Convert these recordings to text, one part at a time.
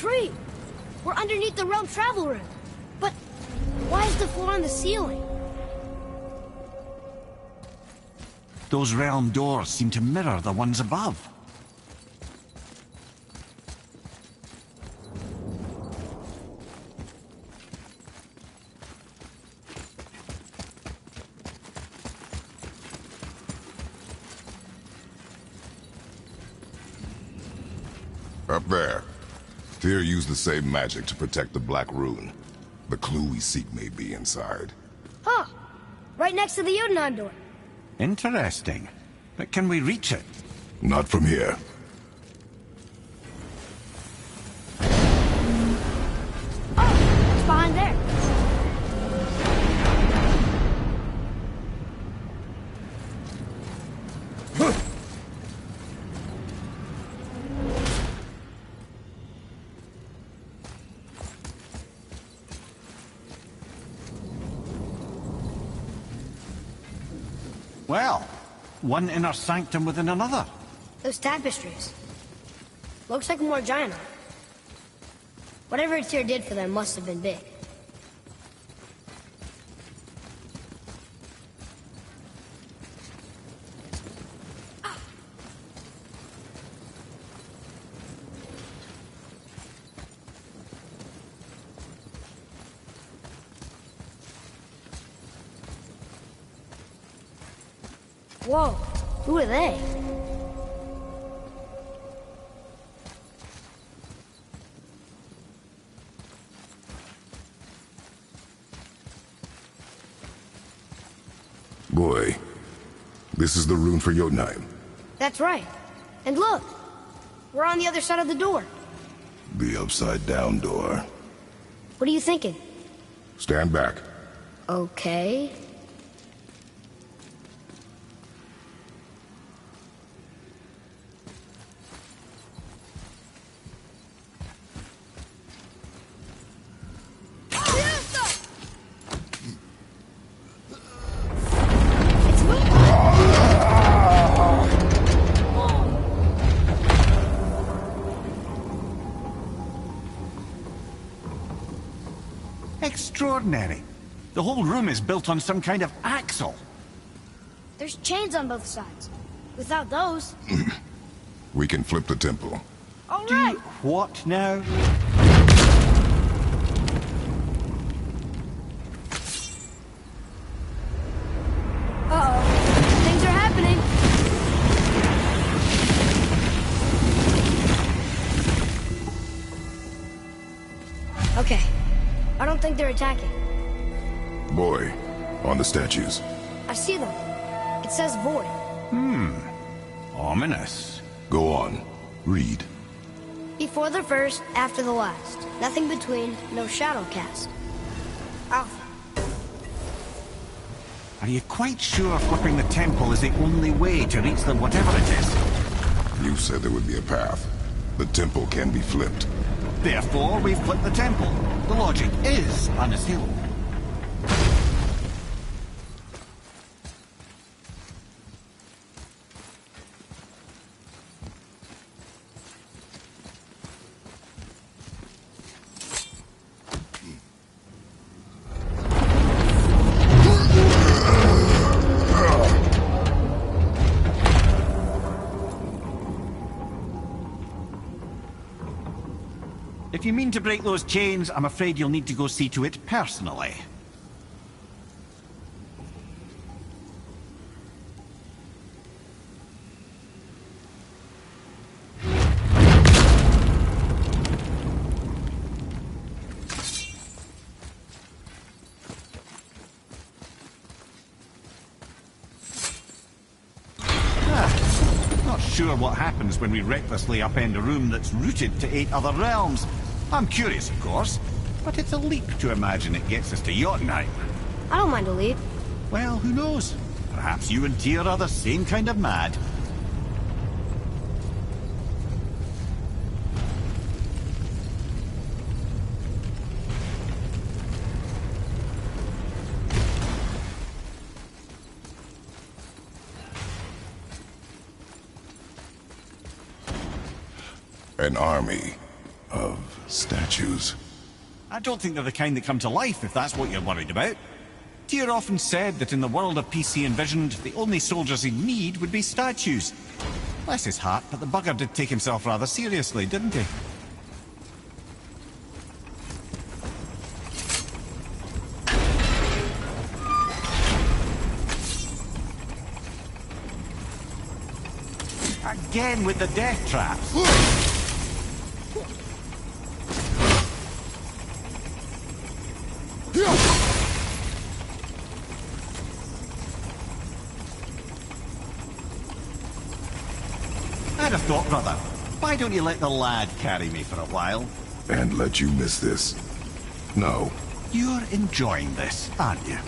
tree! We're underneath the realm travel room. But why is the floor on the ceiling? Those realm doors seem to mirror the ones above. Up there. Tyr used the same magic to protect the Black Rune. The clue we seek may be inside. Huh. Right next to the Jotunheim door. Interesting. But can we reach it? Not from here. Oh, it's behind there. Well, one inner sanctum within another. Those tapestries. Looks like more giant art. Whatever Tyr did for them must have been big. Whoa, who are they? Boy, this is the rune for Jotunheim. That's right. And look, we're on the other side of the door. The upside-down door. What are you thinking? Stand back. Okay. Extraordinary. The whole room is built on some kind of axle. There's chains on both sides. Without those... We can flip the temple. All right. What now? Uh-oh. Things are happening. Okay. I don't think they're attacking. Boy, on the statues. I see them. It says void. Ominous. Go on. Read. Before the first, after the last. Nothing between, no shadow cast. Alpha. Are you quite sure flipping the temple is the only way to reach them, whatever it is? You said there would be a path. The temple can be flipped. Therefore, we've flipped the temple. The logic is unassailable. If you mean to break those chains, I'm afraid you'll need to go see to it personally. Not sure what happens when we recklessly upend a room that's rooted to 8 other realms. I'm curious, of course, but it's a leap to imagine it gets us to Jotunheim. I don't mind a leap. Well, who knows? Perhaps you and Tyr are the same kind of mad. An army. of statues. I don't think they're the kind that come to life, if that's what you're worried about. Tyr often said that in the world of peace he envisioned, the only soldiers he'd need would be statues. Bless his heart, but the bugger did take himself rather seriously, didn't he? Again with the death traps. I'd have thought, brother. Why don't you let the lad carry me for a while? And let you miss this? No. You're enjoying this, aren't you?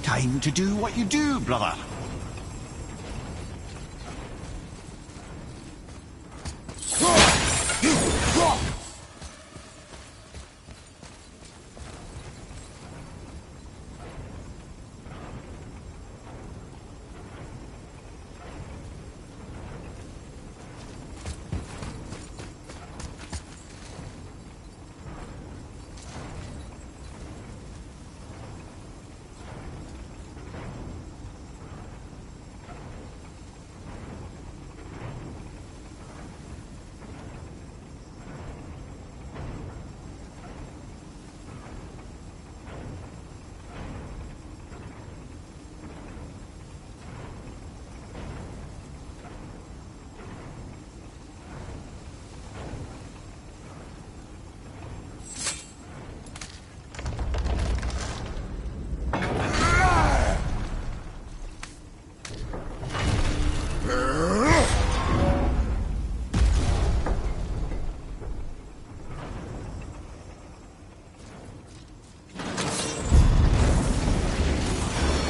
Time to do what you do, brother.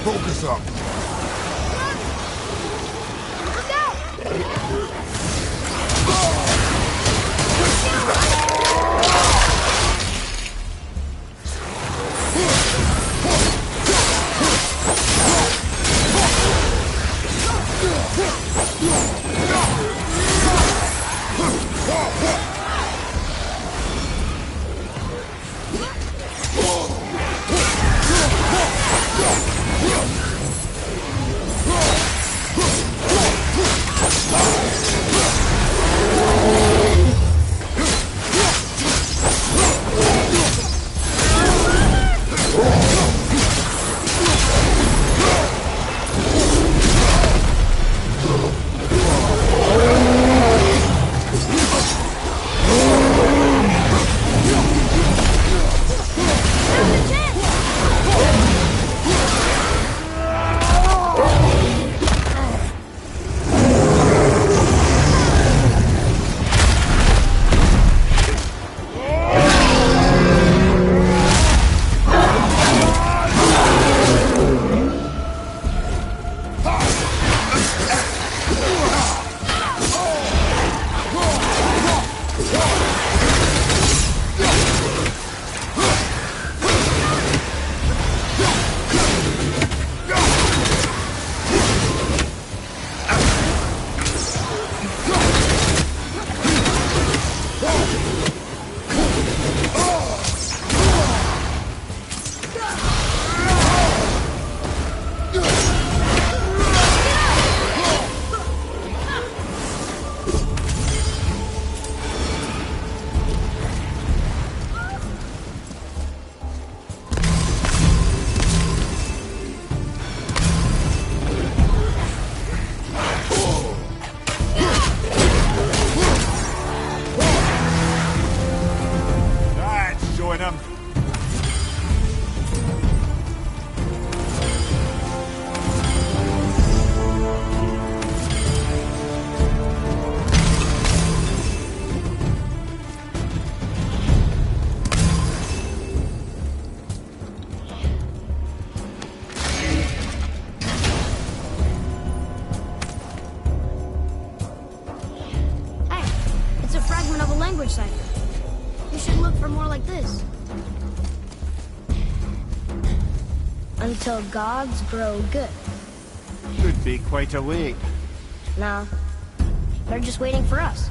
Focus up. Look out! language cipher. You should look for more like this. Until gods grow good. Could be quite a wait. No, they're just waiting for us.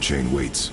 chain waits.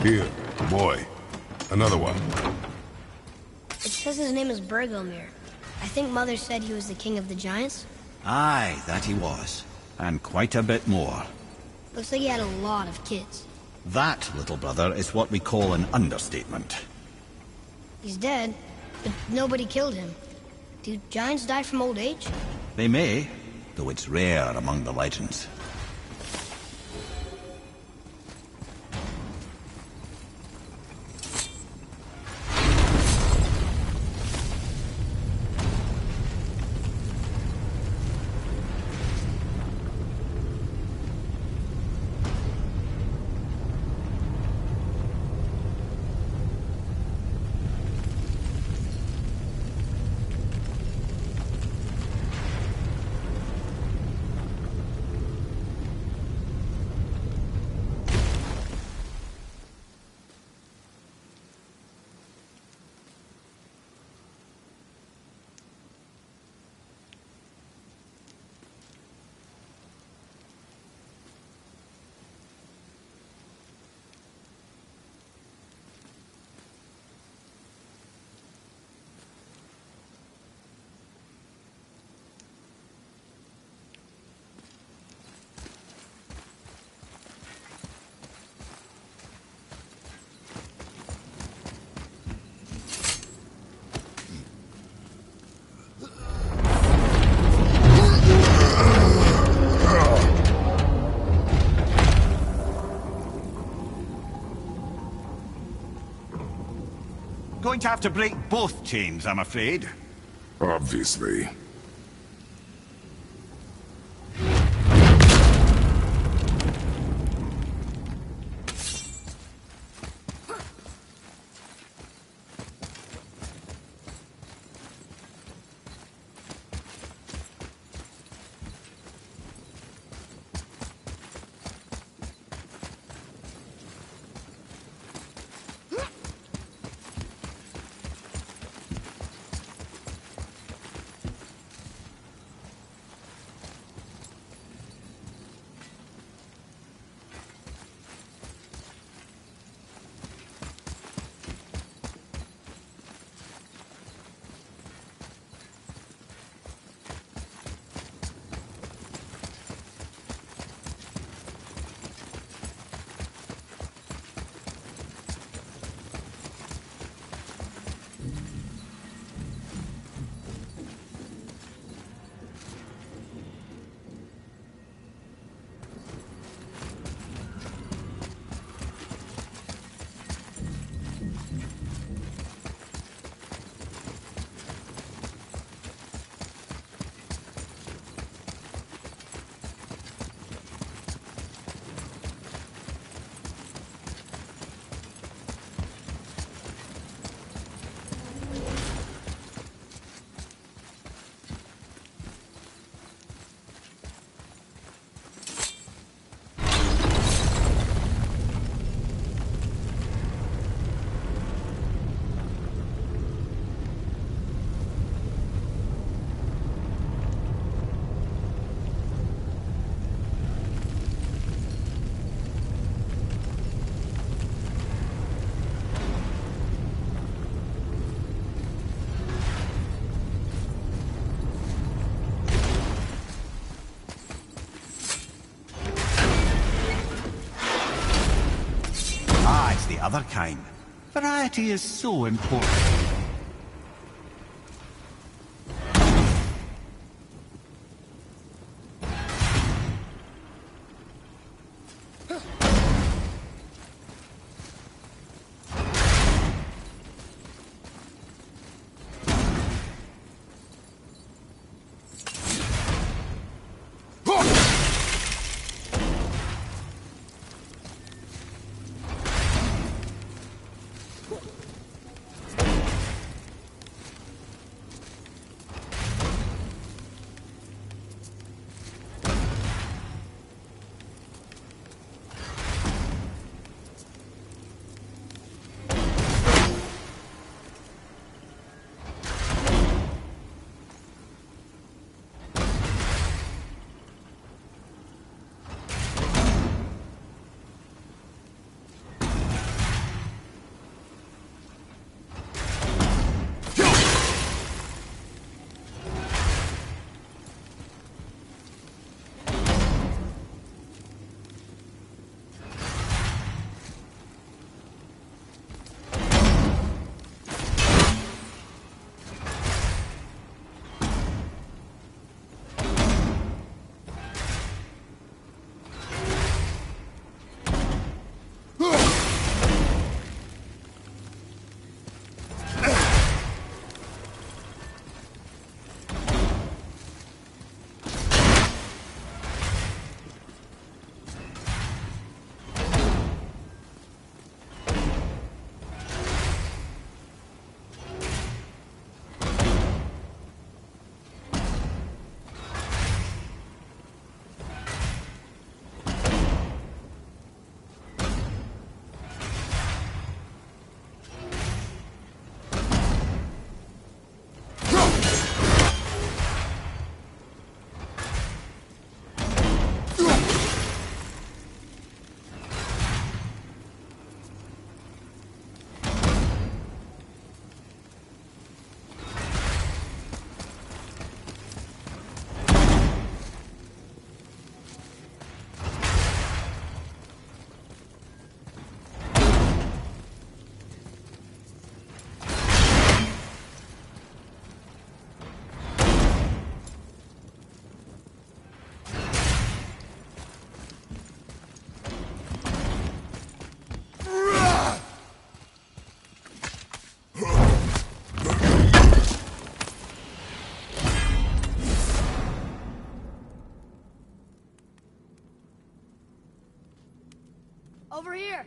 Here, boy. Another one. It says his name is Bergelmir. I think Mother said he was the king of the giants. Aye, that he was. And quite a bit more. Looks like he had a lot of kids. That, little brother, is what we call an understatement. He's dead, but nobody killed him. Do giants die from old age? They may, though it's rare among the legends. Going to have to break both chains, I'm afraid. Obviously. other kind. Variety is so important. Over here!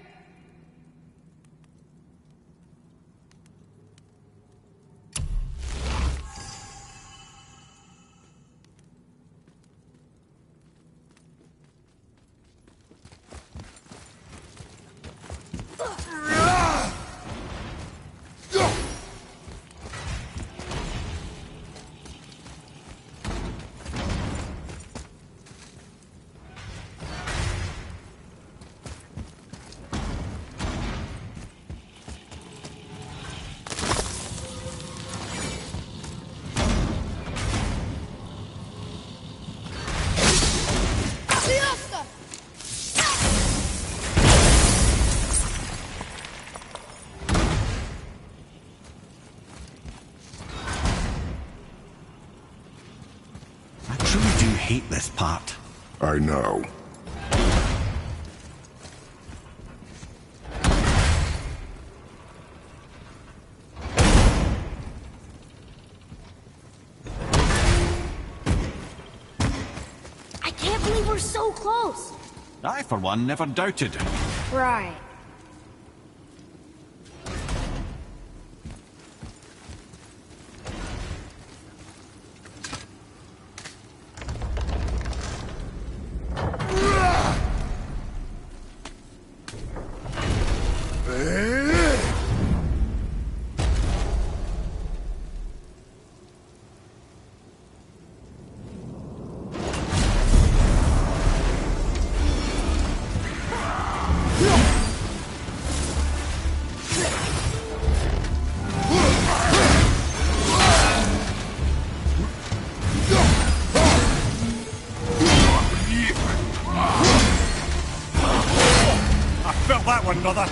Hate this part. I know. I can't believe we're so close! I, for one, never doubted. Right. Felt that one, brother.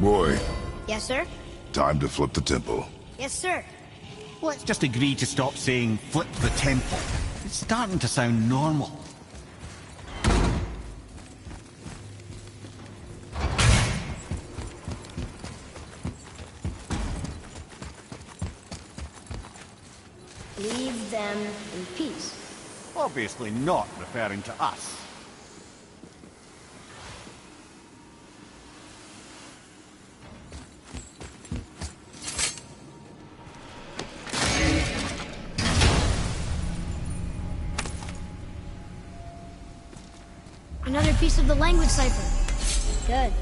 Boy, Yes, sir? time to flip the temple. Yes, sir. Let's just agree to stop saying flip the temple. It's starting to sound normal. Leave them in peace. Obviously not referring to us. Another piece of the language cipher. Good.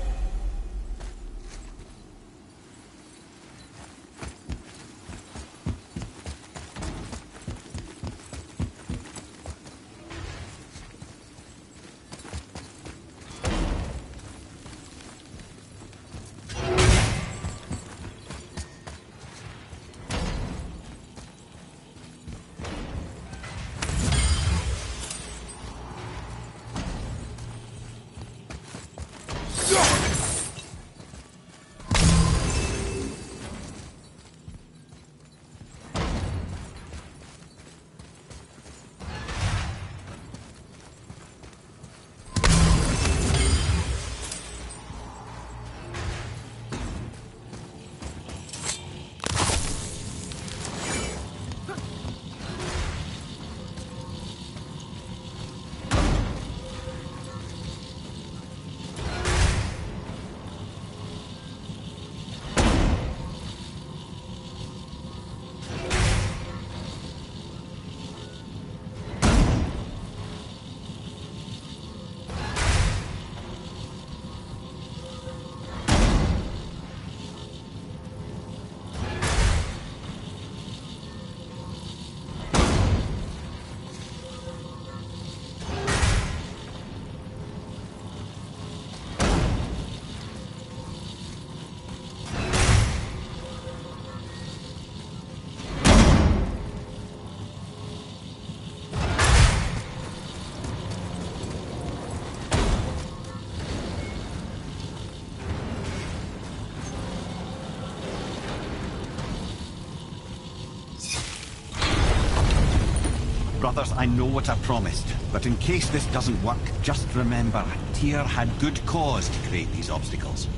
Brothers, I know what I promised, but in case this doesn't work, just remember, Tyr had good cause to create these obstacles.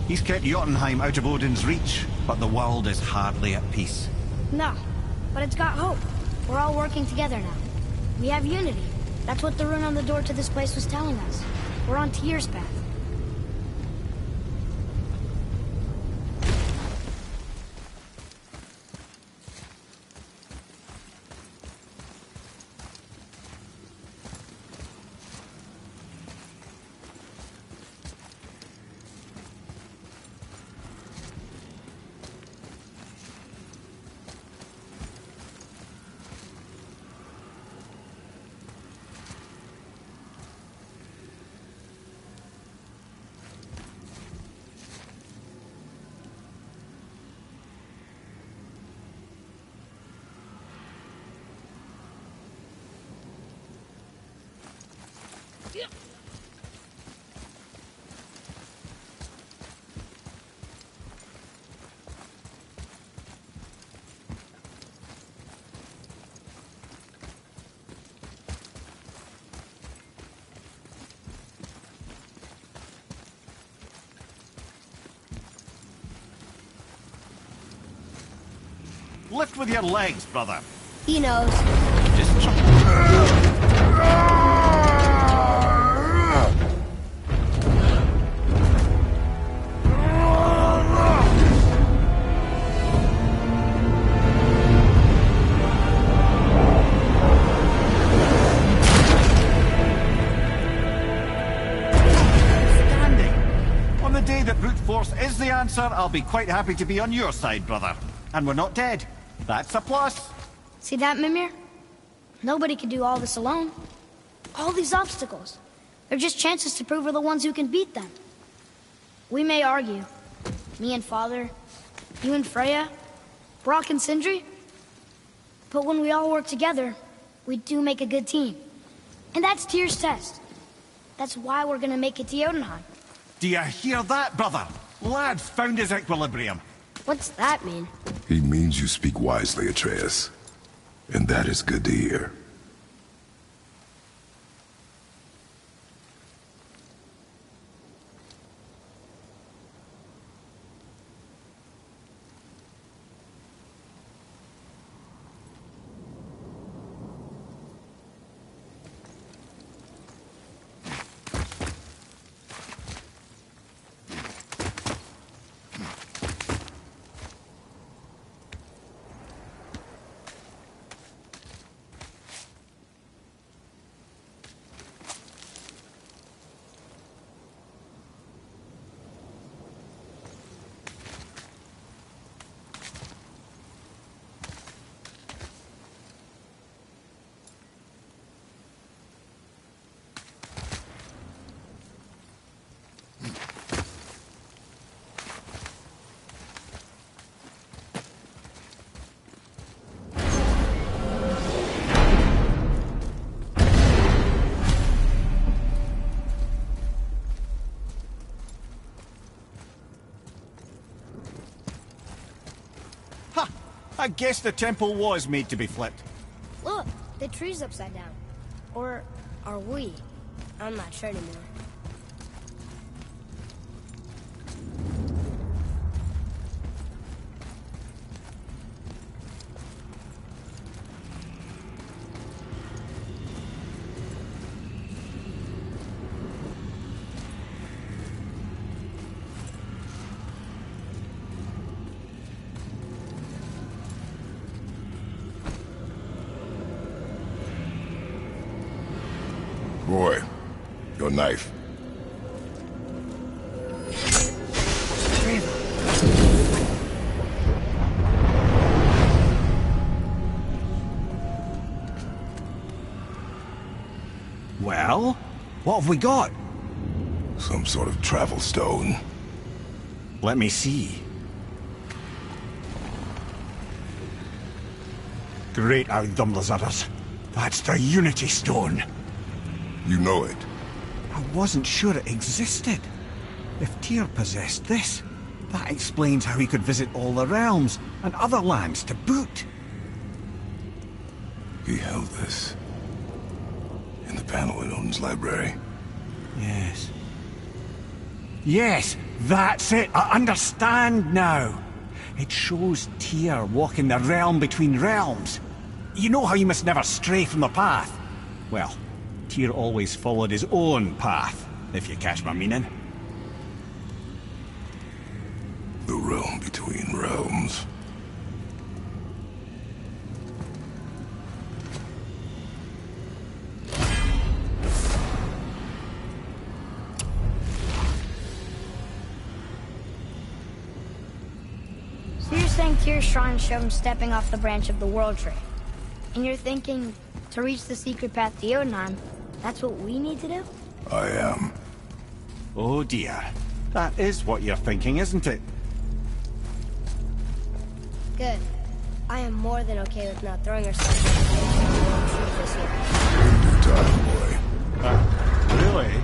He's kept Jotunheim out of Odin's reach, but the world is hardly at peace. No, but it's got hope. We're all working together now. We have unity. That's what the rune on the door to this place was telling us. We're on Tyr's path. Lift with your legs, brother. He knows. Just try. On the day that brute force is the answer, I'll be quite happy to be on your side, brother. And we're not dead. That's a plus. See that, Mimir? Nobody can do all this alone. All these obstacles. They're just chances to prove we're the ones who can beat them. We may argue. Me and Father, you and Freya, Brock and Sindri. But when we all work together, we do make a good team. And that's Tyr's test. That's why we're gonna make it to Jotunheim. Do you hear that, brother? Lad found his equilibrium. What's that mean? He means you speak wisely, Atreus. And that is good to hear. I guess the temple was made to be flipped. Look, the tree's upside down. Or are we? I'm not sure anymore. Boy, your knife. Well, what have we got? Some sort of travel stone. Let me see. Great Outdumblers. That's the Unity Stone. You know it. I wasn't sure it existed. If Tyr possessed this, that explains how he could visit all the realms and other lands to boot. He held this in the panel in Odin's library. Yes. Yes, that's it. I understand now. It shows Tyr walking the realm between realms. You know how you must never stray from the path? Well, Tyr always followed his own path, if you catch my meaning. The realm between realms. So you're saying Tyr's shrine showed him stepping off the branch of the World Tree. And you're thinking, to reach the secret path to Jotunheim, that's what we need to do? I am. Oh dear. That is what you're thinking, isn't it? Good. I am more than okay with not throwing ourselves into the World Tree this year. In due time, boy. Really?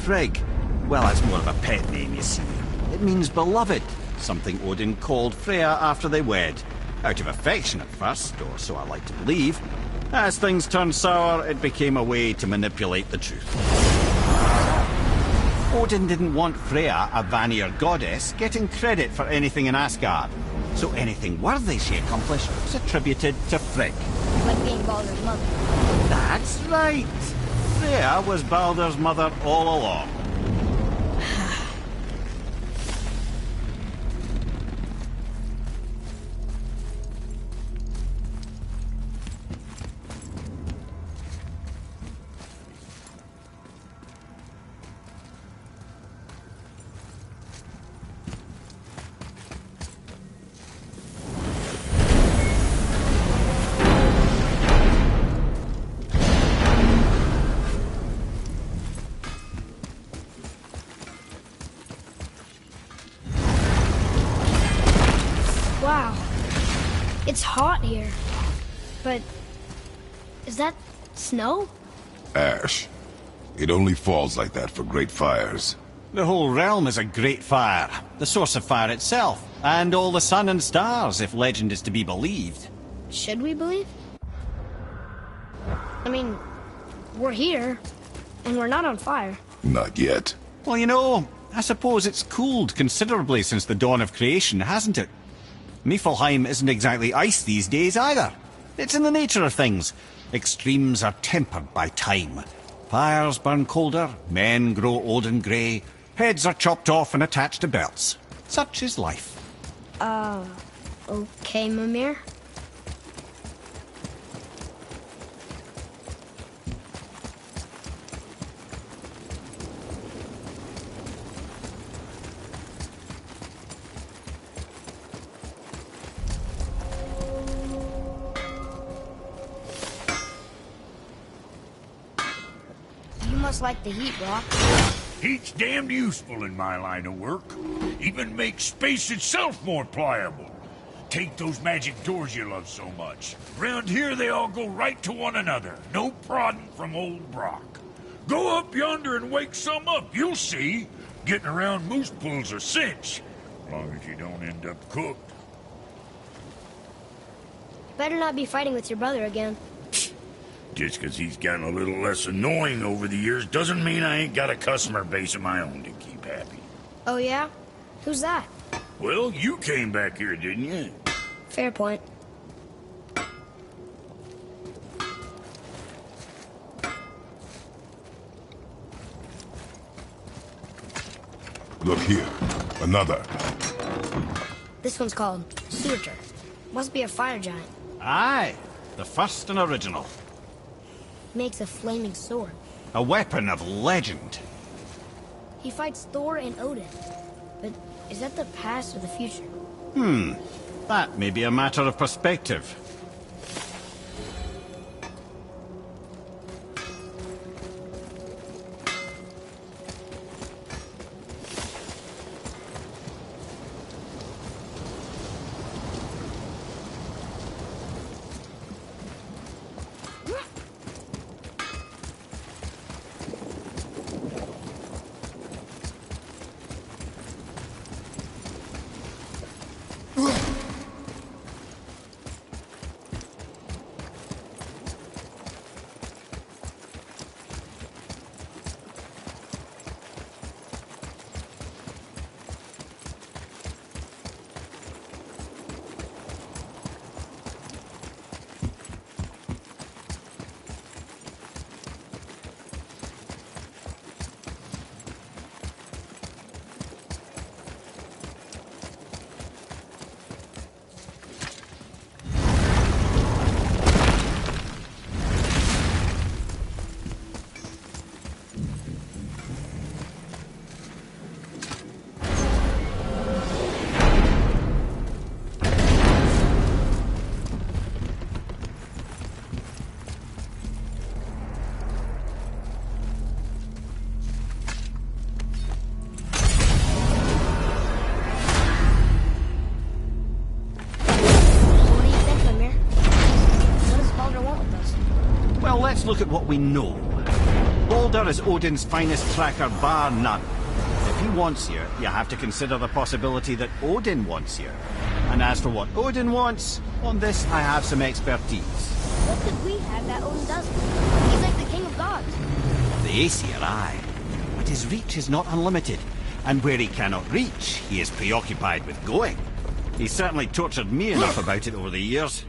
Frigg. Well, that's more of a pet name, you see. It means beloved, something Odin called Freya after they wed. Out of affection at first, or so I like to believe. As things turned sour, it became a way to manipulate the truth. Odin didn't want Freya, a Vanir goddess, getting credit for anything in Asgard. So anything worthy she accomplished was attributed to Frigg. Like being Baldur's mother. That's right. Freya was Baldur's mother all along. Wow. It's hot here. But... is that snow? Ash. It only falls like that for great fires. The whole realm is a great fire, the source of fire itself, and all the sun and stars, if legend is to be believed. Should we believe? I mean, we're here, and we're not on fire. Not yet. Well, you know, I suppose it's cooled considerably since the dawn of creation, hasn't it? Niflheim isn't exactly ice these days either. It's in the nature of things. Extremes are tempered by time. Fires burn colder, men grow old and grey, heads are chopped off and attached to belts. Such is life. Okay, Mimir. You must like the heat, Brock. Heat's damned useful in my line of work. Even makes space itself more pliable. Take those magic doors you love so much. Round here they all go right to one another. No prodding from old Brock. Go up yonder and wake some up, you'll see. Getting around moose pools a cinch. As long as you don't end up cooked. Better not be fighting with your brother again. Just 'cause he's gotten a little less annoying over the years doesn't mean I ain't got a customer base of my own to keep happy. Oh yeah? Who's that? Well, you came back here, didn't you? Fair point. Look here. Another. This one's called Surtur. Must be a fire giant. Aye, the first and original. Makes a flaming sword. A weapon of legend. He fights Thor and Odin. But is that the past or the future? That may be a matter of perspective. Well, let's look at what we know. Baldur is Odin's finest tracker bar none. If he wants you, you have to consider the possibility that Odin wants you. And as for what Odin wants, on this I have some expertise. What could we have that Odin doesn't? He's like the king of gods. The Aesir, aye. But his reach is not unlimited. And where he cannot reach, he is preoccupied with going. He's certainly tortured me enough about it over the years.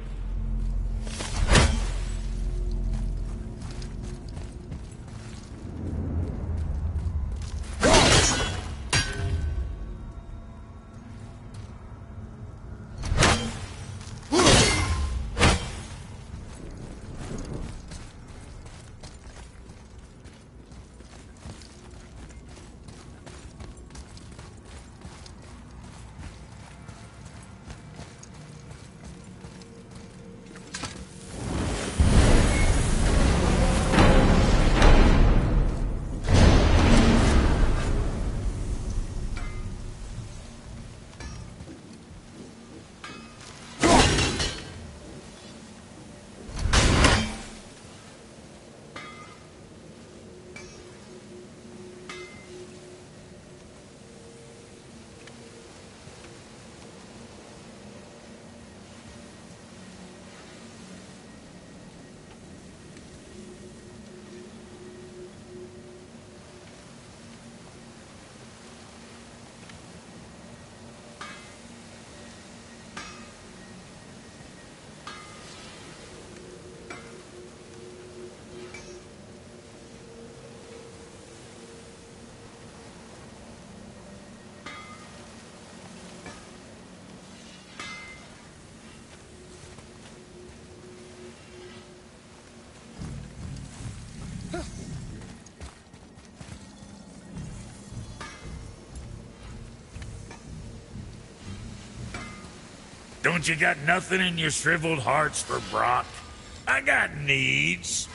Don't you got nothing in your shriveled hearts for Brock? I got needs.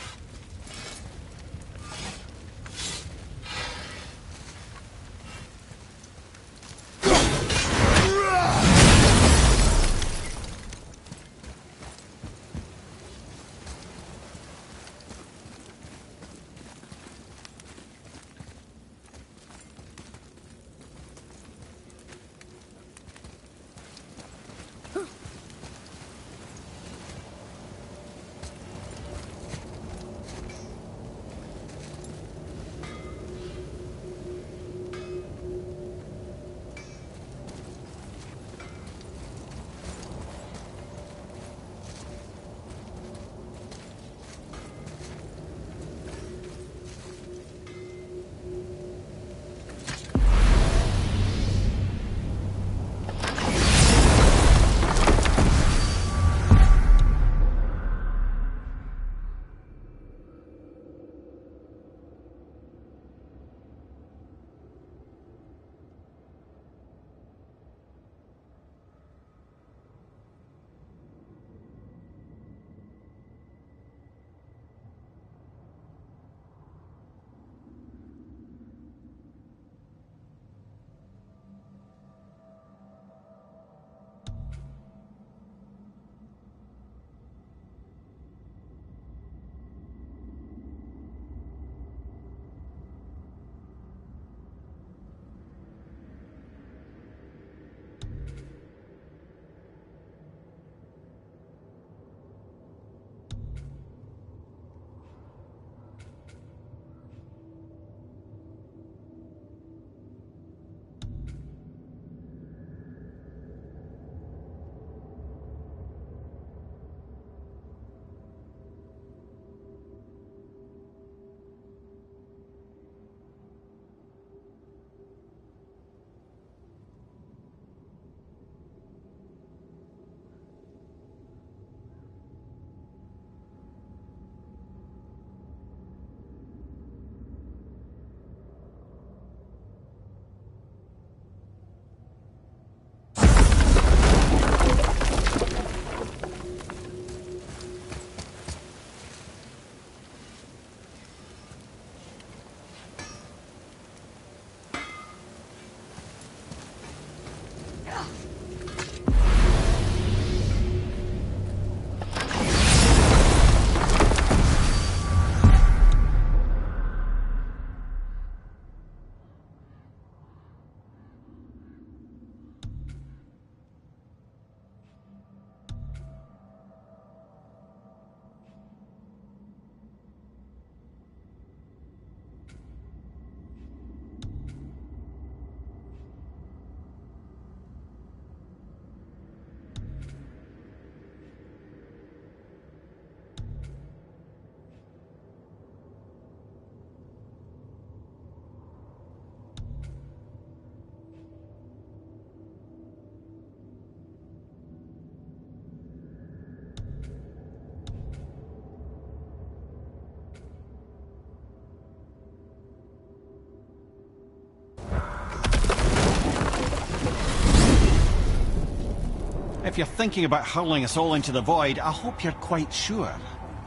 If you're thinking about hurling us all into the void, I hope you're quite sure.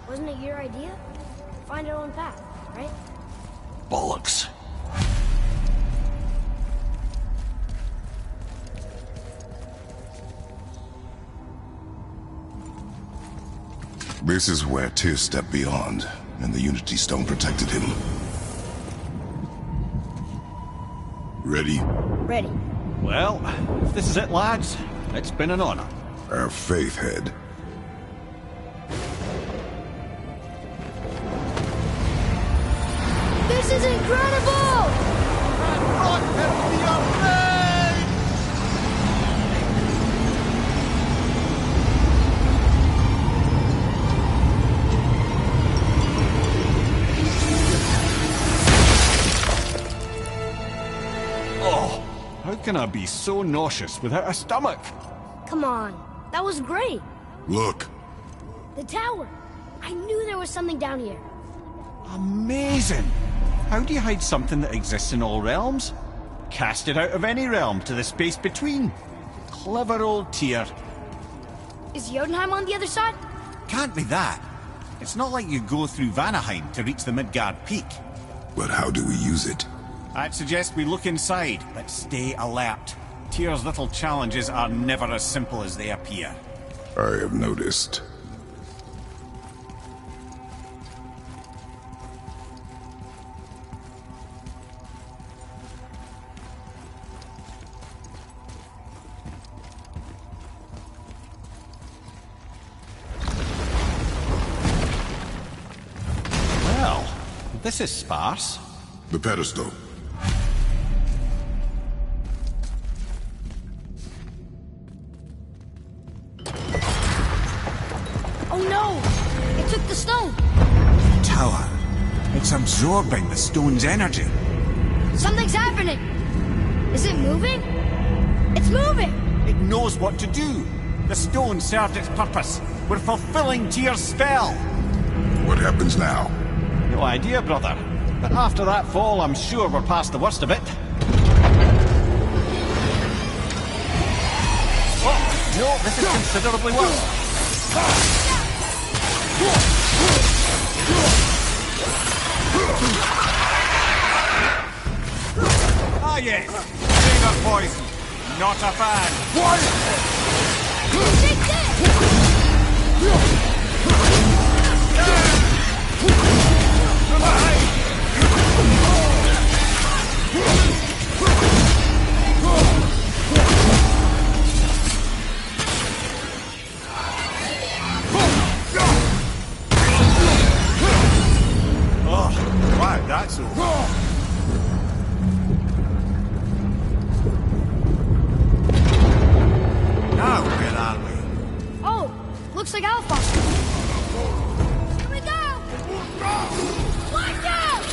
Wasn't it your idea? Find our own path, right? Bollocks. This is where Tyr stepped beyond, and the Unity Stone protected him. Ready? Ready. Well, if this is it, lads, it's been an honor. Our faith head. This is incredible! Oh, how can I be so nauseous without a stomach? Come on, that was great. Look. The tower. I knew there was something down here. Amazing! How do you hide something that exists in all realms? Cast it out of any realm to the space between. Clever old Tyr. Is Jotunheim on the other side? Can't be that. It's not like you go through Vanaheim to reach the Midgard Peak. But how do we use it? I'd suggest we look inside, but stay alert. Tyr's little challenges are never as simple as they appear. I have noticed. Well, this is sparse. The pedestal. Oh no! It took the stone! Tower. It's absorbing the stone's energy. Something's happening! Is it moving? It's moving! It knows what to do. The stone served its purpose. We're fulfilling Tyr's spell. What happens now? No idea, brother. But after that fall, I'm sure we're past the worst of it. Oh, no, this is considerably worse. Ah, yes. Trigger poison. Not a fan. What? Take this! Oh, wow, that's over. Now, where are we? Oh, looks like Alpha. Here we go! Watch out!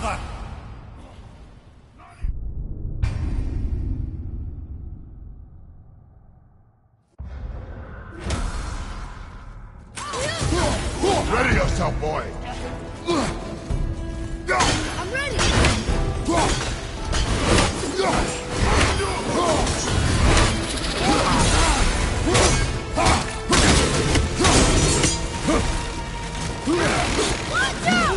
brother! Ready yourself, boy! I'm ready! Watch out!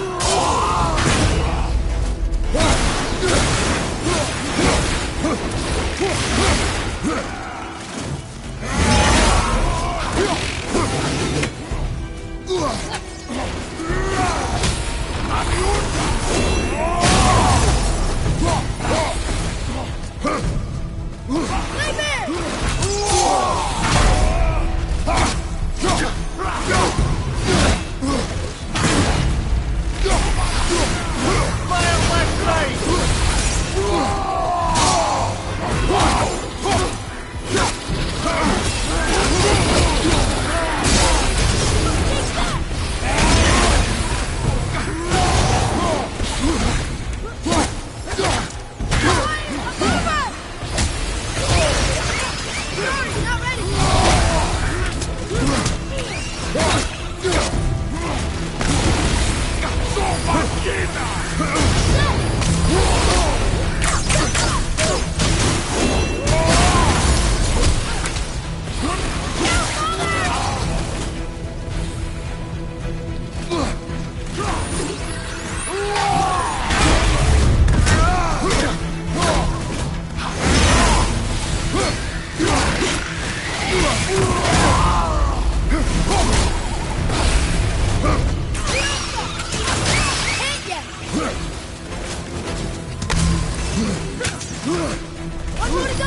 One more to go!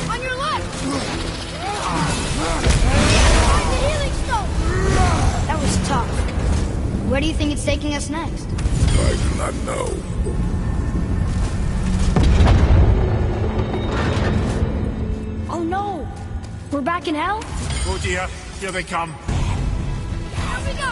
On your left! Find the healing stone! That was tough. Where do you think it's taking us next? I do not know. Oh no! We're back in hell? Oh dear, here they come. Here we go!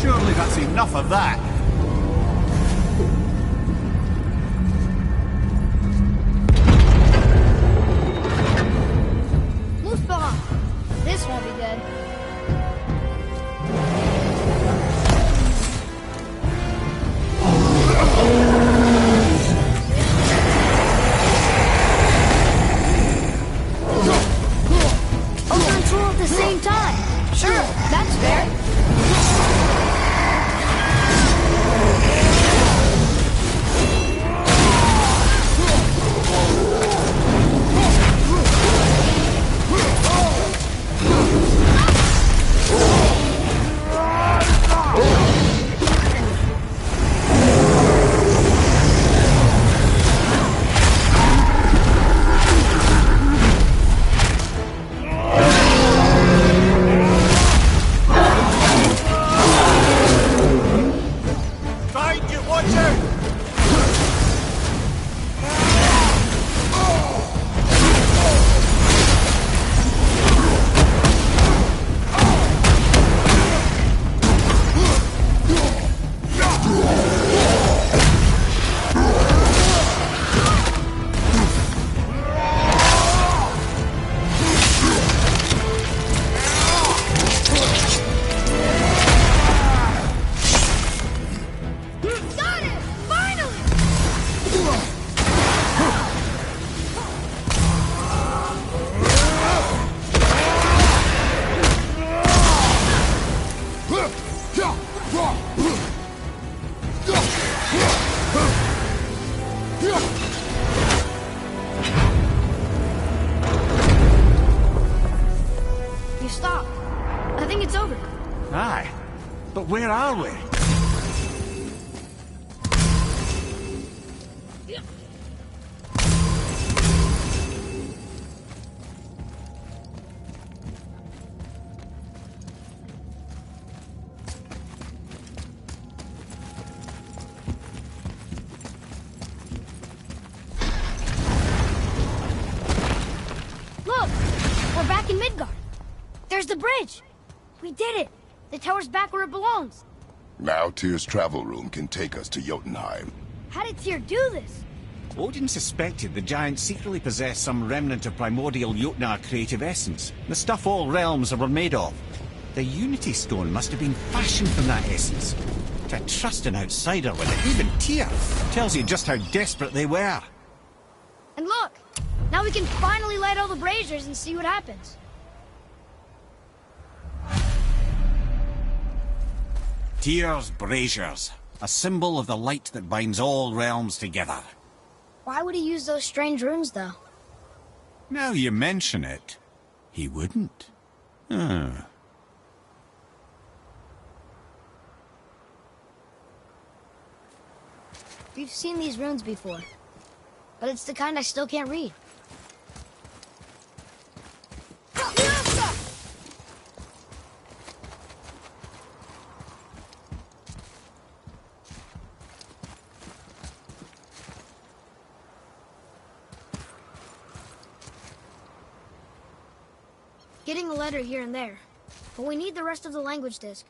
Surely that's enough of that. Mousperin. This won't be good. Over and tool at the same time. Sure, that's fair. You stopped. I think it's over. Aye. But where are we? Look! We're back in Midgard. There's the bridge. We did it. The tower's back where it belongs. Now Tyr's travel room can take us to Jotunheim. How did Tyr do this? Odin suspected the giants secretly possessed some remnant of primordial Jotnar creative essence, the stuff all realms were made of. The Unity Stone must have been fashioned from that essence. To trust an outsider with it, even Tyr, tells you just how desperate they were. And look! Now we can finally light all the braziers and see what happens. Tyr's braziers, a symbol of the light that binds all realms together. Why would he use those strange runes, though? Now you mention it, he wouldn't. We've seen these runes before, but it's the kind I still can't read. Getting a letter here and there, but we need the rest of the language disc.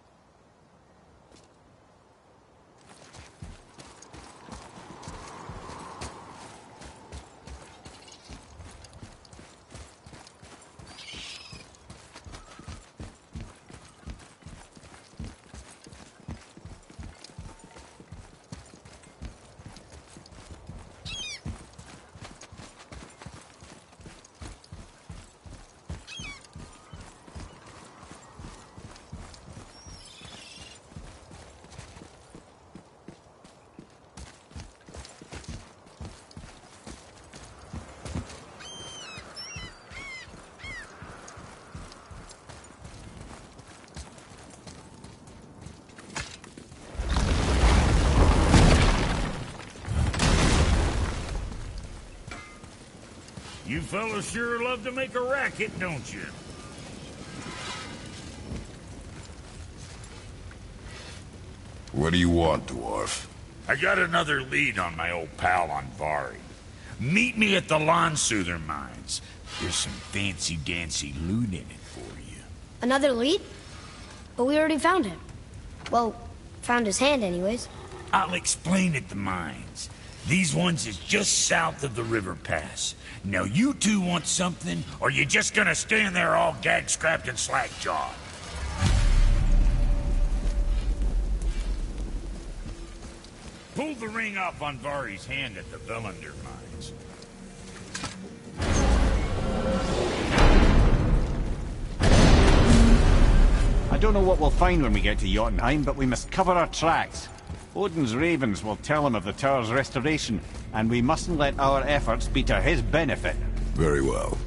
You fellas sure love to make a racket, don't you? What do you want, dwarf? I got another lead on my old pal Andvari. Meet me at the Landsoother mines. There's some fancy-dancy loot in it for you. Another lead? But we already found him. Well, found his hand anyways. I'll explain at the mines. These ones is just south of the river pass. Now you two want something, or you just gonna stand there all gag-scrapped and slack-jawed? Pulled the ring off Andvari's hand at the Velander mines. I don't know what we'll find when we get to Jotunheim, but we must cover our tracks. Odin's ravens will tell him of the tower's restoration, and we mustn't let our efforts be to his benefit. Very well.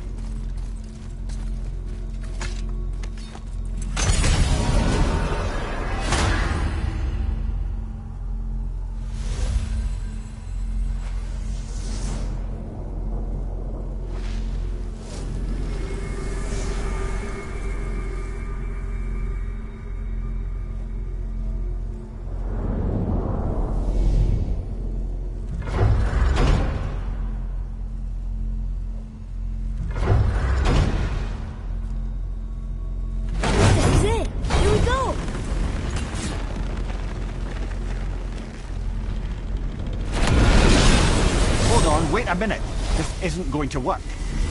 Wait a minute. This isn't going to work.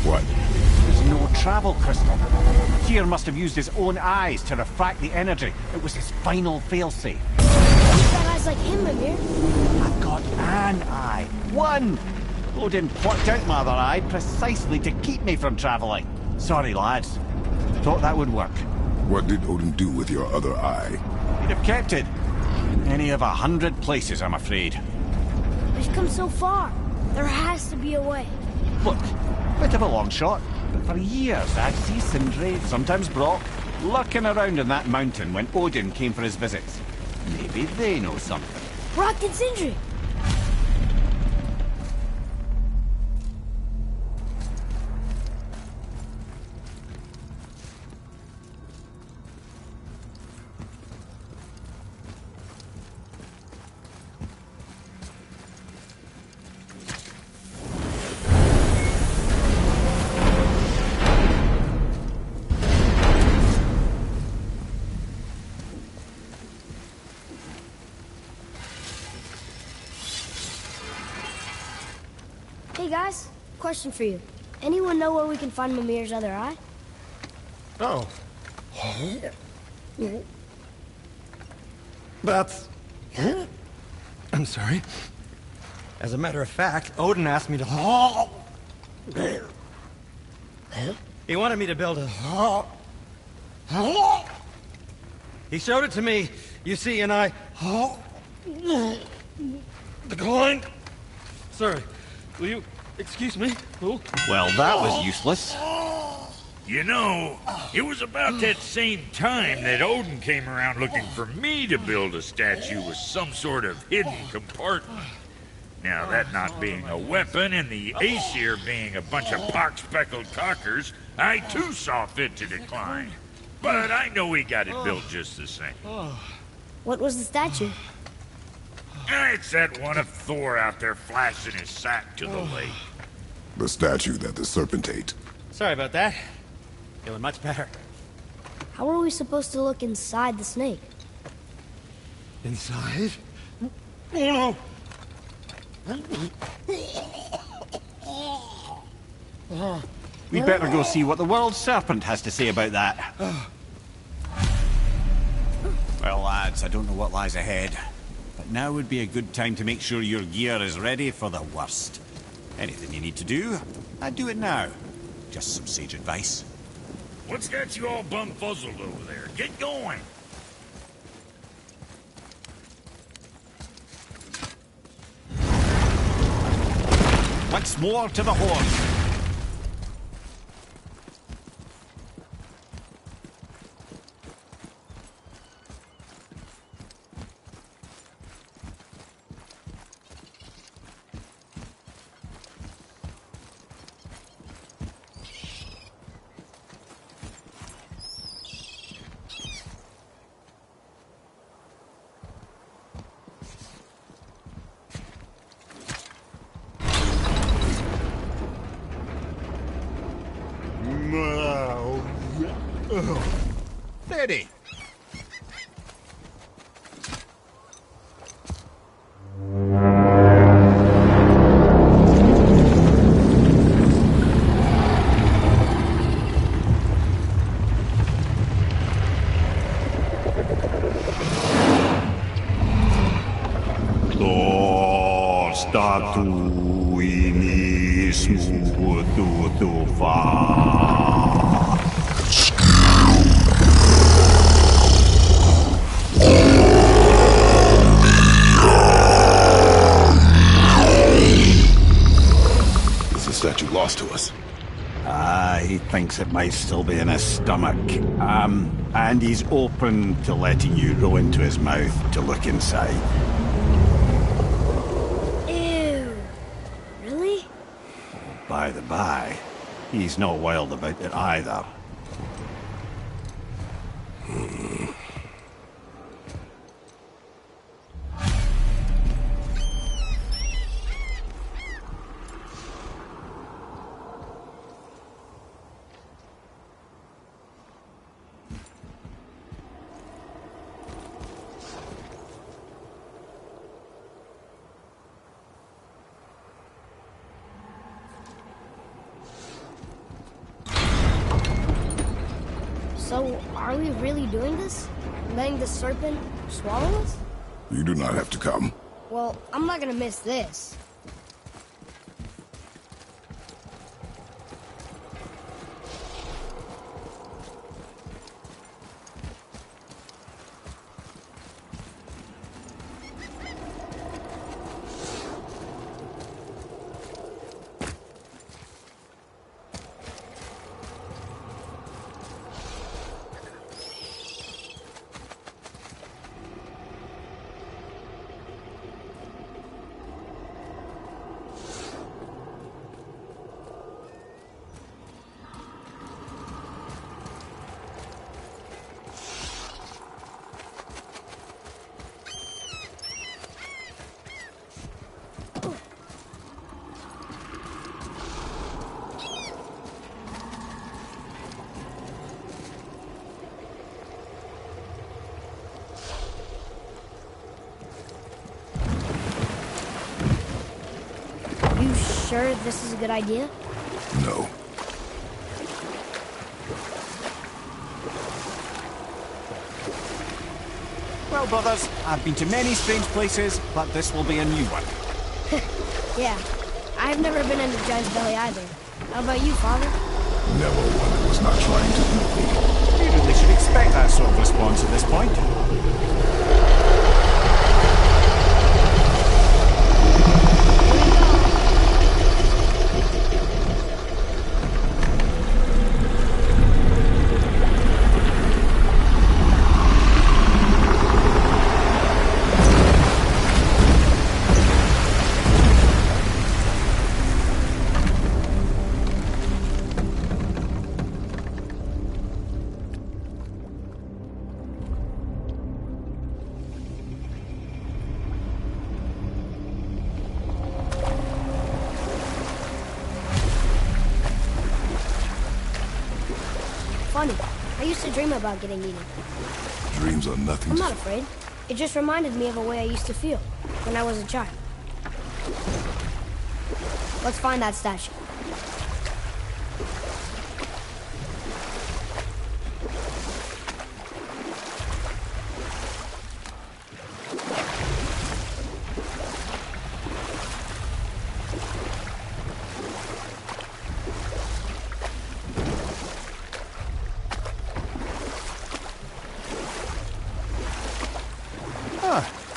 What? There's no travel crystal. Tyr must have used his own eyes to refract the energy. It was his final failsafe. You've got eyes like him, Mimir. I've got an eye. One! Odin plucked out my other eye precisely to keep me from traveling. Sorry, lads. Thought that would work. What did Odin do with your other eye? He'd have kept it. Any of 100 places, I'm afraid. We've come so far. There has to be a way. Look, bit of a long shot, but for years I'd see Sindri, sometimes Brock, lurking around in that mountain when Odin came for his visits. Maybe they know something. Brock and Sindri! Hey guys, question for you. Anyone know where we can find Mimir's other eye? Oh. That's... I'm sorry. As a matter of fact, Odin asked me to... He wanted me to build a... He showed it to me, you see, and I... Declined. Sorry. Will you excuse me? Oh. Well, that was useless. You know, it was about that same time that Odin came around looking for me to build a statue with some sort of hidden compartment. Now, that not being a weapon and the Aesir being a bunch of pock-speckled cockers, I too saw fit to decline. But I know he got it built just the same. What was the statue? It's that one of Thor out there flashing his sack to the lake. The statue that the serpent ate. Sorry about that. Feeling much better. How are we supposed to look inside the snake? Inside? Oh no! We better go see what the world serpent has to say about that. Well, lads, I don't know what lies ahead, but now would be a good time to make sure your gear is ready for the worst. Anything you need to do, I'd do it now. Just some sage advice. What's got you all bum-fuzzled over there? Get going! Once more to the horse. Steady. He thinks it might still be in his stomach. And he's open to letting you roll into his mouth to look inside. Ew. Really? By the by, he's not wild about it either. So, are we really doing this? Letting the serpent swallow us? You do not have to come. Well, I'm not gonna miss this. sure this is a good idea? No. Well, brothers, I've been to many strange places, but this will be a new one. Yeah. I've never been into Giant's Belly either. How about you, Father? Never one that was not trying to eat me. You really should expect that sort of response at this point. Funny. I used to dream about getting eaten. Dreams are nothing I'm to... not afraid. It just reminded me of a way I used to feel when I was a child. Let's find that statue.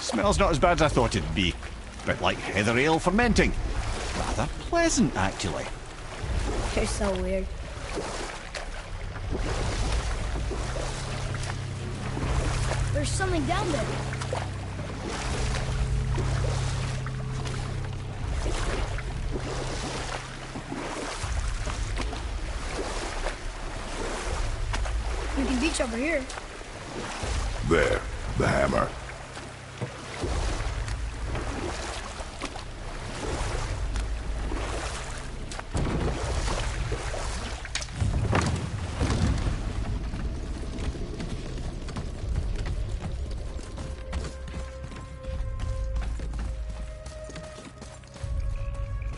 Smells not as bad as I thought it'd be. Bit like heather ale fermenting. Rather pleasant, actually. You're so weird. There's something down there. You can reach over here. There, the hammer.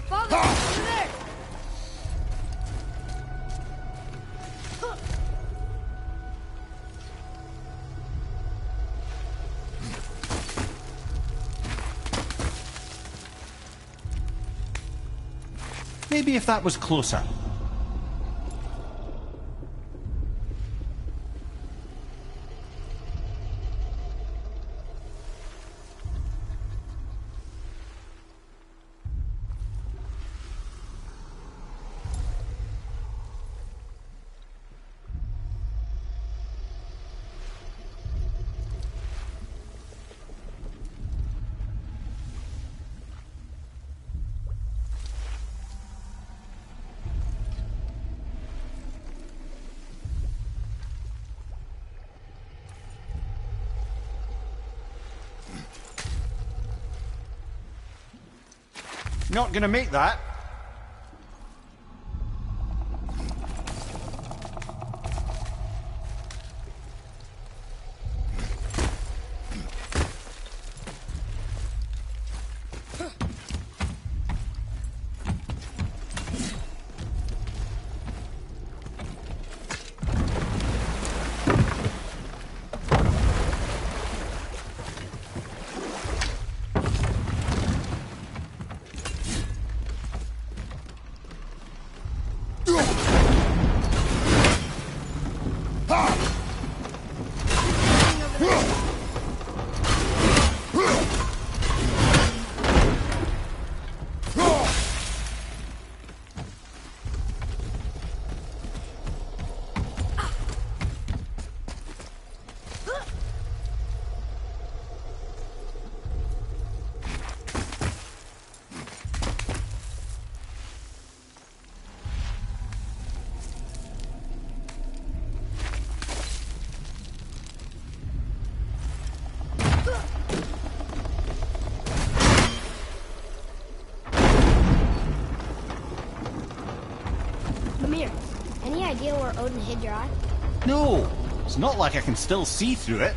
Father, over there! Maybe if that was closer. Not gonna make that. Mimir, any idea where Odin hid your eye? No, it's not like I can still see through it.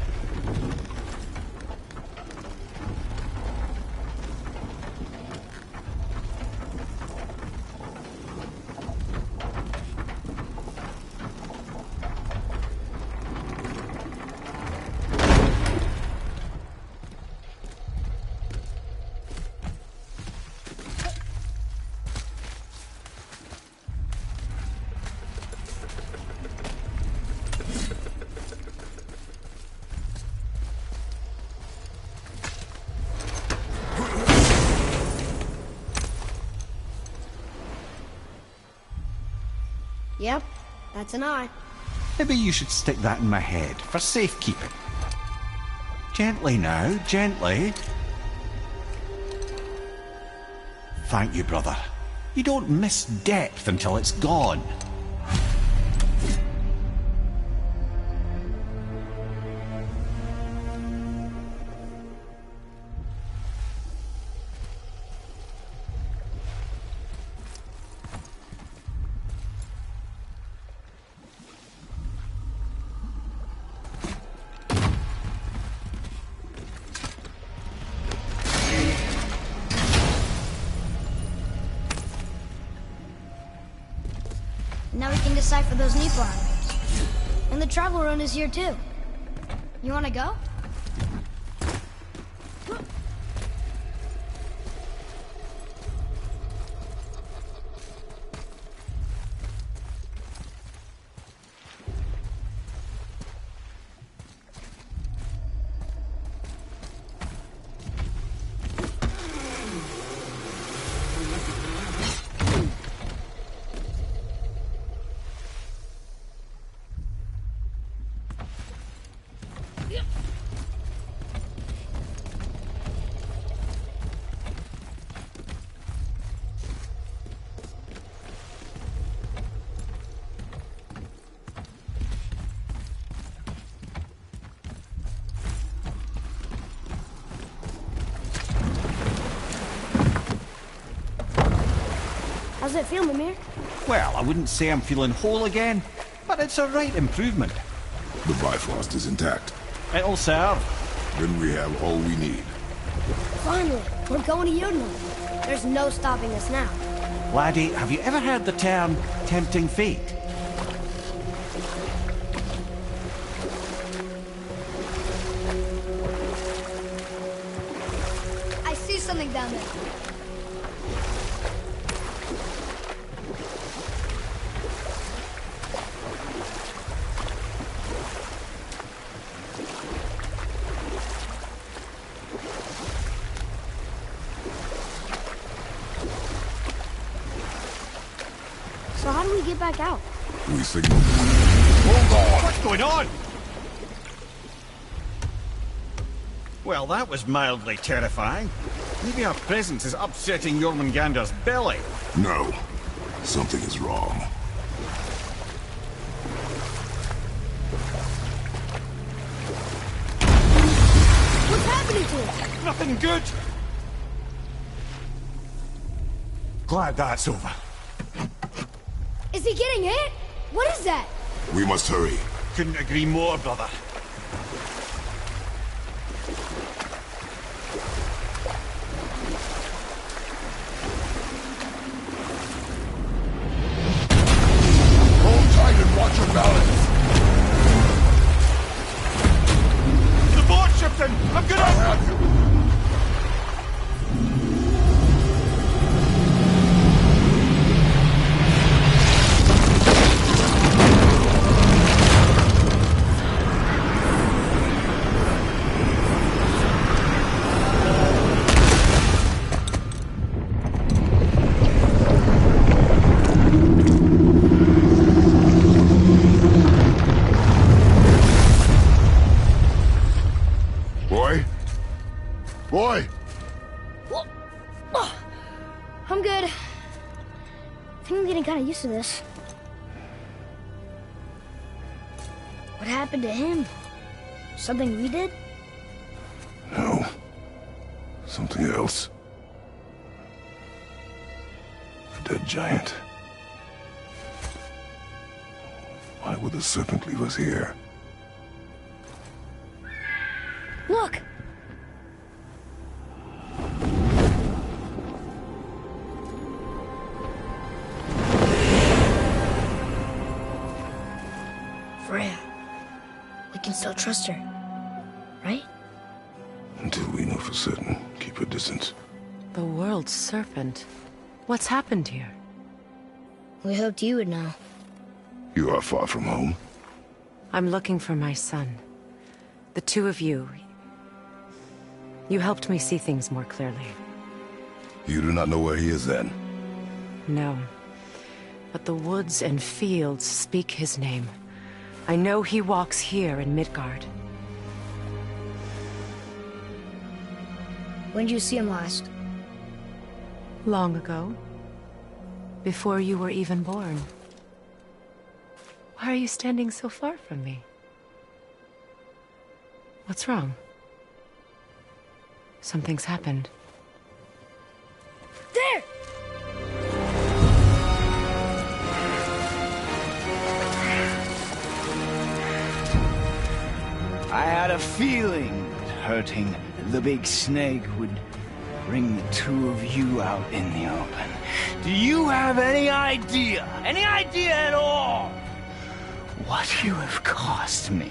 Yep, that's an eye. Maybe you should stick that in my head for safekeeping. Gently now, gently. Thank you, brother. You don't miss depth until it's gone. Now we can decipher those Nipah items. And the travel rune is here too. You wanna go? How's it feel, Mimir? Well, I wouldn't say I'm feeling whole again, but it's a right improvement. The Bifrost is intact. It'll serve. Then we have all we need. Finally, we're going to Jotunheim. There's no stopping us now. Laddie, have you ever heard the term tempting fate? I see something down there. So how do we get back out? We signal. Hold on! What's going on? Well, that was mildly terrifying. Maybe our presence is upsetting Jormungandr's belly. No. Something is wrong. What's happening to him? Nothing good. Glad that's over. Is he getting hit? What is that? We must hurry. Couldn't agree more, brother. Hold tight and watch your balance. The boat shifting! I'm gonna... I'll have you. Boy! I'm good. I think I'm getting kind of used to this. What happened to him? Something we did? No. Something else. A dead giant. Why would the serpent leave us here? Look! Freya. We can still trust her, right? Until we know for certain, keep her distance. The world's serpent. What's happened here? We hoped you would know. You are far from home. I'm looking for my son. The two of you. You helped me see things more clearly. You do not know where he is then? No. but the woods and fields speak his name. I know he walks here in Midgard. When did you see him last? Long ago. Before you were even born. Why are you standing so far from me? What's wrong? Something's happened. There! I had a feeling that hurting the big snake would bring the two of you out in the open. Do you have any idea at all, what you have cost me?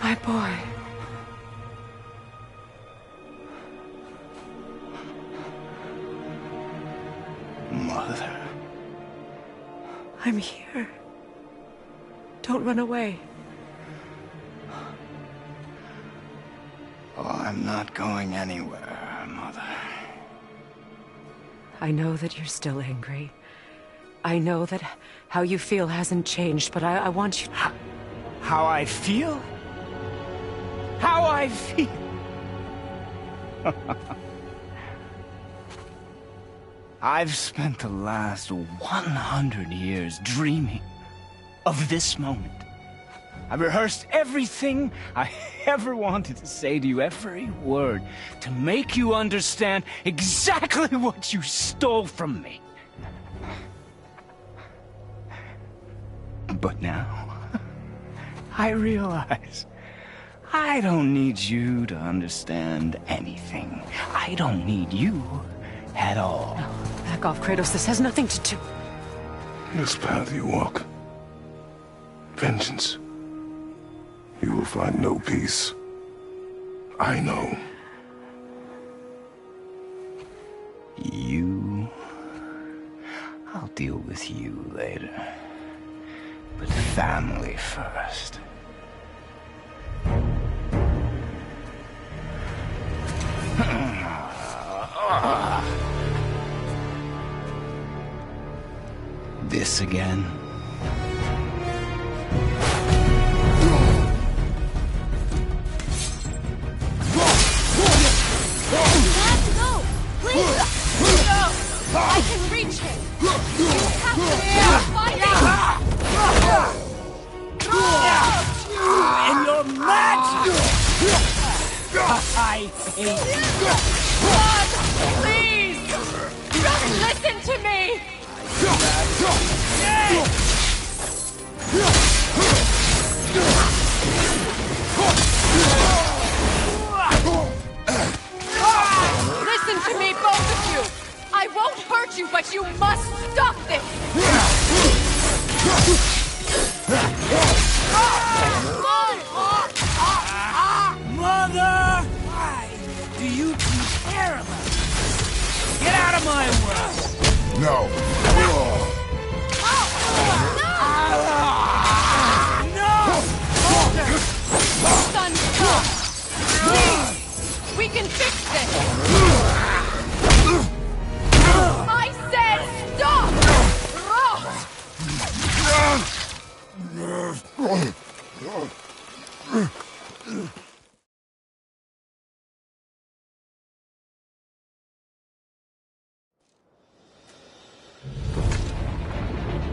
My boy. Mother. I'm here. Don't run away. Oh, I'm not going anywhere, Mother. I know that you're still angry. I know that how you feel hasn't changed, but I want you... How I feel? How I feel? I've spent the last 100 years dreaming of this moment. I've rehearsed everything I ever wanted to say to you, every word, to make you understand exactly what you stole from me. But now, I realize I don't need you to understand anything. I don't need you at all. No, back off, Kratos. This has nothing to do... This path you walk, vengeance, you will find no peace. I know. You... I'll deal with you later. But family first. This again? I can reach him! You have to stop fighting! And your magic! I hate you! Please! Just listen to me! Listen to me, both of you! I won't hurt you, but you must stop this! Mother! Why do you care about me? Get out of my way! No. Son, stop! Please! We can fix this! I said stop!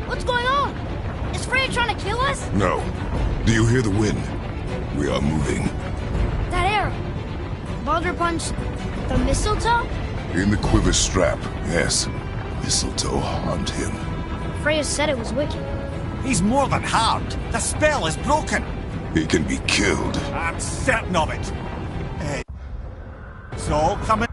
What's going on? Is Freya trying to kill us? No. Do you hear the wind? We are moving. That arrow. Baldur punched the mistletoe? In the quiver strap, yes. Mistletoe harmed him. Freya said it was wicked. He's more than harmed. The spell is broken. He can be killed. I'm certain of it. It's all coming.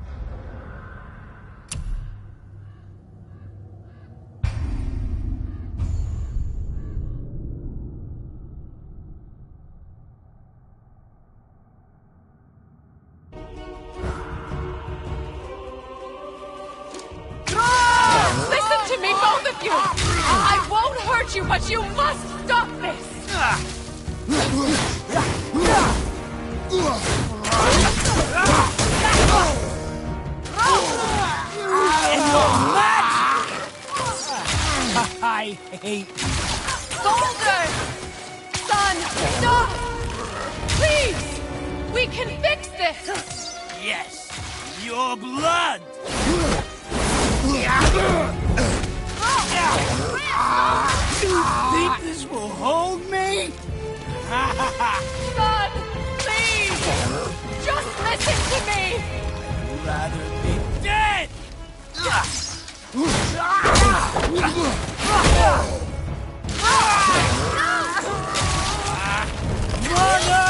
Listen to me, both of you! I won't hurt you, but you must stop this! Baldur! Son, stop! Please! We can fix this! Yes, your blood! You think this will hold me? Son, please! Just listen to me! I'd rather be dead! Mother!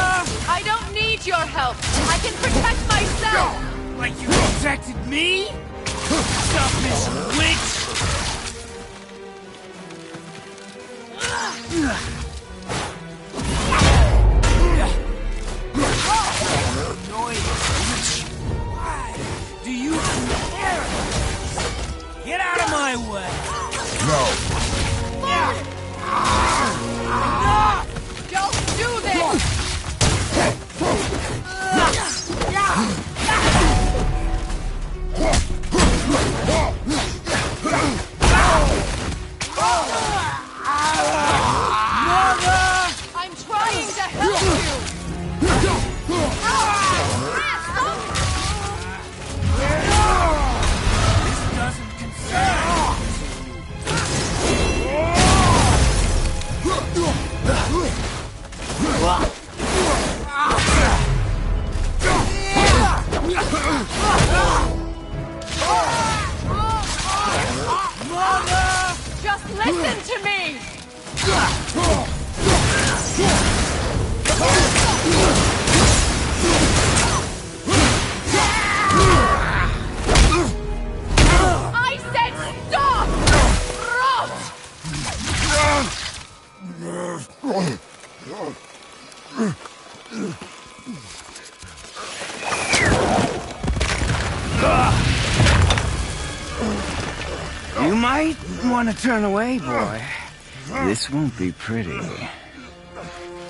I don't need your help. I can protect myself. Like you protected me? Stop this witch! Annoying witch! Why do you care? Get out of my way! No. Don't do this! I'm trying to help you! This doesn't concern Just listen to me! I said stop! You might want to turn away, boy. This won't be pretty.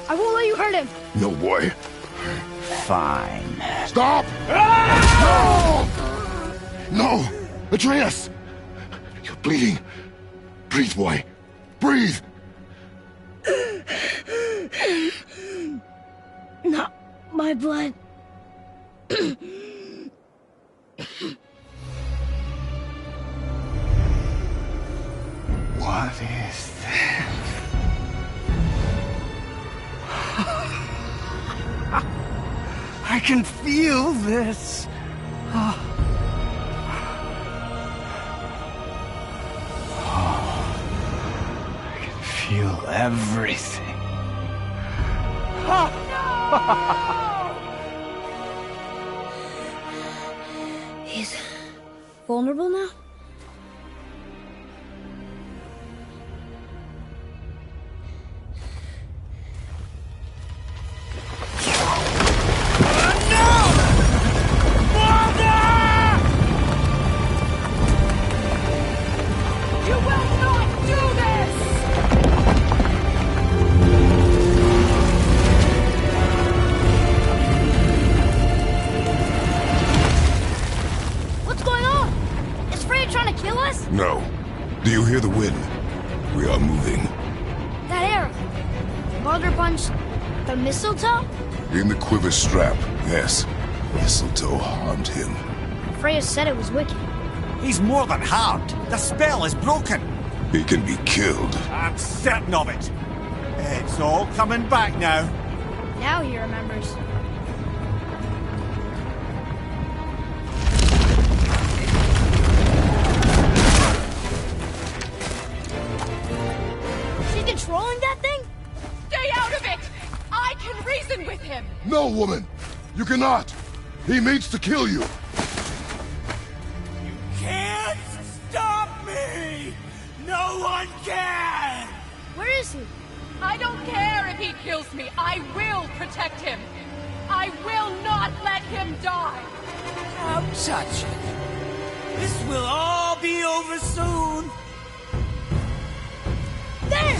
I won't let you hurt him. No, boy. Fine. Stop! No! No! Atreus! You're bleeding. Breathe, boy. Breathe! Not my blood. What is that? I can feel this. I can feel everything. He's vulnerable now? You will not do this! What's going on? Is Freya trying to kill us? No. Do you hear the wind? We are moving. That arrow. Baldur punched the mistletoe? In the quiver strap, yes. Mistletoe harmed him. Freya said it was wicked. He's more than harmed. The spell is broken. He can be killed. I'm certain of it. It's all coming back now. Now he remembers. She's controlling that thing? Stay out of it! I can reason with him! No, woman! You cannot! He means to kill you! Can't stop me! No one can! Where is he? I don't care if he kills me. I will protect him. I will not let him die. Don't touch it. This will all be over soon. There!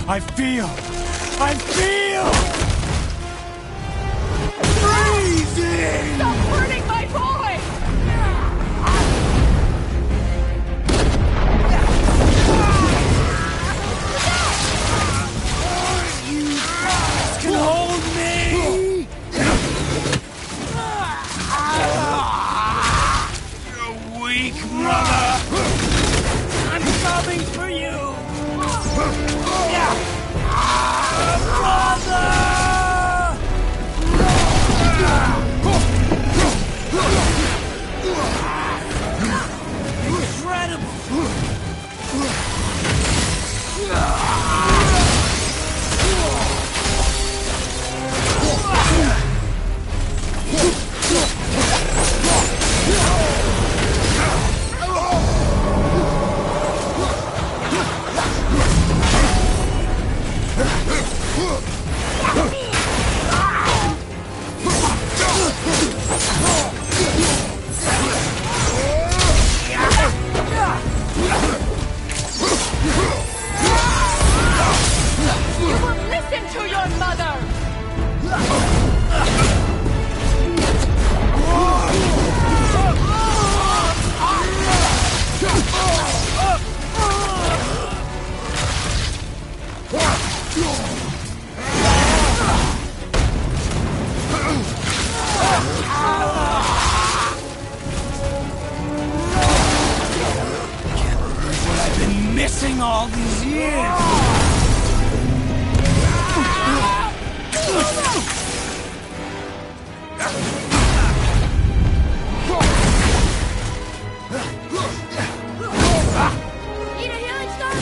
I feel freezing! Stop hurting my boy! You guys can hold me! You're weak, brother! I'm coming for you! Brother! Listen to your mother! What I've been missing all these years! Need a healing stone?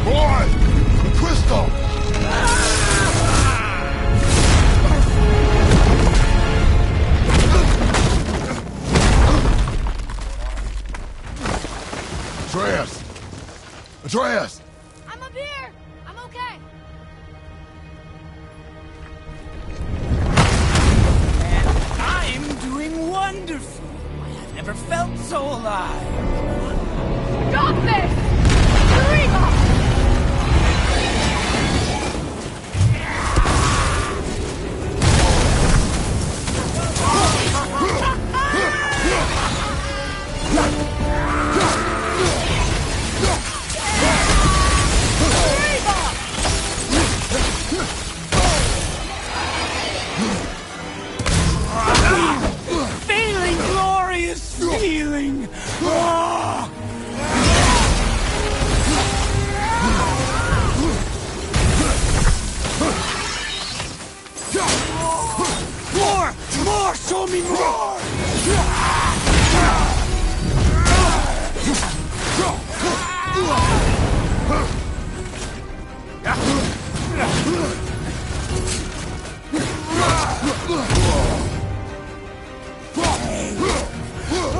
Boy! Crystal! Atreus! Atreus! I'm up here! I'm okay! I'm doing wonderful! I've never felt so alive! Stop this! Reba! Feeling glorious feeling! Ah! More! Show me more!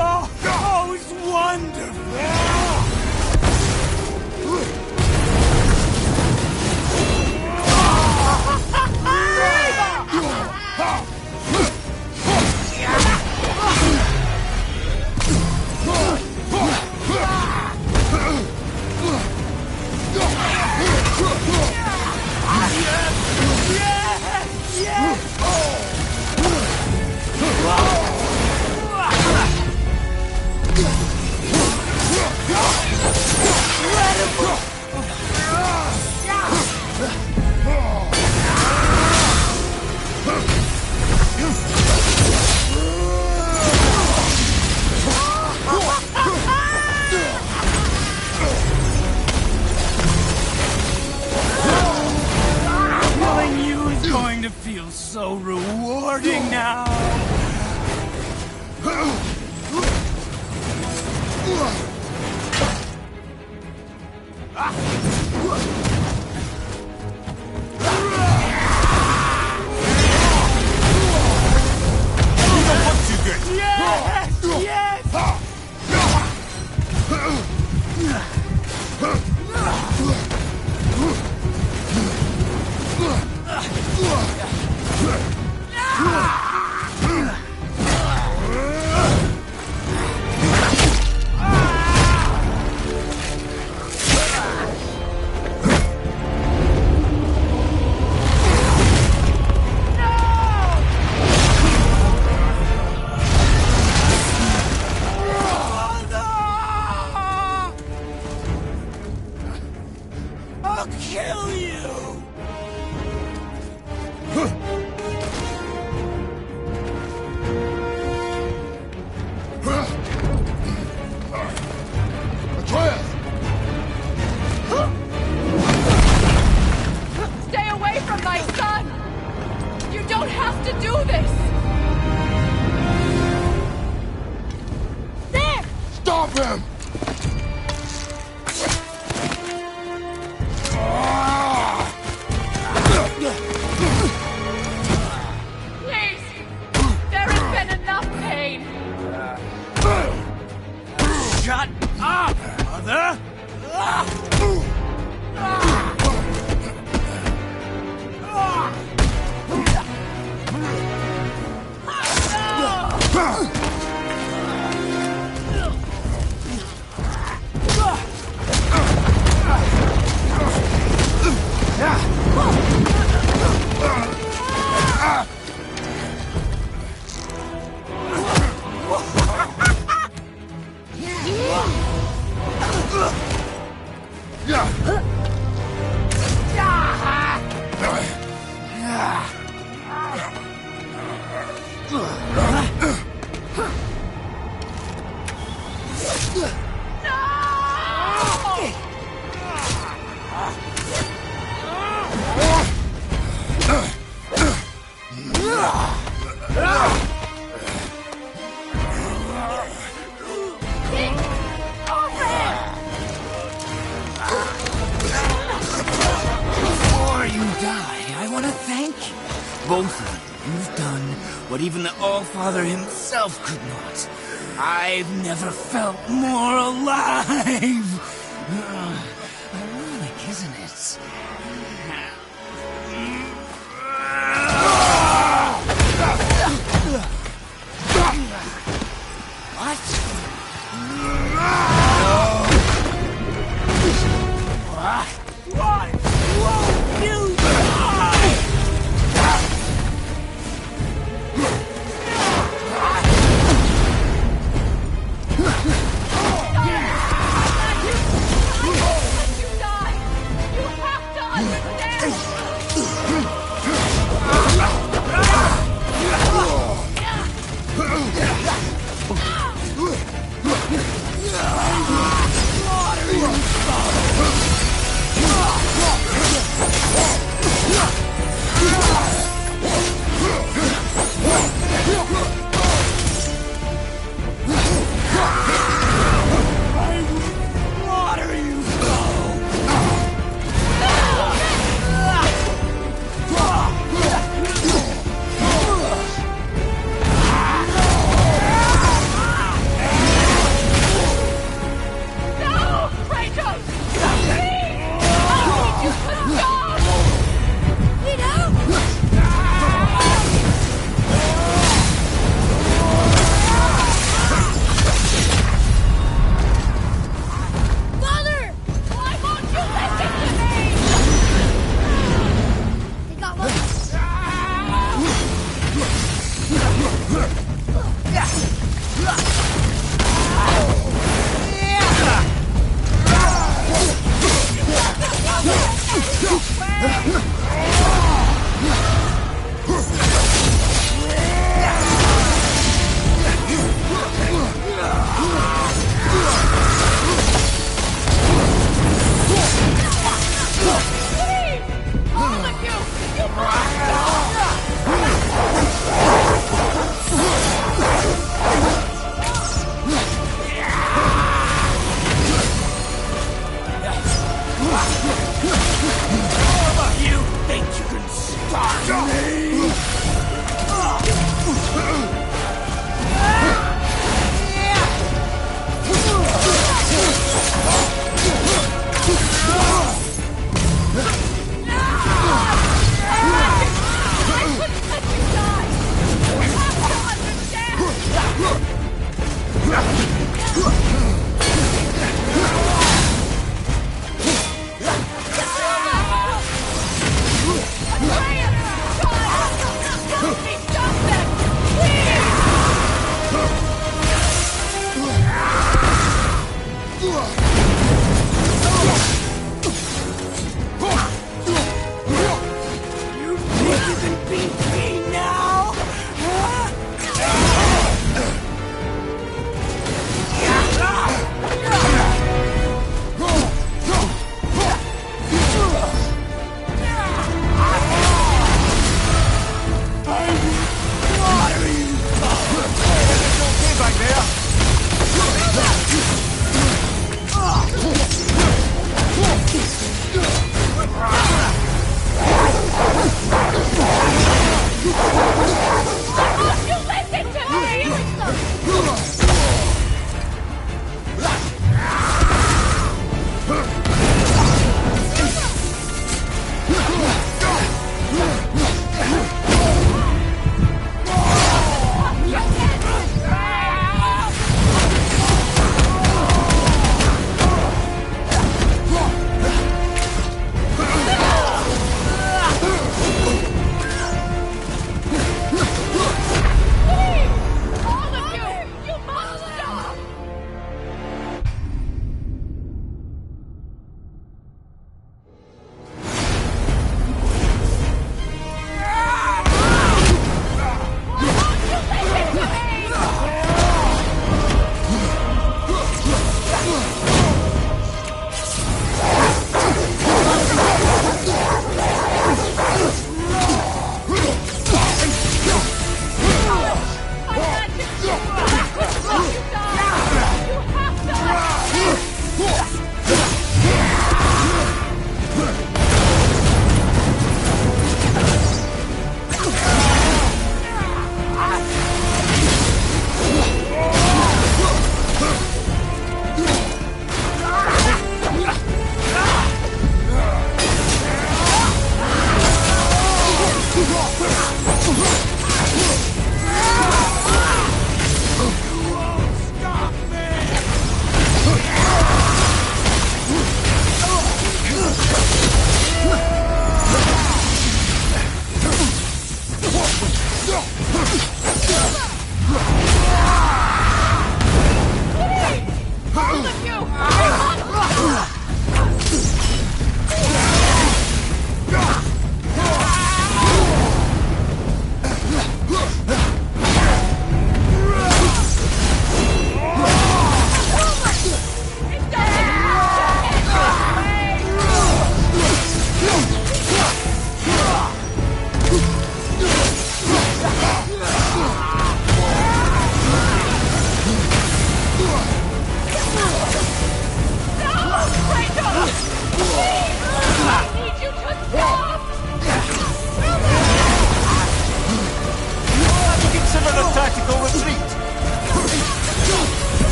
Oh, it's wonderful! father! Both of you, you've done what even the All-Father himself could not. I've never felt more alive! Ironic, isn't it? What? What? Won't you die? All of you! You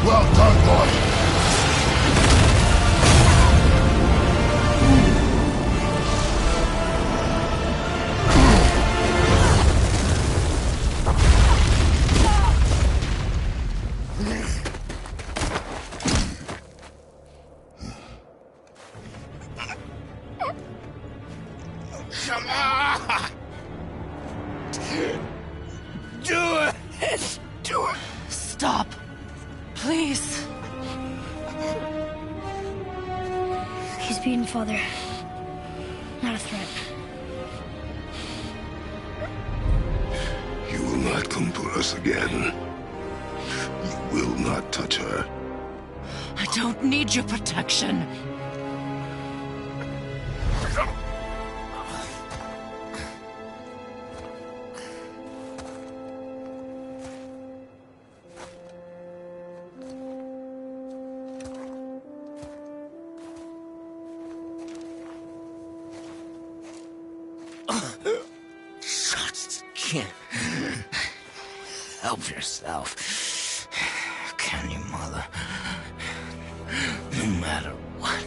Well done, boy. Come on! Do it! Do it! Stop. Please. He's beaten, Father. Not a threat. You will not come for us again. You will not touch her. I don't need your protection. Just can't help yourself. Can you, Mother? No matter what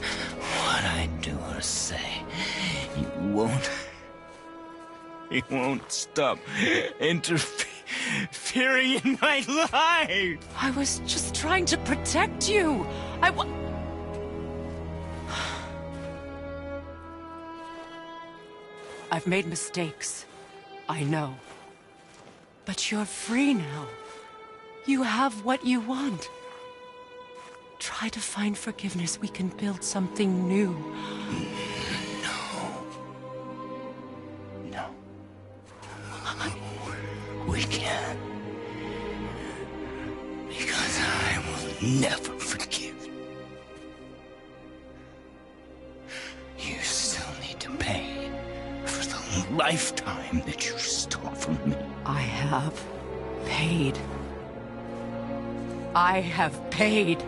I do or say, you won't stop interfering in my life. I was just trying to protect you. I've made mistakes. I know. But you're free now. You have what you want. Try to find forgiveness. We can build something new. No. We can't. Because I will never forgive. You still need to pay for the lifetime that you stole from me. I have paid. I have paid.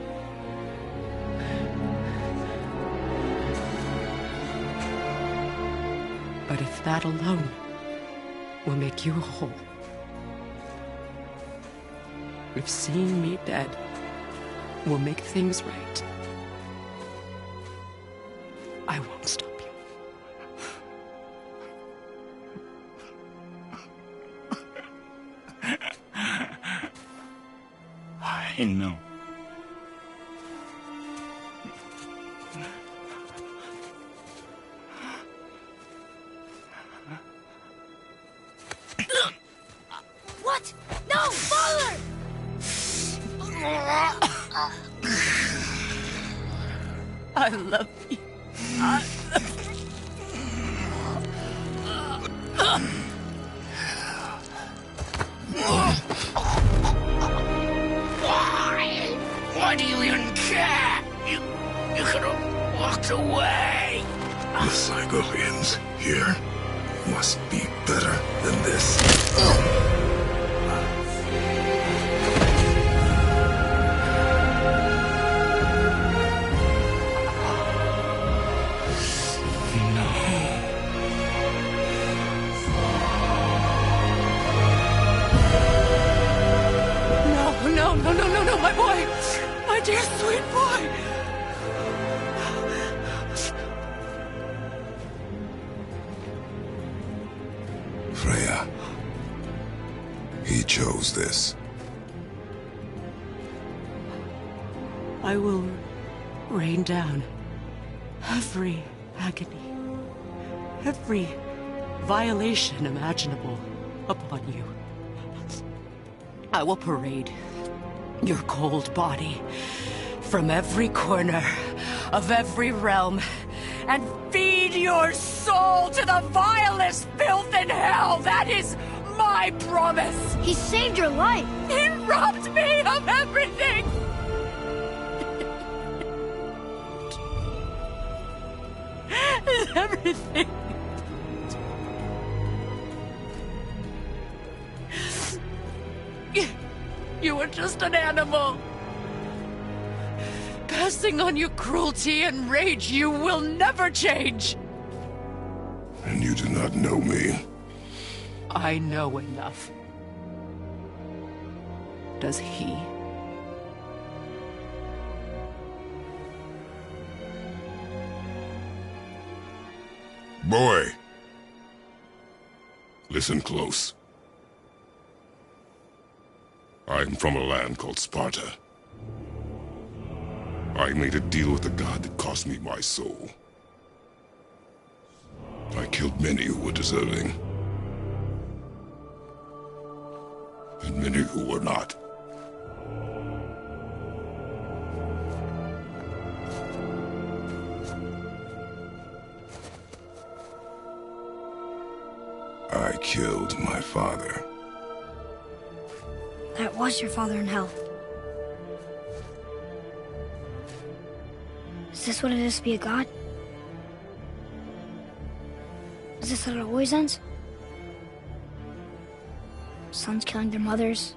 But if that alone will make you whole, if seeing me dead will make things right, I won't stop you. I know. What? No, Father! I love you. Why do you even care? You could have walked away. The Cygolians here must be better than this. No, my boy! My dear sweet boy! Freya. He chose this. I will rain down every agony, every violation imaginable upon you. I will parade your cold body from every corner of every realm and feed your soul to the vilest filth in hell. That is my promise. He saved your life. He robbed me of everything. Everything. You were just an animal. Passing on your cruelty and rage, you will never change. And you do not know me. I know enough. Does he? Boy! Listen close. I'm from a land called Sparta. I made a deal with a god that cost me my soul. I killed many who were deserving. And many who were not. I killed my father. That was your father in hell. Is this what it is to be a god? Is this how it always ends? Sons killing their mothers?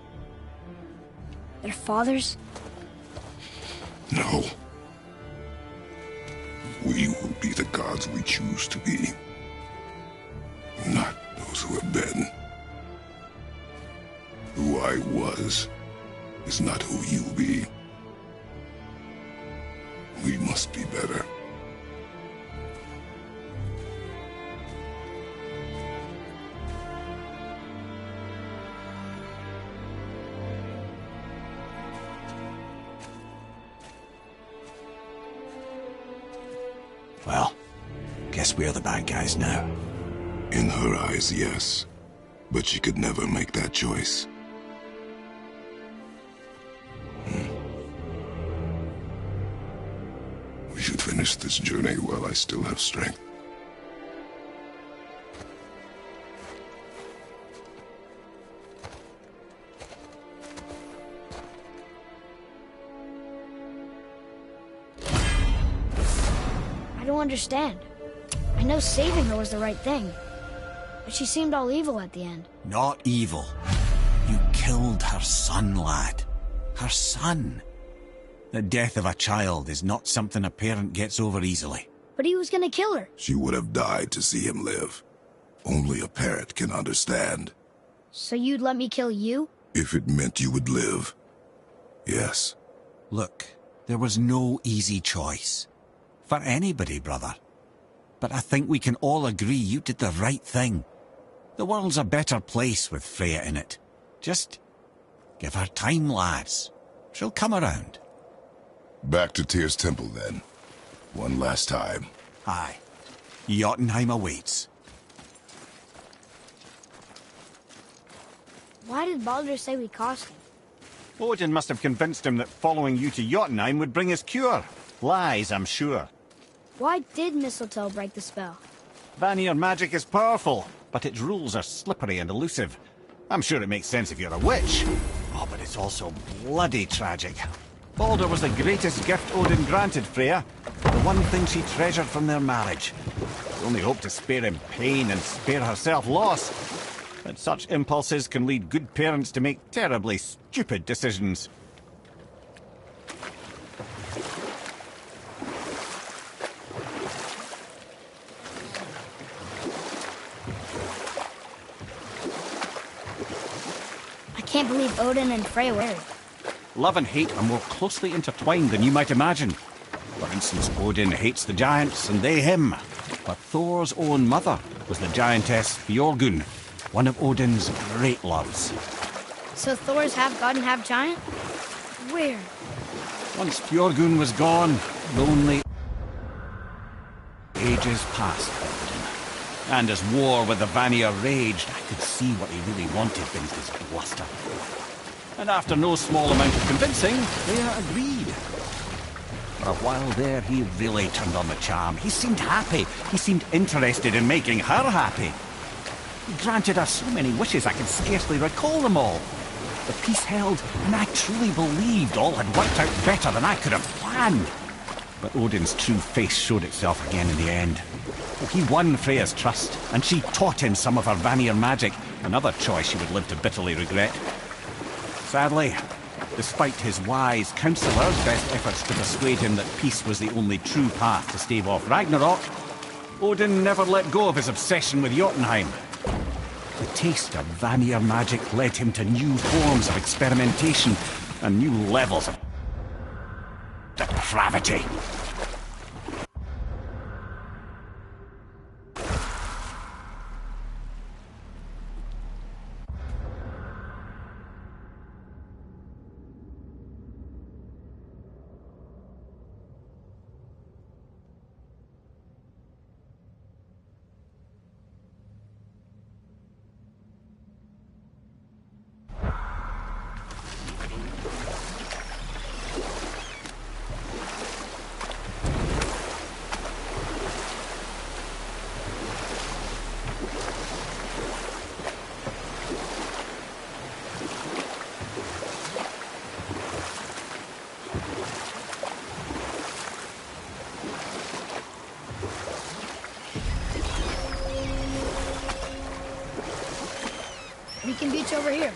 Their fathers? No. We will be the gods we choose to be. Not those who have been. Who I was is not who you be. We must be better. Well, guess we're the bad guys now. In her eyes, yes. But she could never make that choice. We should finish this journey while I still have strength. I don't understand. I know saving her was the right thing. But she seemed all evil at the end. Not evil. You killed her son, lad. Her son. The death of a child is not something a parent gets over easily. But he was gonna kill her. She would have died to see him live. Only a parent can understand. So you'd let me kill you? If it meant you would live. Yes. Look, there was no easy choice. For anybody, brother. But I think we can all agree you did the right thing. The world's a better place with Freya in it. Just give her time, lads. She'll come around. Back to Tyr's temple, then. One last time. Aye. Jotunheim awaits. Why did Baldur say we cost him? Odin must have convinced him that following you to Jotunheim would bring his cure. Lies, I'm sure. Why did Mistletoe break the spell? Vanir magic is powerful, but its rules are slippery and elusive. I'm sure it makes sense if you're a witch. Oh, but it's also bloody tragic. Baldur was the greatest gift Odin granted Freya. The one thing she treasured from their marriage. She only hoped to spare him pain and spare herself loss. But such impulses can lead good parents to make terribly stupid decisions. I can't believe Odin and Freya were married. Love and hate are more closely intertwined than you might imagine. For instance, Odin hates the giants and they him. But Thor's own mother was the giantess Björgun, one of Odin's great loves. So Thor's half god and half giant? Weird. Once Björgun was gone, lonely ages passed for Odin. And as war with the Vanir raged, I could see what he really wanted beneath his bluster. And after no small amount of convincing, Freya agreed. For a while there, he really turned on the charm. He seemed happy. He seemed interested in making her happy. He granted her so many wishes I could scarcely recall them all. The peace held, and I truly believed all had worked out better than I could have planned. But Odin's true face showed itself again in the end. He won Freya's trust, and she taught him some of her Vanir magic, another choice she would live to bitterly regret. Sadly, despite his wise counselors' best efforts to persuade him that peace was the only true path to stave off Ragnarok, Odin never let go of his obsession with Jotunheim. The taste of Vanir magic led him to new forms of experimentation and new levels of depravity. What's over here?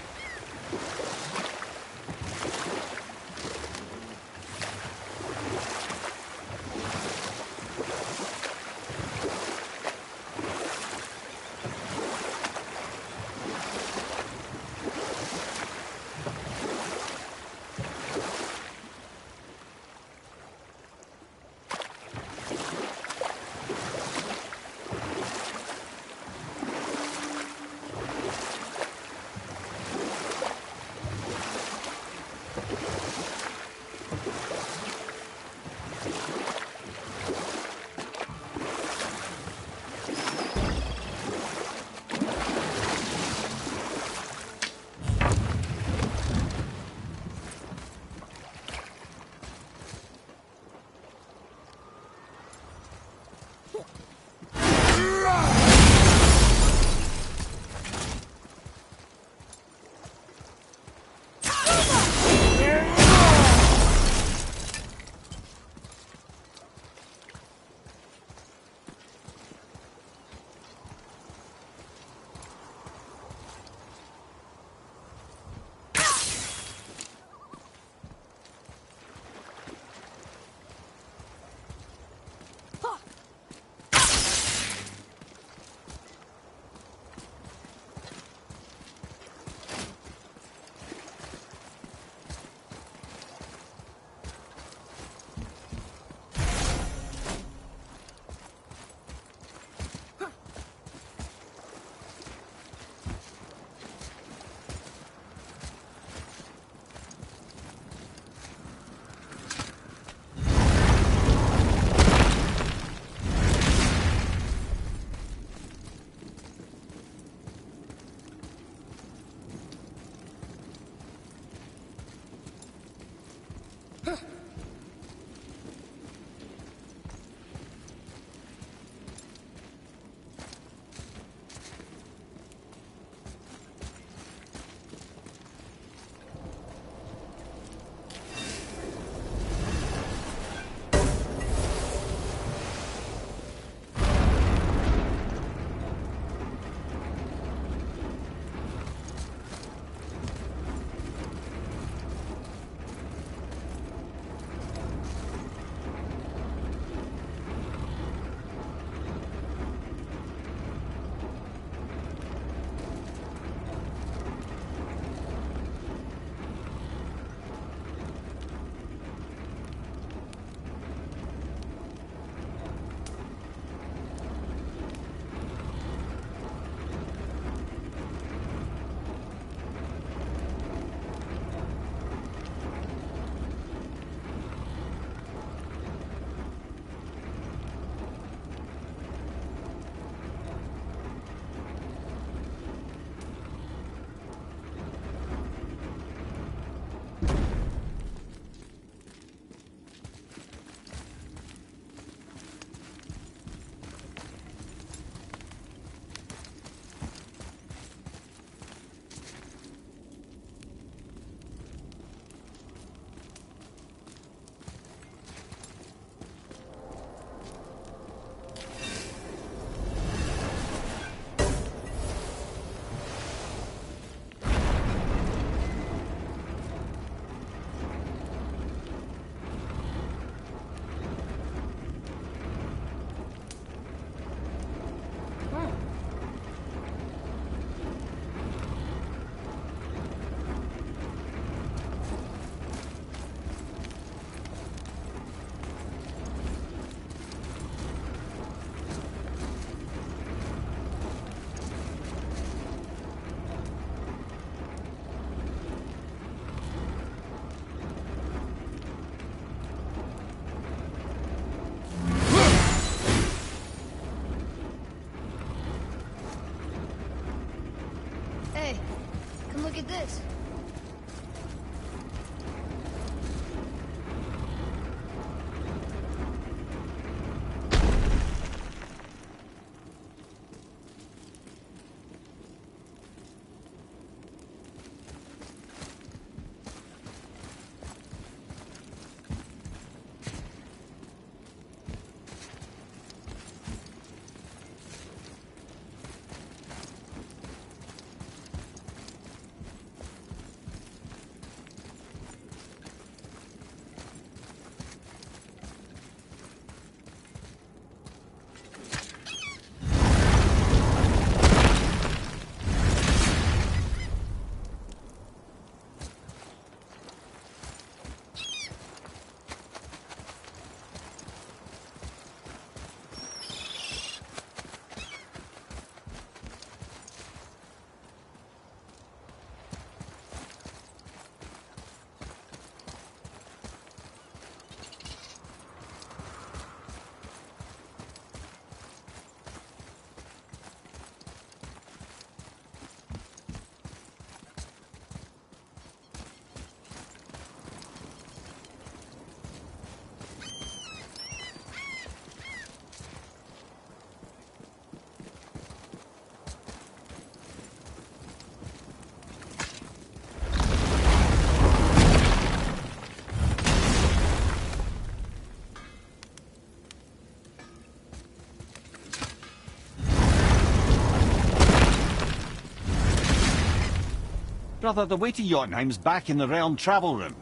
Brother, the way to Jotunheim's back in the realm travel room.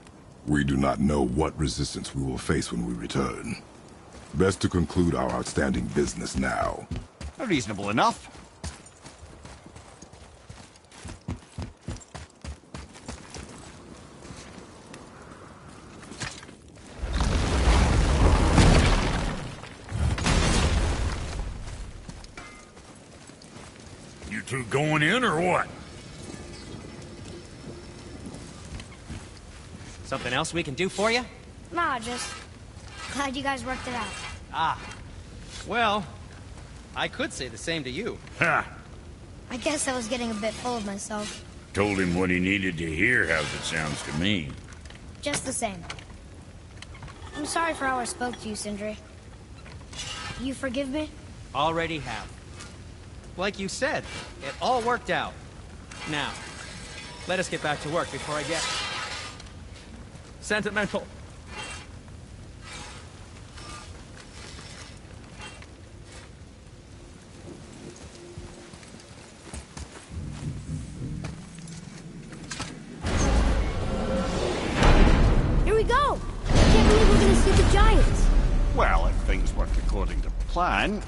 We do not know what resistance we will face when we return. Best to conclude our outstanding business now. Reasonable enough. You two going in or what? Something else we can do for you? Nah, just glad you guys worked it out. Ah. Well, I could say the same to you. Ha! I guess I was getting a bit full of myself. Told him what he needed to hear, how's it sounds to me. Just the same. I'm sorry for how I spoke to you, Sindri. You forgive me? Already have. Like you said, it all worked out. Now, let us get back to work before I get sentimental. Here we go! I can't believe we're gonna see the giants. Well, if things work according to plan...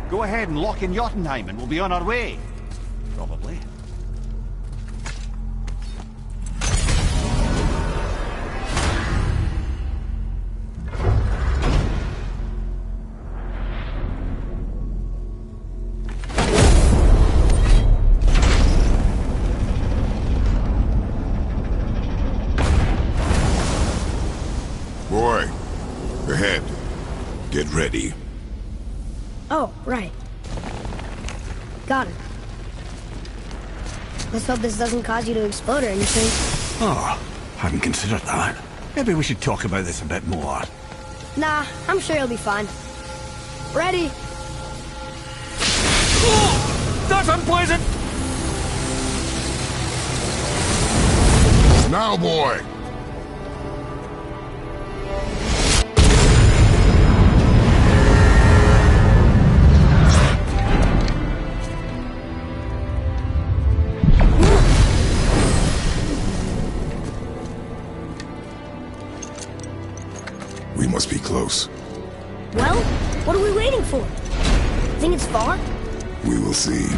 Go ahead and lock in Jotunheim and we'll be on our way. Probably. Boy, ahead. Get ready. Oh, right. Got it. Let's hope this doesn't cause you to explode or anything. Oh, hadn't considered that. Maybe we should talk about this a bit more. Nah, I'm sure you'll be fine. Ready? Oh, that's unpleasant! Now, boy! We must be close. Well, what are we waiting for? Think it's far? We will see.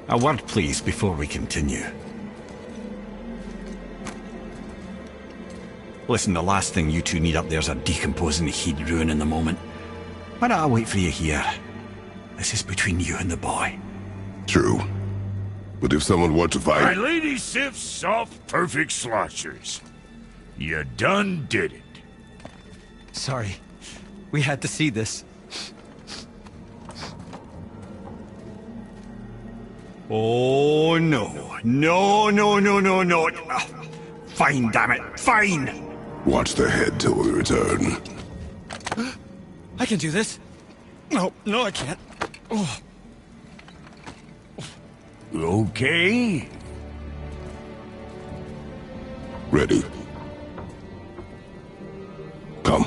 A word, please, before we continue. Listen, the last thing you two need up there's a decomposing heat ruin in the moment. Why don't I wait for you here? This is between you and the boy. True. But if someone were to My fight... lady Sif's soft, perfect sloshers. You done did it. Sorry. We had to see this. Oh, no. No, no, no, no, no. Fine, damn it. Fine. Watch the head till we return. I can do this. No, I can't. Oh. Okay. Ready. Come.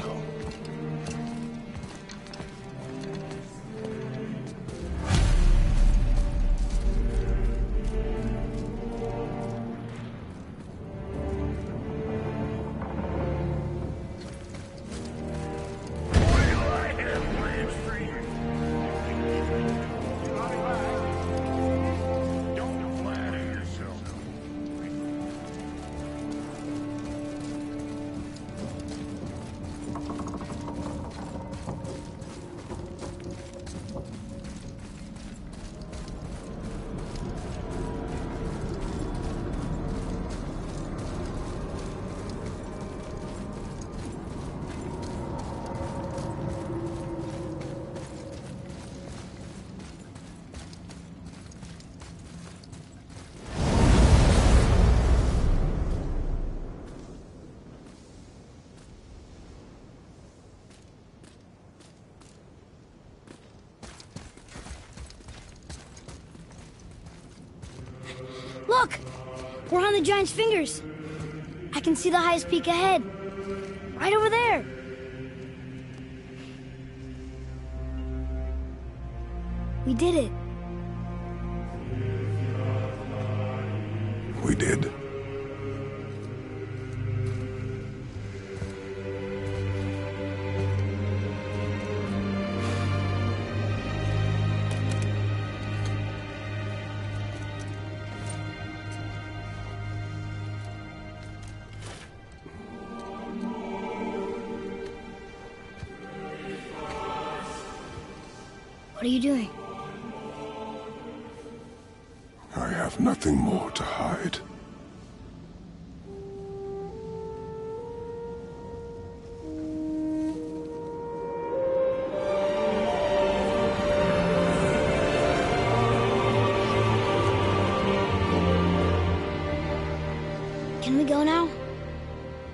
Look! We're on the giant's fingers. I can see the highest peak ahead. Right over there. We did it. We did. What are you doing? I have nothing more to hide. Can we go now?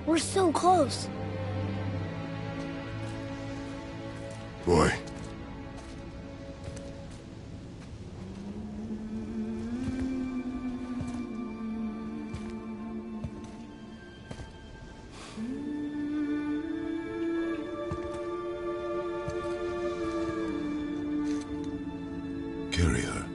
We're so close. Boy. Carry her.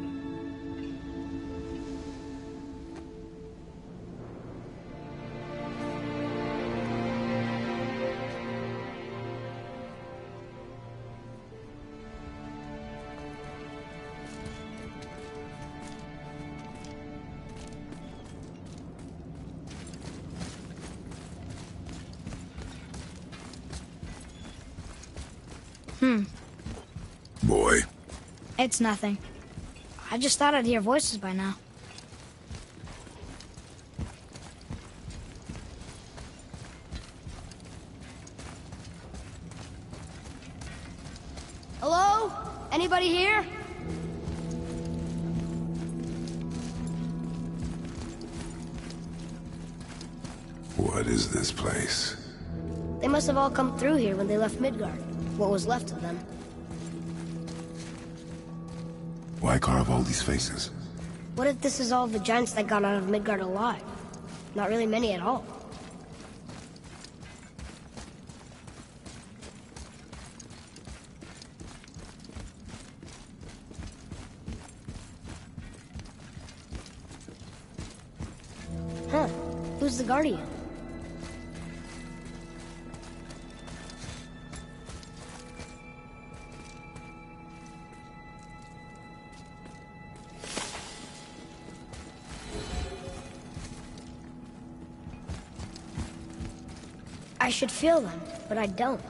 Boy. It's nothing. I just thought I'd hear voices by now. Hello? Anybody here? What is this place? They must have all come through here when they left Midgard. What was left of them. Why carve all these faces? What if this is all the giants that got out of Midgard alive? Not really many at all. Huh. Who's the Guardian? I should feel them, but I don't.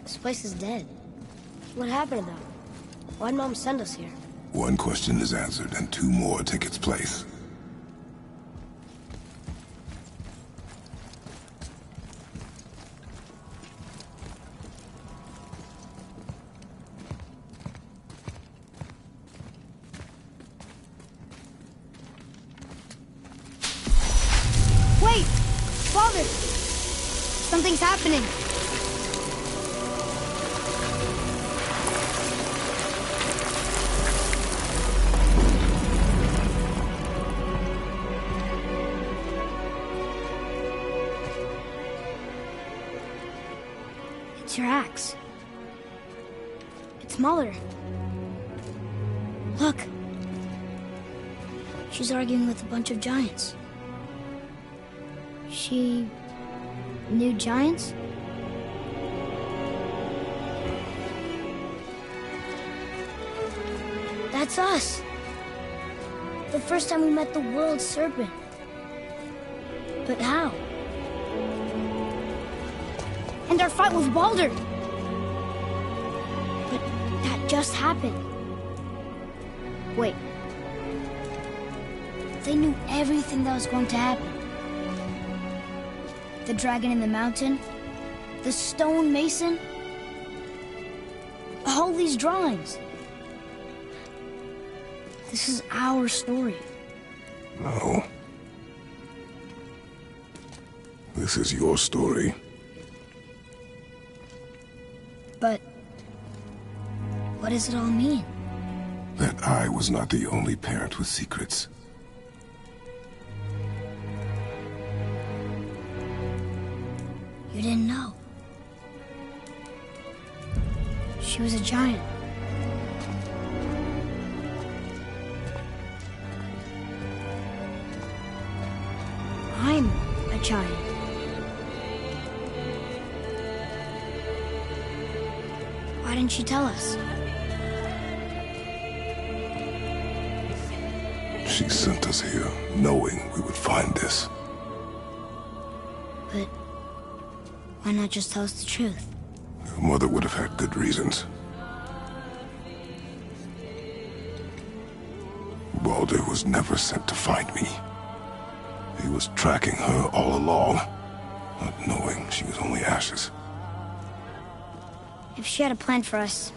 This place is dead. What happened to them? Why'd Mom send us here? One question is answered, and two more take its place. Wait! Father! Something's happening. It's your axe. It's Mother. Look. She's arguing with a bunch of giants. She knew giants? That's us. The first time we met the world serpent. But how? And our fight with Baldur. But that just happened. Wait. They knew everything that was going to happen. The dragon in the mountain, the stone mason, all these drawings. This is our story. No. This is your story. But what does it all mean? That I was not the only parent with secrets. You didn't know. She was a giant. I'm a giant. Why didn't she tell us? She sent us here knowing we would find this. But why not just tell us the truth? Your mother would have had good reasons. Baldur was never sent to find me. He was tracking her all along, not knowing she was only ashes. If she had a plan for us,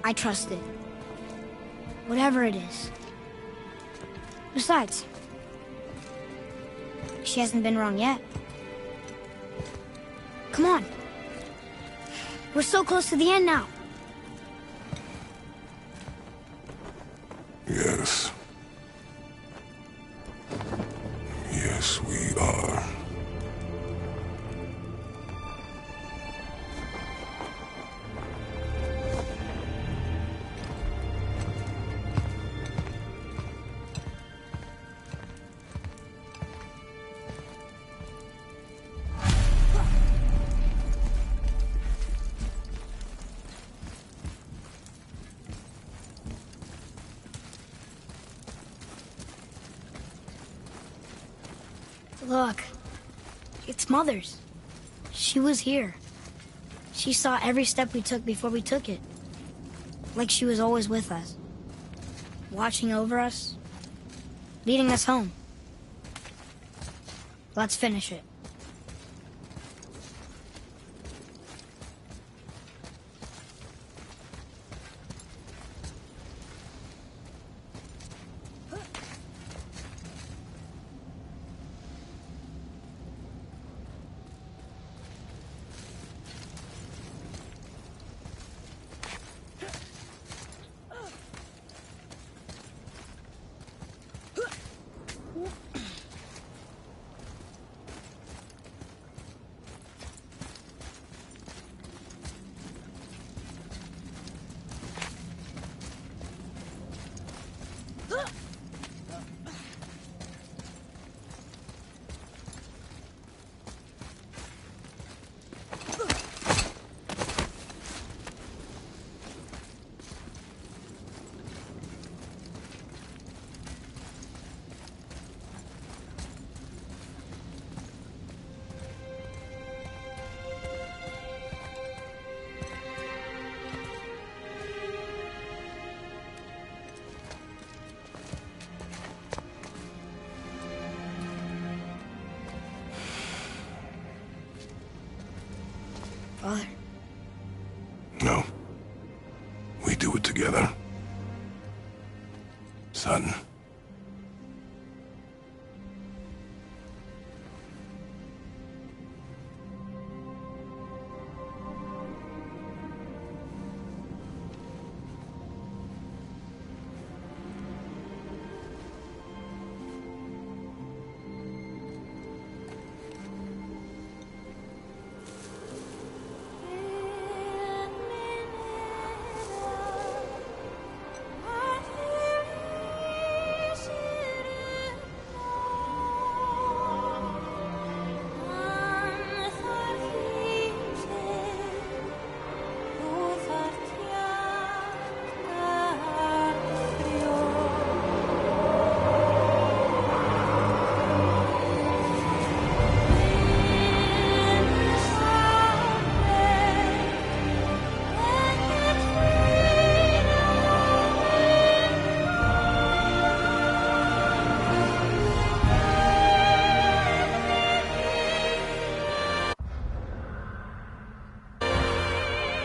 I trust it. Whatever it is. Besides, she hasn't been wrong yet. Come on. We're so close to the end now. Yes. Yes, we are. Look, it's Mother's. She was here. She saw every step we took before we took it. Like she was always with us. Watching over us. Leading us home. Let's finish it. Father. No. We do it together. Son.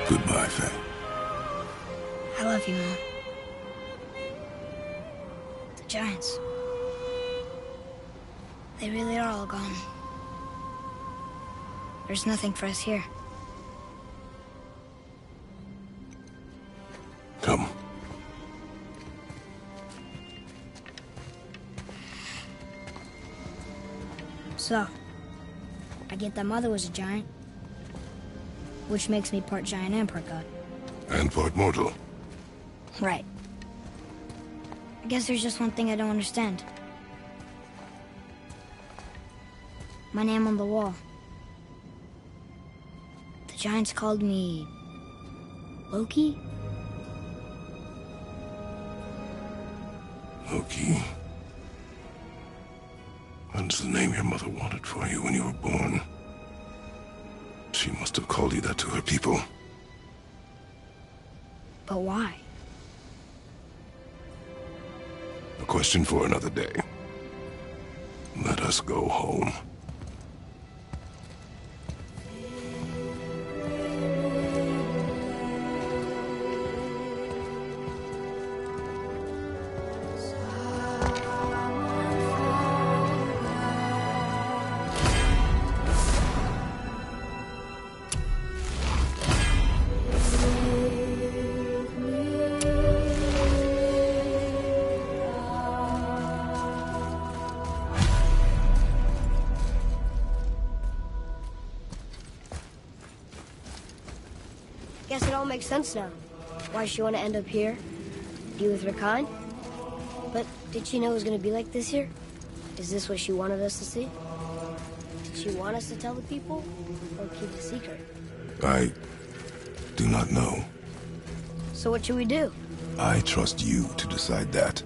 Goodbye, Faye. I love you, Mom. The Giants. They really are all gone. There's nothing for us here. Come. So, I get that Mother was a giant. Which makes me part giant and part god. And part mortal. Right. I guess there's just one thing I don't understand. My name on the wall. The giants called me... Loki? Loki. That's the name your mother wanted for you when you were born. She must have called you that to her people. But why? A question for another day. Let us go home. Guess it all makes sense now. Why she want to end up here? Be with her kind? But did she know it was going to be like this here? Is this what she wanted us to see? Did she want us to tell the people? Or keep it secret? I do not know. So what should we do? I trust you to decide that.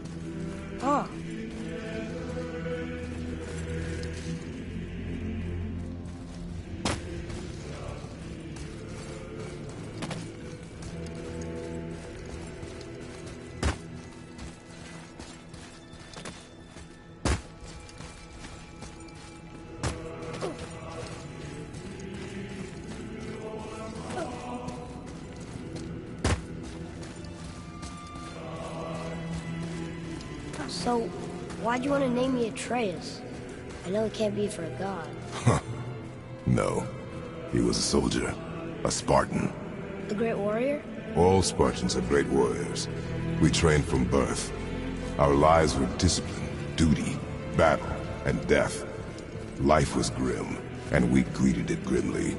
Oh. So, why'd you want to name me Atreus? I know it can't be for a god. No. He was a soldier. A Spartan. A great warrior? All Spartans are great warriors. We trained from birth. Our lives were discipline, duty, battle, and death. Life was grim, and we greeted it grimly.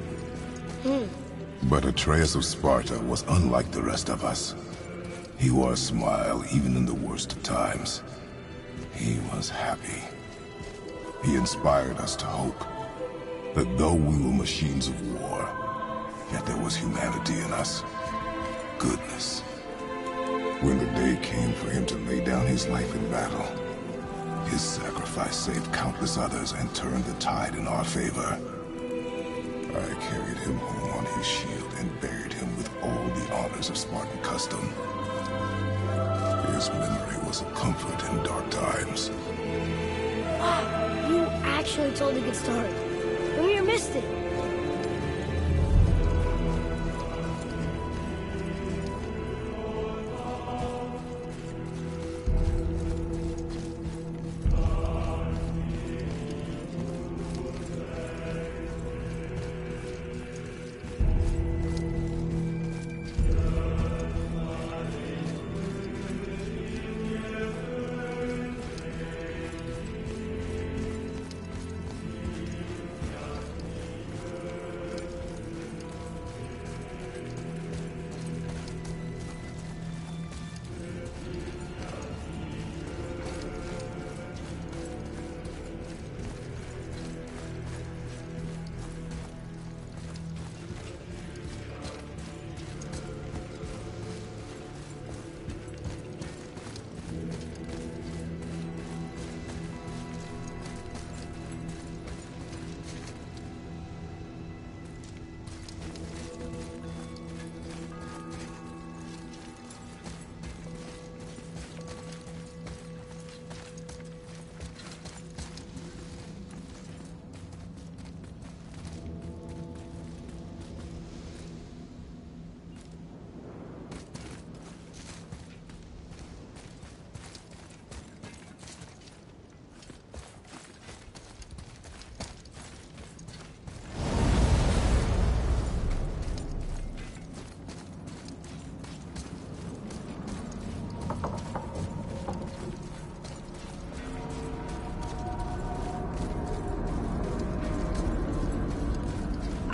But Atreus of Sparta was unlike the rest of us. He wore a smile even in the worst of times. He was happy. He inspired us to hope that though we were machines of war, yet there was humanity in us. Goodness. When the day came for him to lay down his life in battle, his sacrifice saved countless others and turned the tide in our favor. I carried him home on his shield and buried him with all the honors of Spartan custom. His memory was a comfort in dark times. Wow, you actually told a good story. Ymir missed it.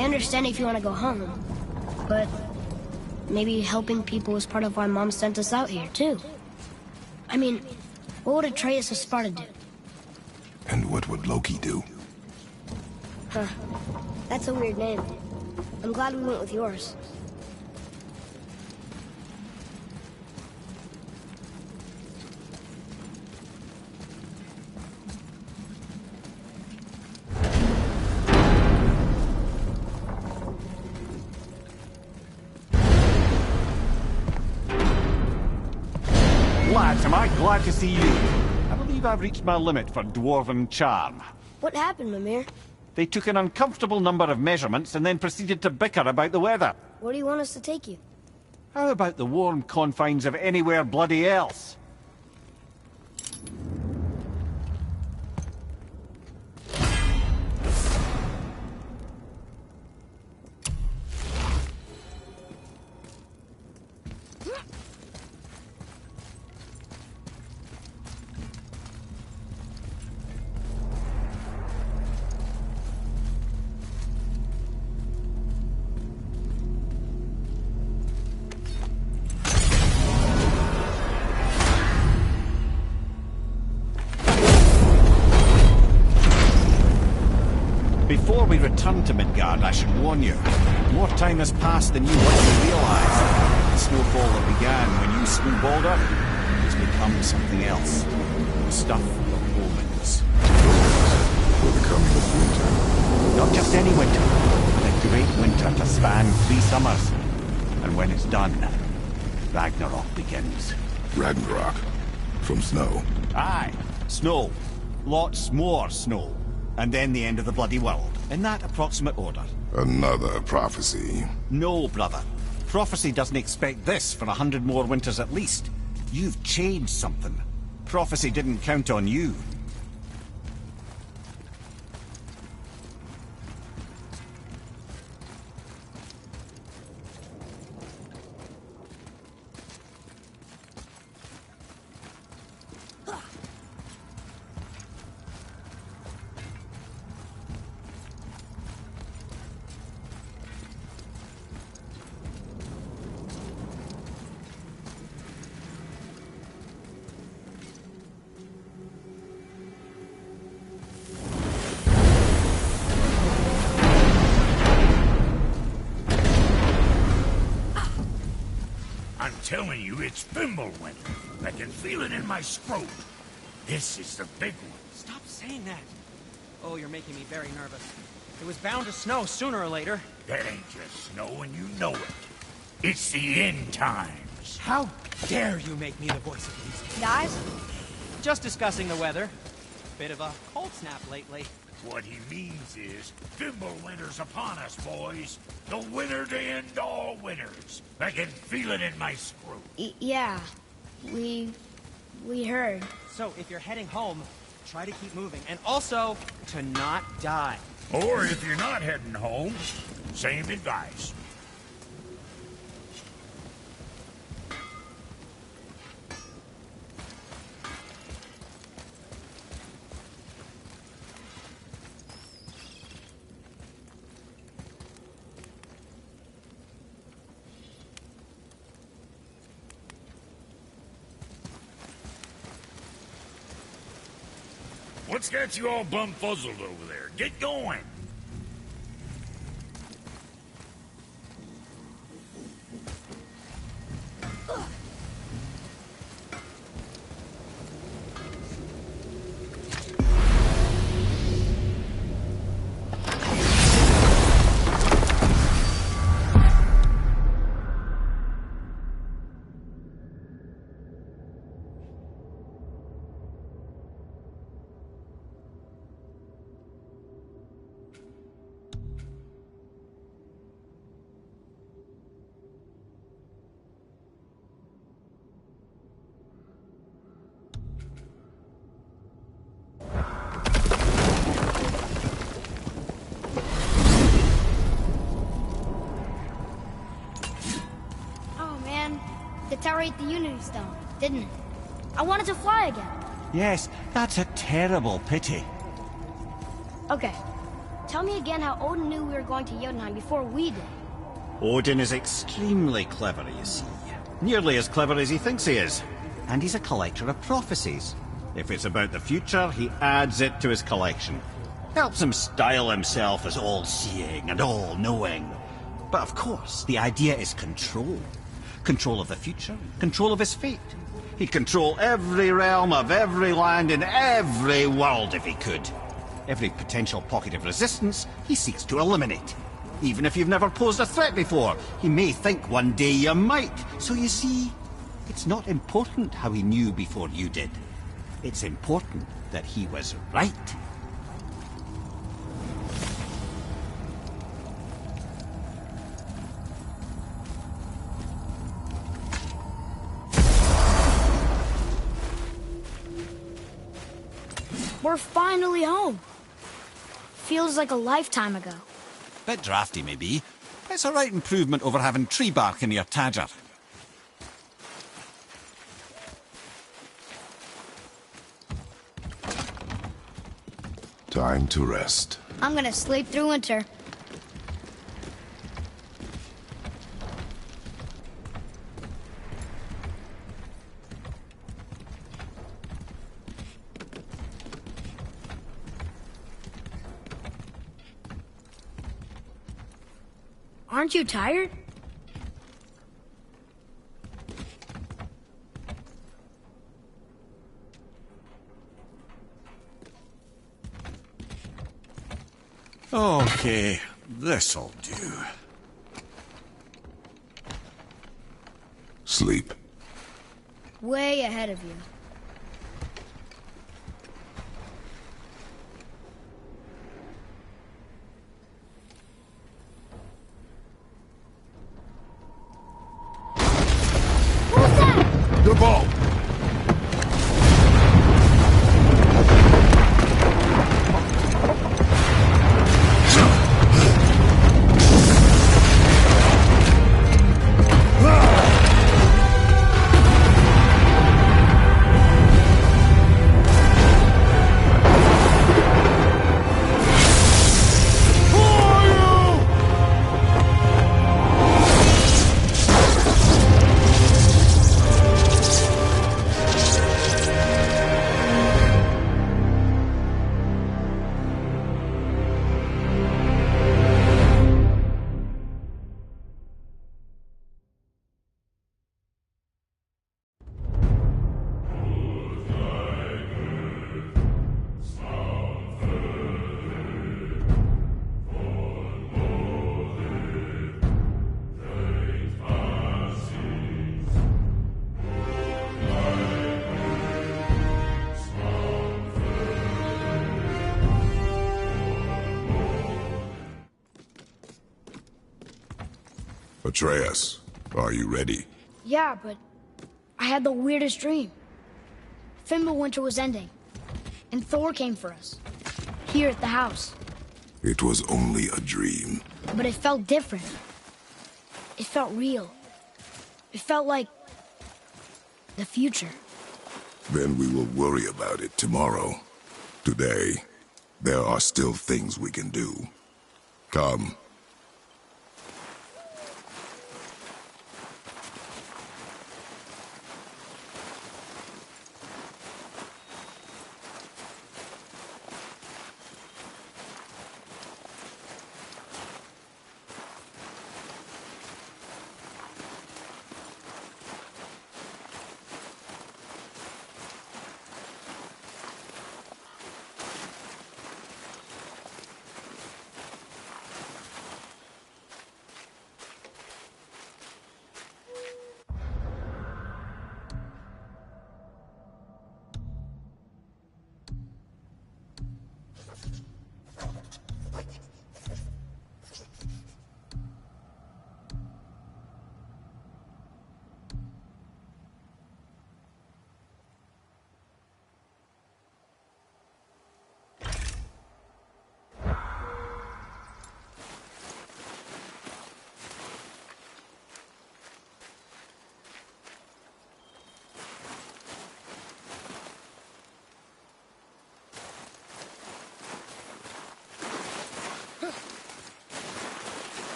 I understand if you want to go home, but maybe helping people is part of why Mom sent us out here, too. I mean, what would Atreus of Sparta do? And what would Loki do? Huh. That's a weird name. I'm glad we went with yours. Lads, am I glad to see you. I believe I've reached my limit for dwarven charm. What happened, Mimir? They took an uncomfortable number of measurements and then proceeded to bicker about the weather. Where do you want us to take you? How about the warm confines of anywhere bloody else? Before we return to Midgard, I should warn you. More time has passed than you likely realize. The snowfall that began when you slew Baldur has become something else. The stuff of omens. For the coming of winter. Not just any winter, but a great winter to span 3 summers. And when it's done, Ragnarok begins. Ragnarok. From snow. Aye, snow. Lots more snow. And then the end of the bloody world. In that approximate order. Another prophecy. No, brother. Prophecy doesn't expect this for 100 more winters at least. You've changed something. Prophecy didn't count on you. I'm telling you, it's Fimbulwinter. I can feel it in my scrotum. This is the big one. Stop saying that. Oh, you're making me very nervous. It was bound to snow sooner or later. That ain't just snow, and you know it. It's the end times. How dare you make me the voice of reason? Guys? Just discussing the weather. Bit of a cold snap lately. What he means is, Fimbulwinter's upon us, boys. The winter to end all winters. I can feel it in my screw. Yeah. We heard. So, if you're heading home, try to keep moving. And also, to not die. Or if you're not heading home, same advice. What's got you all bumfuzzled over there? Get going! The tower ate the Unity Stone, didn't it? I wanted to fly again. Yes, that's a terrible pity. Okay, Tell me again how Odin knew we were going to Jotunheim before we did. Odin is extremely clever, you see. Nearly as clever as he thinks he is. And he's a collector of prophecies. If it's about the future, he adds it to his collection. Helps him style himself as all-seeing and all-knowing. But of course, the idea is control. Control of the future, control of his fate. He'd control every realm of every land in every world if he could. Every potential pocket of resistance, he seeks to eliminate. Even if you've never posed a threat before, he may think one day you might. So you see, it's not important how he knew before you did. It's important that he was right. We're finally home. Feels like a lifetime ago. Bit drafty, maybe, but it's a right improvement over having tree bark in your Tadger. Time to rest. I'm gonna sleep through winter. Aren't you tired? Okay, this'll do. Sleep. Way ahead of you. The ball! Atreus, are you ready? Yeah, but I had the weirdest dream. Fimbulwinter was ending, and Thor came for us. Here at the house. It was only a dream. But it felt different. It felt real. It felt like the future. Then we will worry about it tomorrow. Today, there are still things we can do. Come.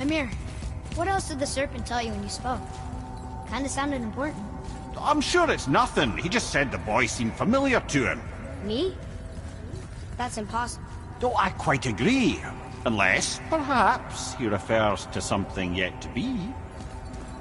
Amir, what else did the serpent tell you when you spoke? Kinda sounded important. I'm sure it's nothing. He just said the boy seemed familiar to him. Me? That's impossible. Oh, I quite agree. Unless, perhaps, he refers to something yet to be.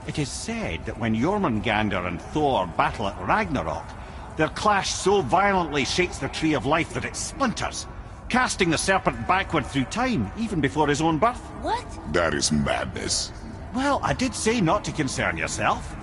It is said that when Jormungandr and Thor battle at Ragnarok, their clash so violently shakes the Tree of Life that it splinters, casting the serpent backward through time, even before his own birth. What? That is madness. Well, I did say not to concern yourself.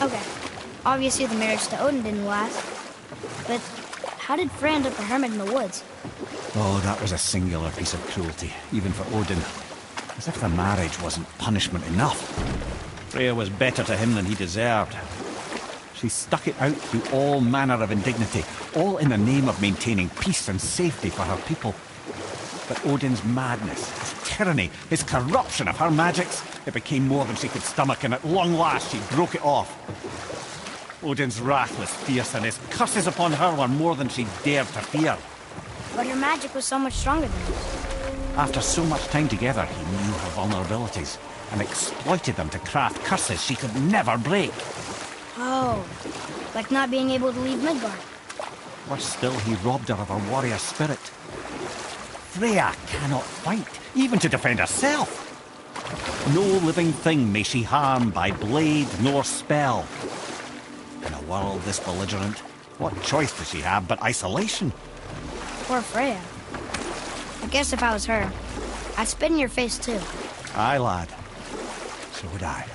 Okay. Obviously the marriage to Odin didn't last. But how did Frey end up a hermit in the woods? Oh, that was a singular piece of cruelty, even for Odin. As if the marriage wasn't punishment enough. Freya was better to him than he deserved. She stuck it out through all manner of indignity, all in the name of maintaining peace and safety for her people. But Odin's madness, his tyranny, his corruption of her magics, it became more than she could stomach, and at long last she broke it off. Odin's wrath was fierce, and his curses upon her were more than she dared to fear. But her magic was so much stronger than his. After so much time together, he knew her vulnerabilities, and exploited them to craft curses she could never break. Oh, like not being able to leave Midgard. Worse still, he robbed her of her warrior spirit. Freya cannot fight, even to defend herself. No living thing may she harm by blade nor spell. In a world this belligerent, what choice does she have but isolation? Poor Freya. I guess if I was her, I'd spit in your face too. Aye, lad. So would I.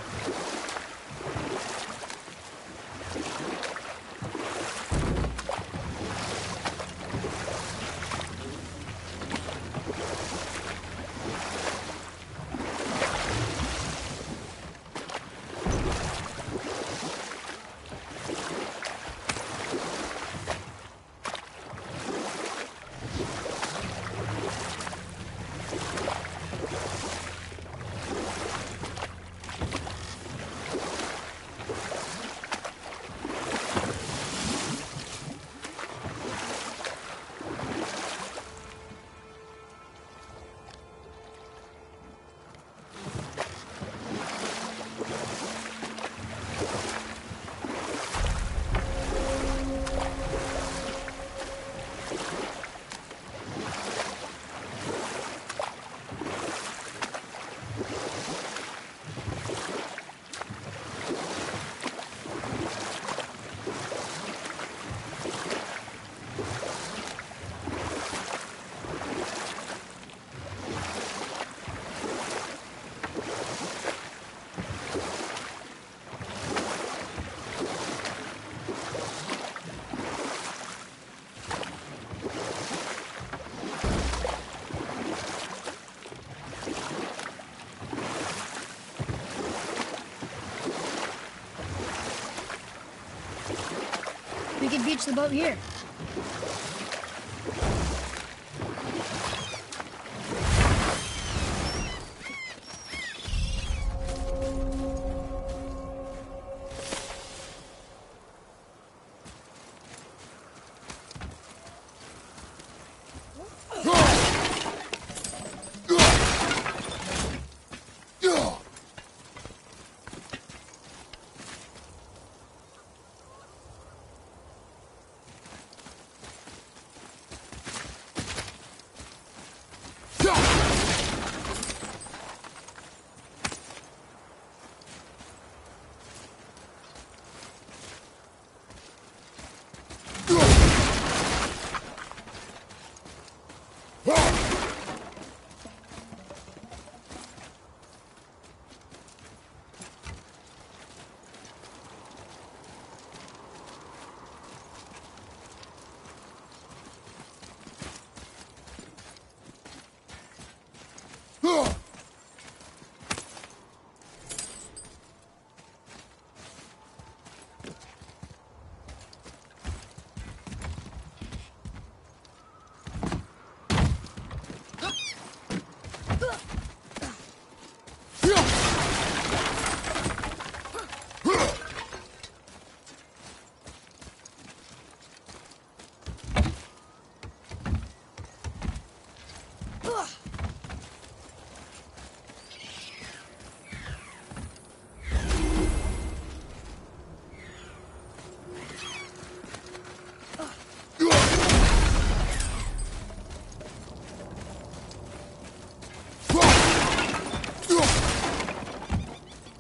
We could beach the boat here.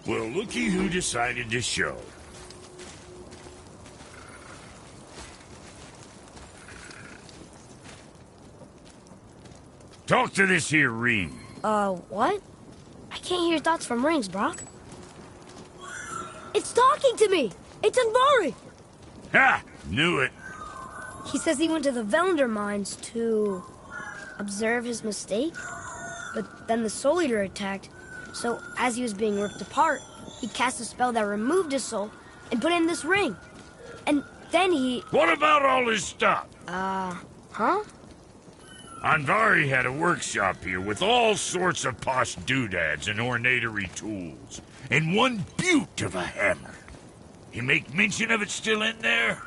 Well, looky who decided to show. Talk to this here ring. What? I can't hear thoughts from rings, Brock. It's talking to me! It's Andvari! Ha! Knew it. He says he went to the Velander mines to observe his mistake, but then the Soul Eater attacked, so as he was being ripped apart, he cast a spell that removed his soul and put it in this ring. And then he... What about all his stuff? Huh? Andvari had a workshop here with all sorts of posh doodads and ornatory tools, and one beaut of a hammer. You make mention of it still in there?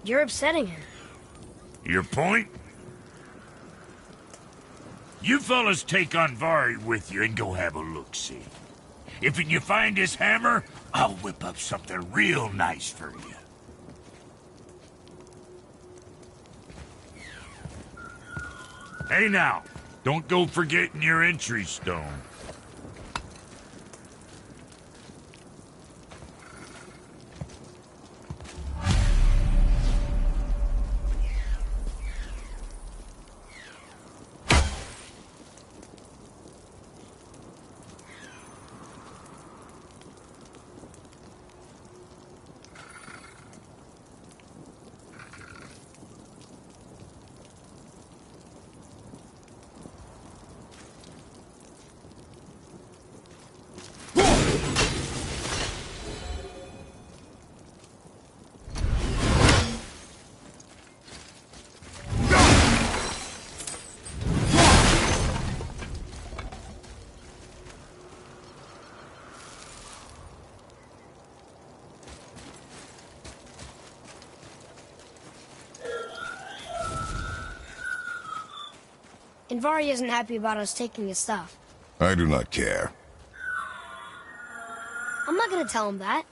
You're upsetting him. Your point? You fellas take Andvari with you and go have a look-see. If you find his hammer, I'll whip up something real nice for you. Hey now, don't go forgetting your entry stone. Andvari isn't happy about us taking his stuff. I do not care. I'm not gonna tell him that.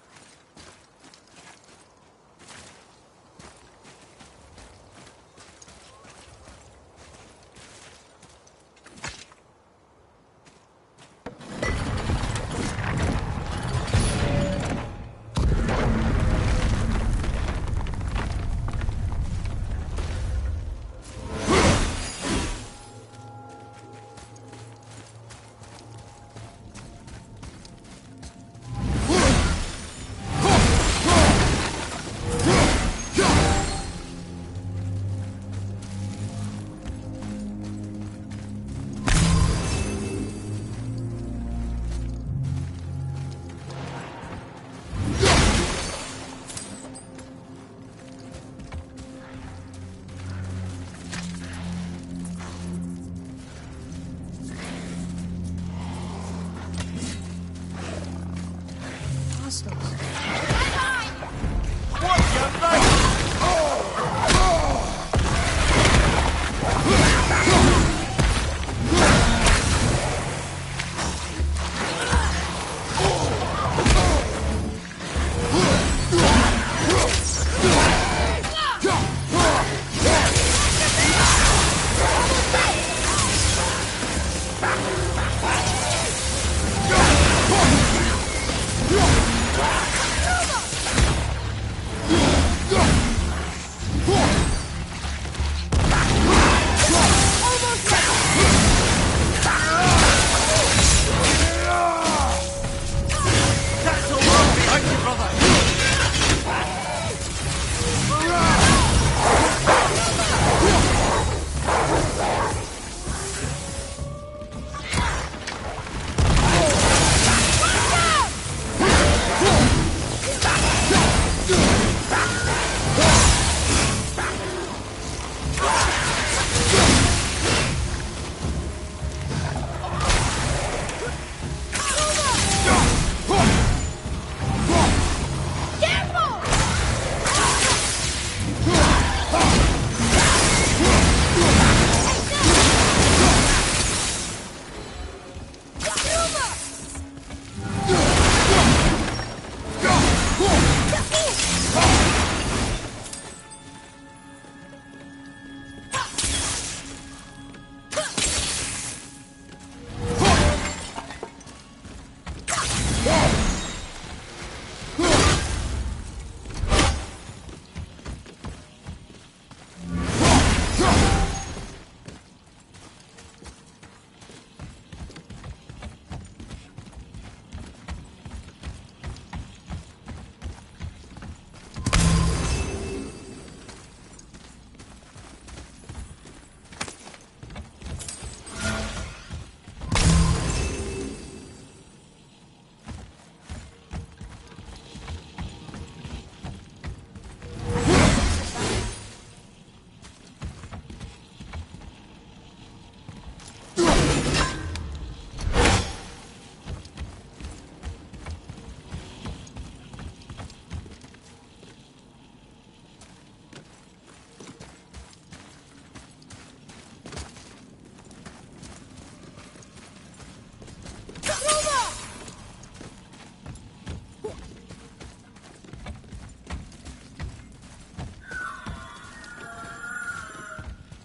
pistols.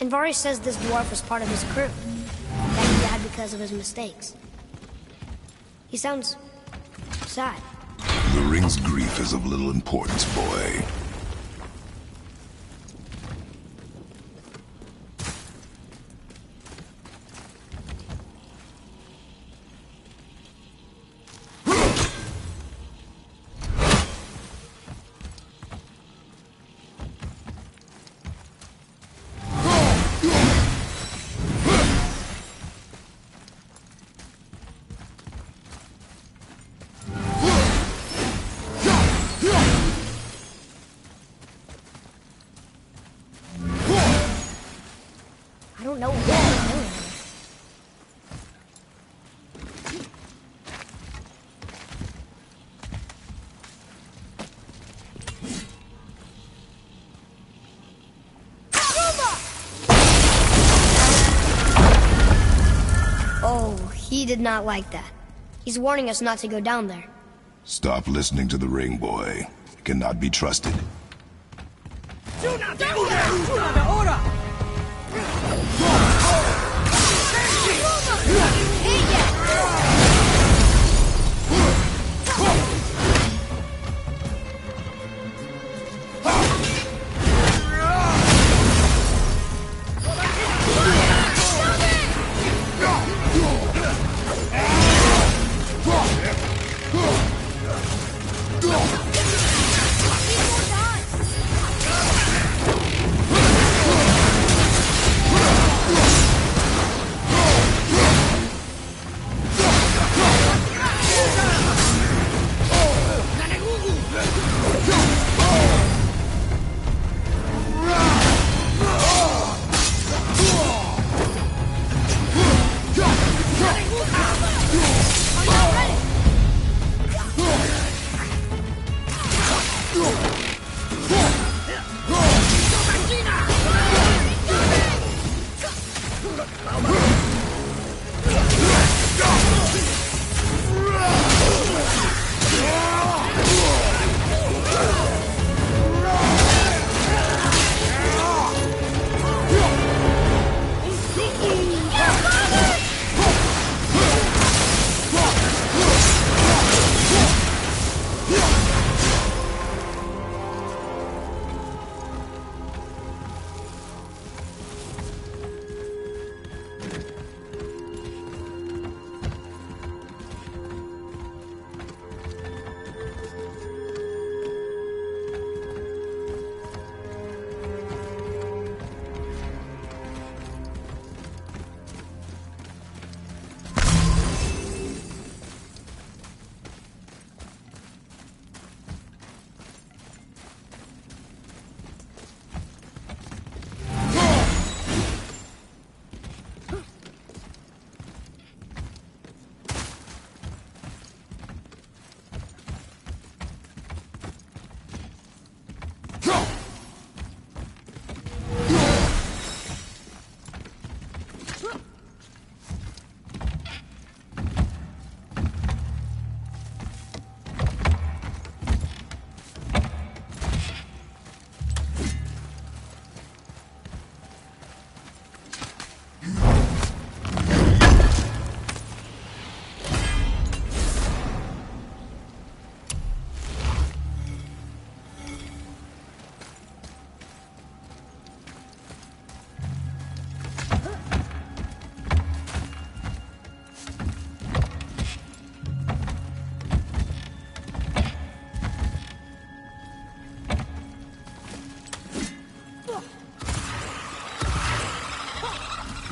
Andvari says this dwarf was part of his crew, that he died because of his mistakes. He sounds sad. The ring's grief is of little importance, boy. I don't know what I'm doing. Oh, he did not like that. He's warning us not to go down there. Stop listening to the ring, boy. It cannot be trusted.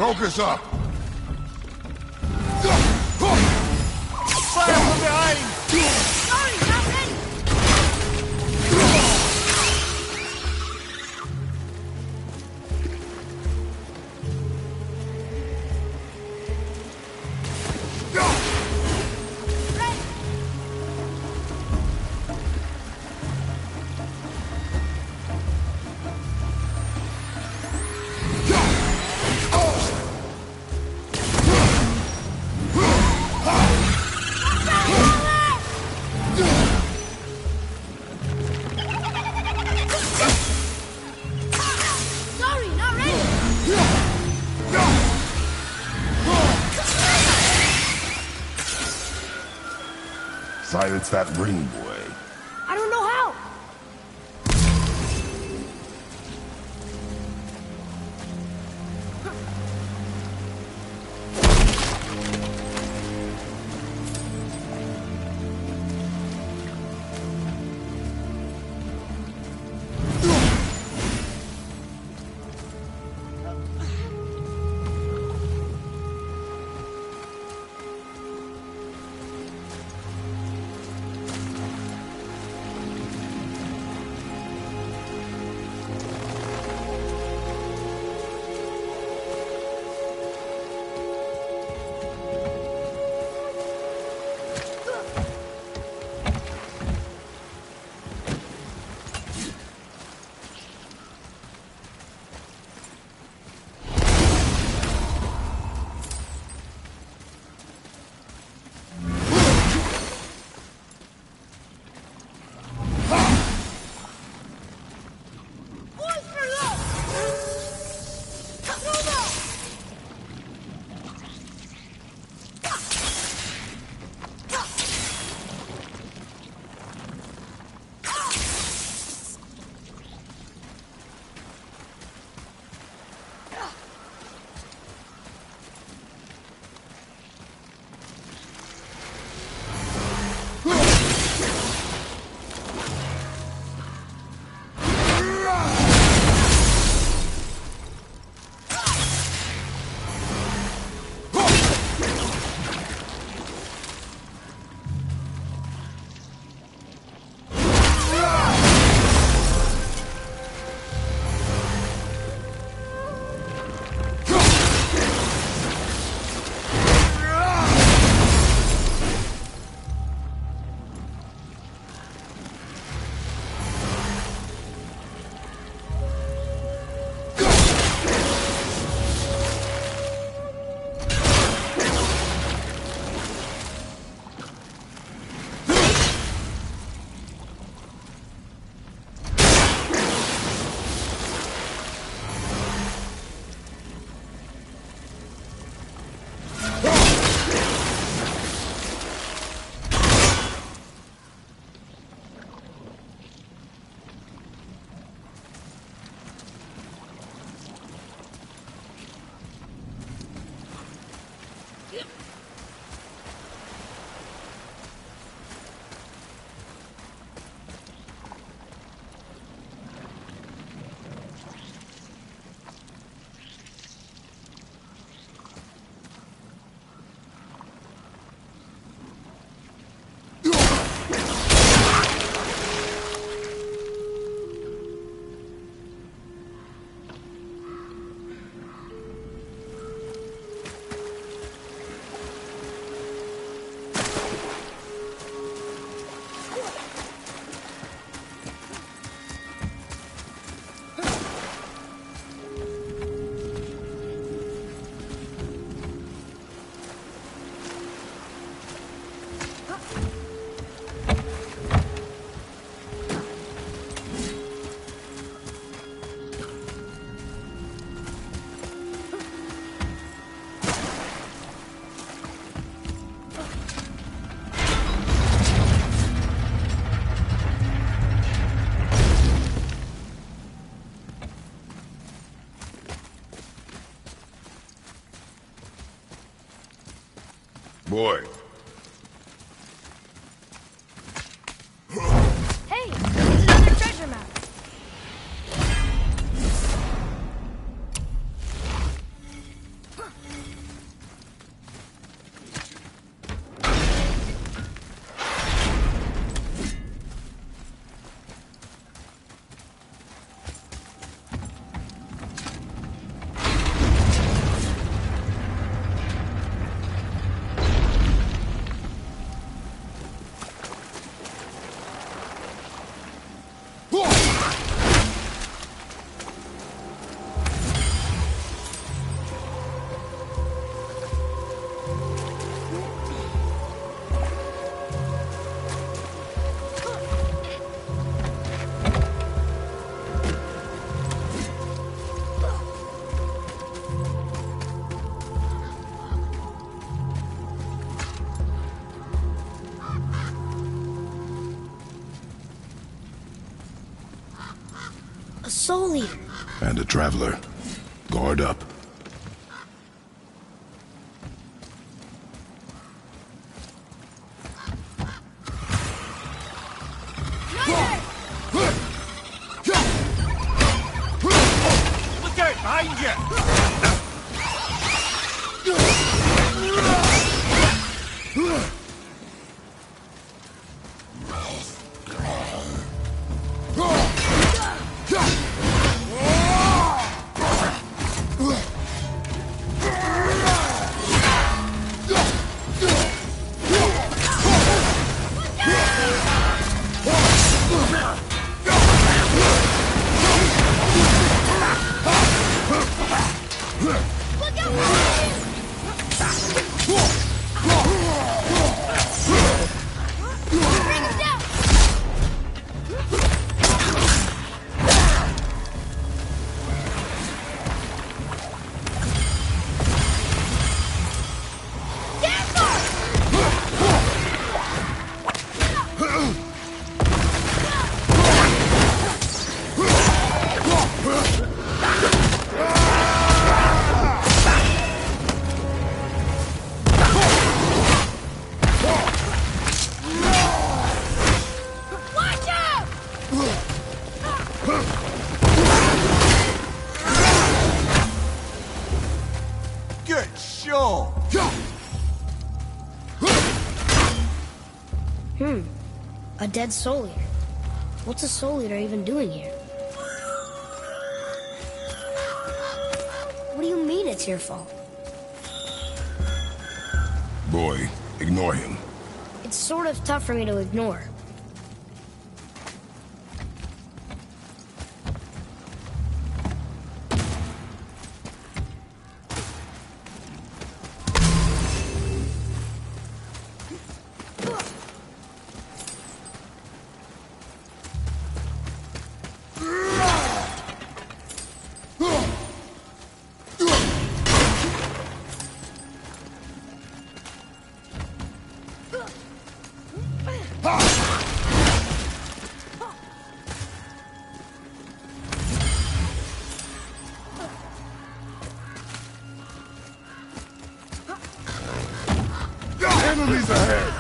Focus up! Fire from behind! Sorry, not ready! Sorry, not ready! Silence that ring, boy. I don't know how! Boy. Hey, it's another treasure map. Soul Eater. And a traveler. Guard up. Look out behind you! Good show! A dead Soul Eater. What's a Soul Eater even doing here? What do you mean it's your fault? Boy, ignore him. It's sort of tough for me to ignore. Enemies ahead!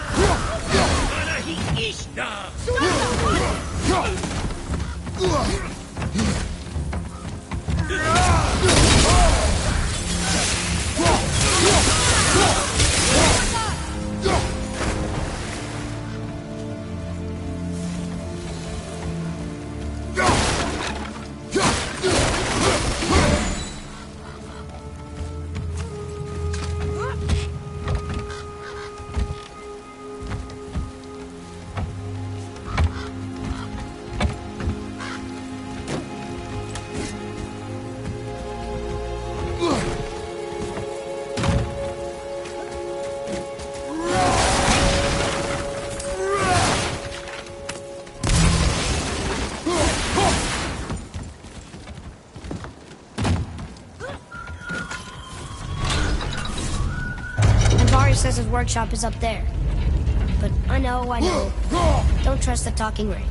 Says his workshop is up there. But I know. Don't trust the talking ring.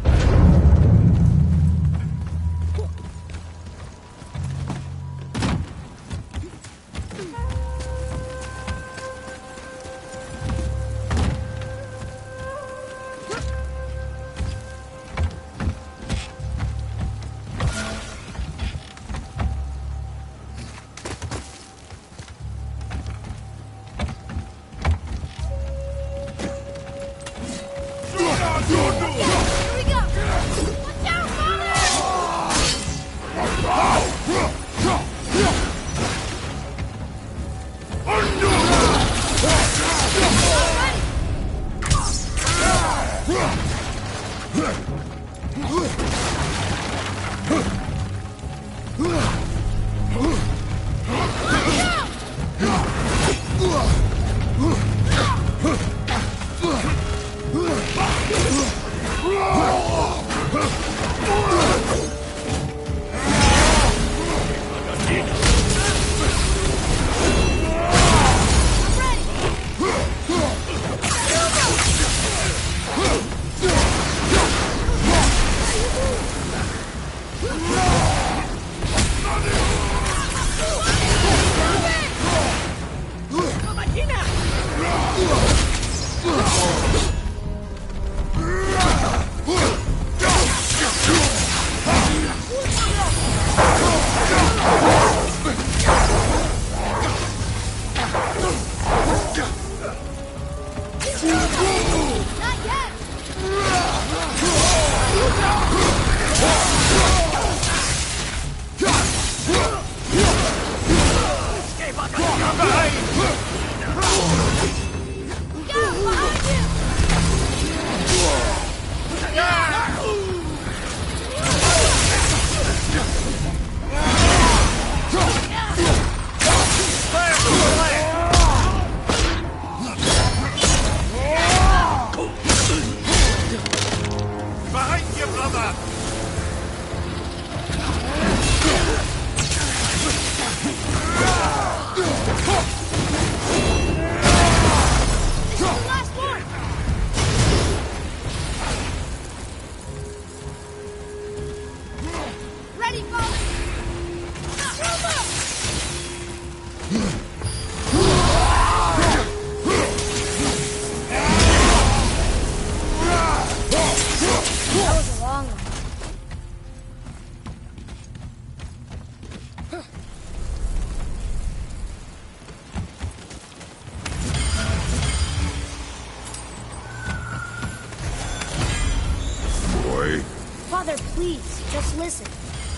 Father, please, just listen.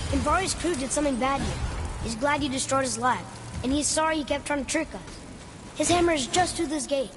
Invari's crew did something bad here. He's glad you destroyed his lab, and he's sorry you kept trying to trick us. His hammer is just through this gate.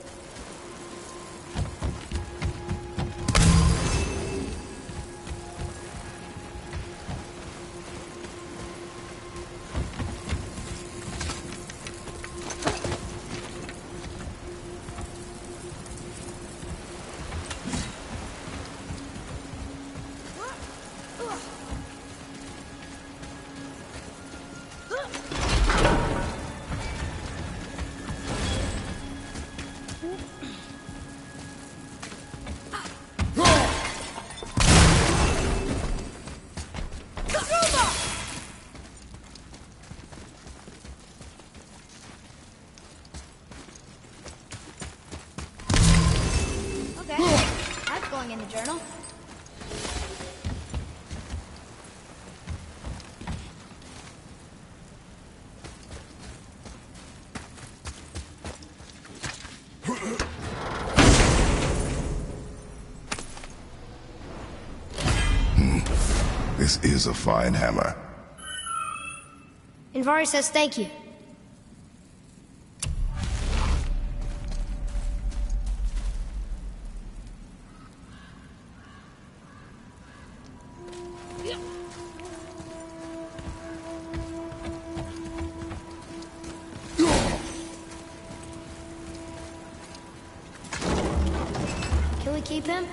That's going in the journal. This is a fine hammer. Invari says thank you. Can we keep him?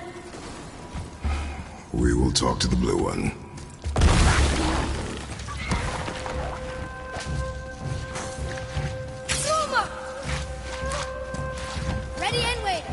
We will talk to the blue one. Ready and wait.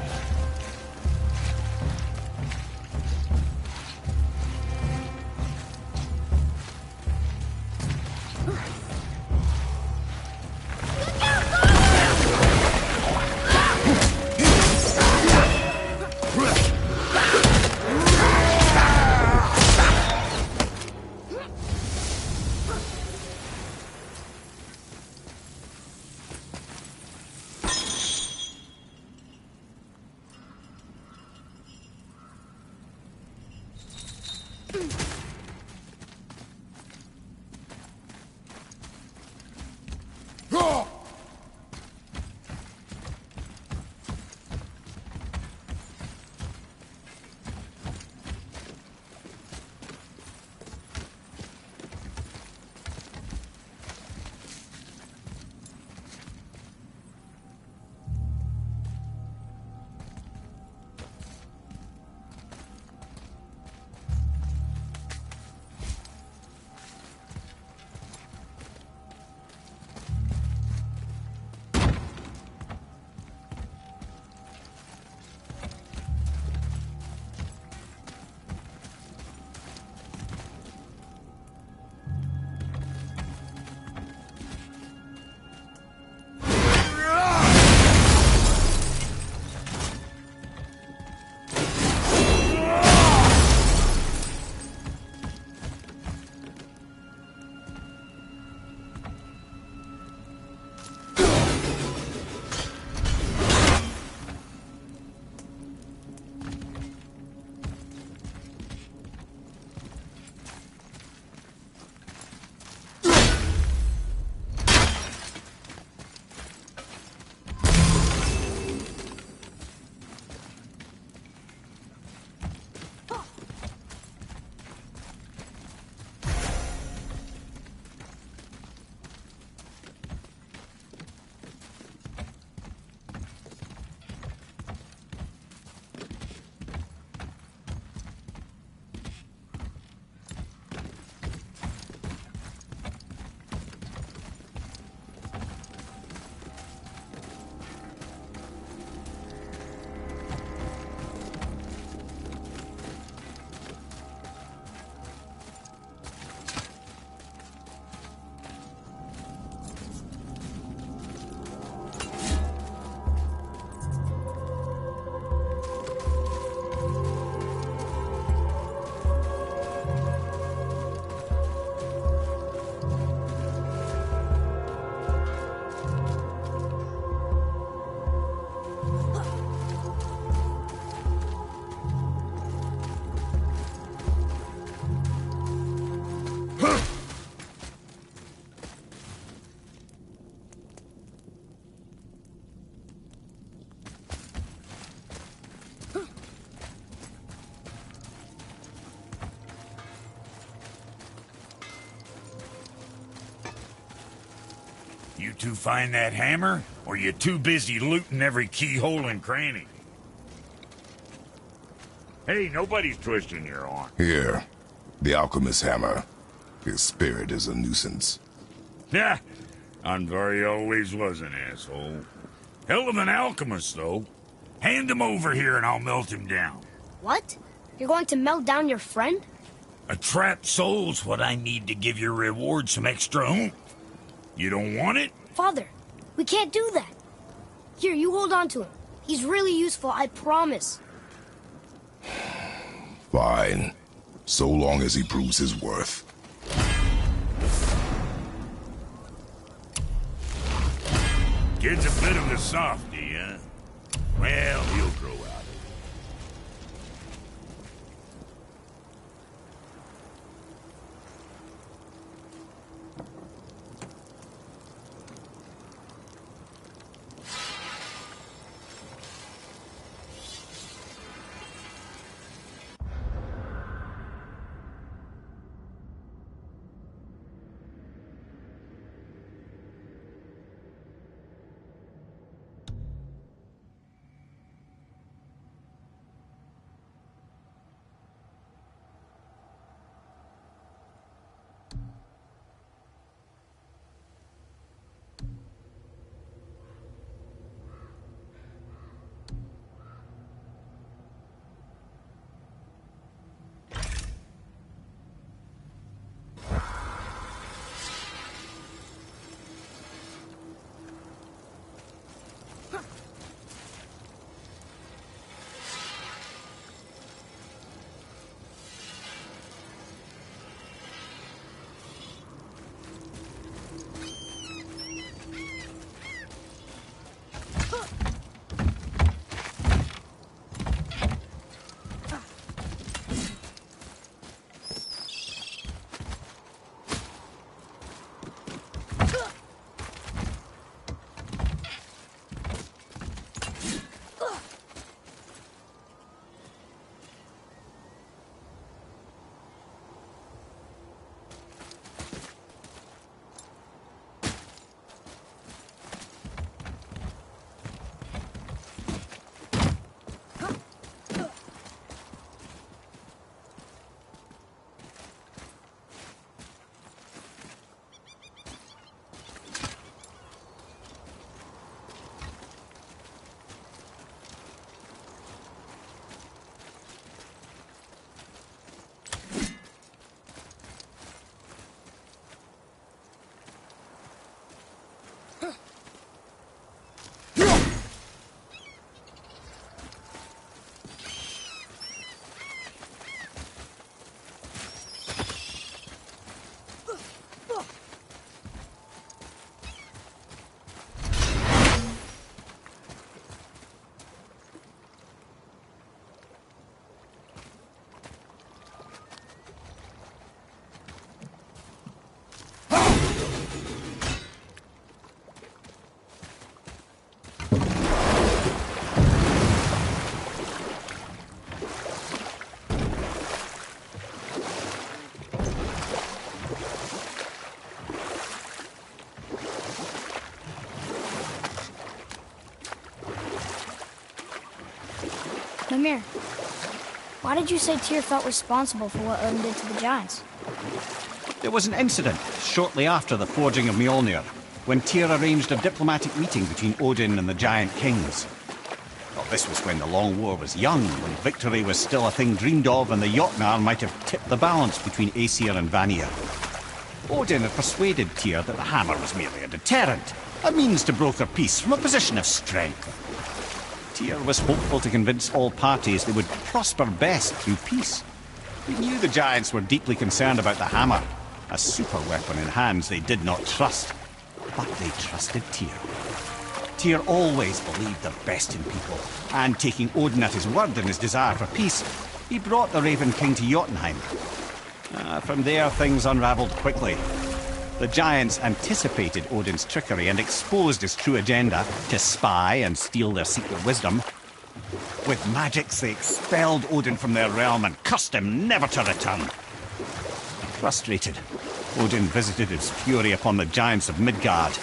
You two find that hammer, or you too busy looting every keyhole and cranny? Hey, nobody's twisting your arm. Here, the alchemist's hammer. His spirit is a nuisance. Yeah, Andvari always was an asshole. Hell of an alchemist, though. Hand him over here and I'll melt him down. What? You're going to melt down your friend? A trapped soul's what I need to give your reward some extra oomph. You don't want it? Father, we can't do that. Here, you hold on to him. He's really useful, I promise. Fine. So long as he proves his worth. Kid's a bit of a softie, huh? Well, he'll grow out of it. Mimir, why did you say Tyr felt responsible for what Odin did to the Giants? There was an incident shortly after the forging of Mjolnir, when Tyr arranged a diplomatic meeting between Odin and the Giant Kings. Well, this was when the Long War was young, when victory was still a thing dreamed of, and the Jotnar might have tipped the balance between Aesir and Vanir. Odin had persuaded Tyr that the hammer was merely a deterrent, a means to broker peace from a position of strength. Tyr was hopeful to convince all parties they would prosper best through peace. He knew the Giants were deeply concerned about the hammer, a super weapon in hands they did not trust. But they trusted Tyr. Tyr always believed the best in people, and taking Odin at his word in his desire for peace, he brought the Raven King to Jotunheim. From there, things unraveled quickly. The Giants anticipated Odin's trickery and exposed his true agenda to spy and steal their secret wisdom. With magics, they expelled Odin from their realm and cursed him never to return. Frustrated, Odin visited his fury upon the Giants of Midgard.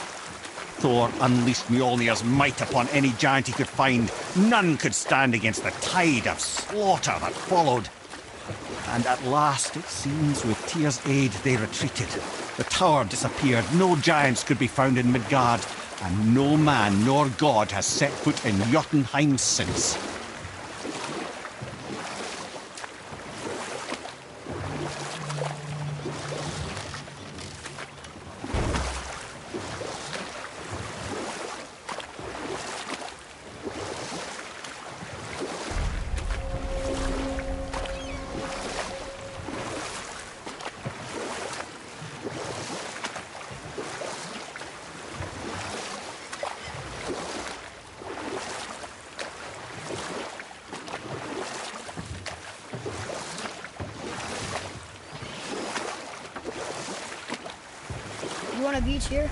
Thor unleashed Mjolnir's might upon any giant he could find. None could stand against the tide of slaughter that followed. And at last, it seems, with Tyr's aid, they retreated. The tower disappeared, no giants could be found in Midgard, and no man nor god has set foot in Jotunheim since. You want a beach here?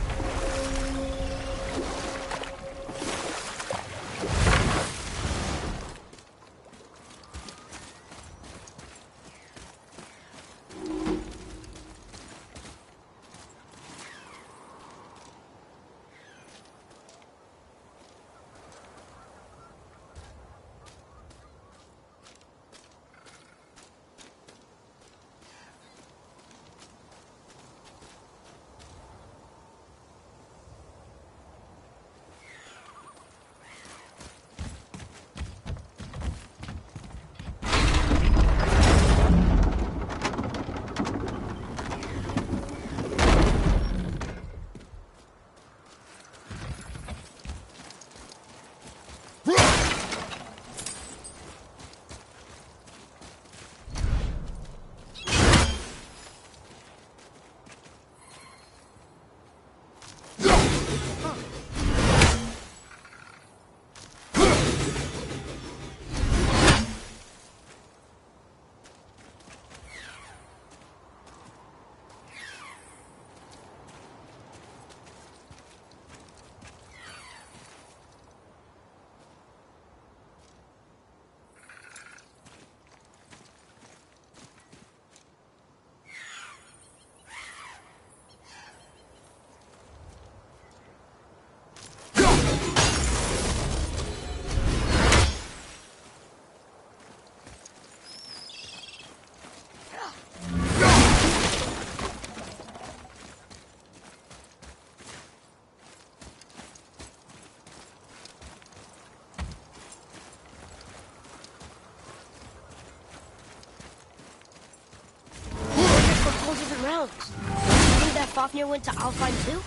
Realms. Do you think that Fafnir went to Alfheim too?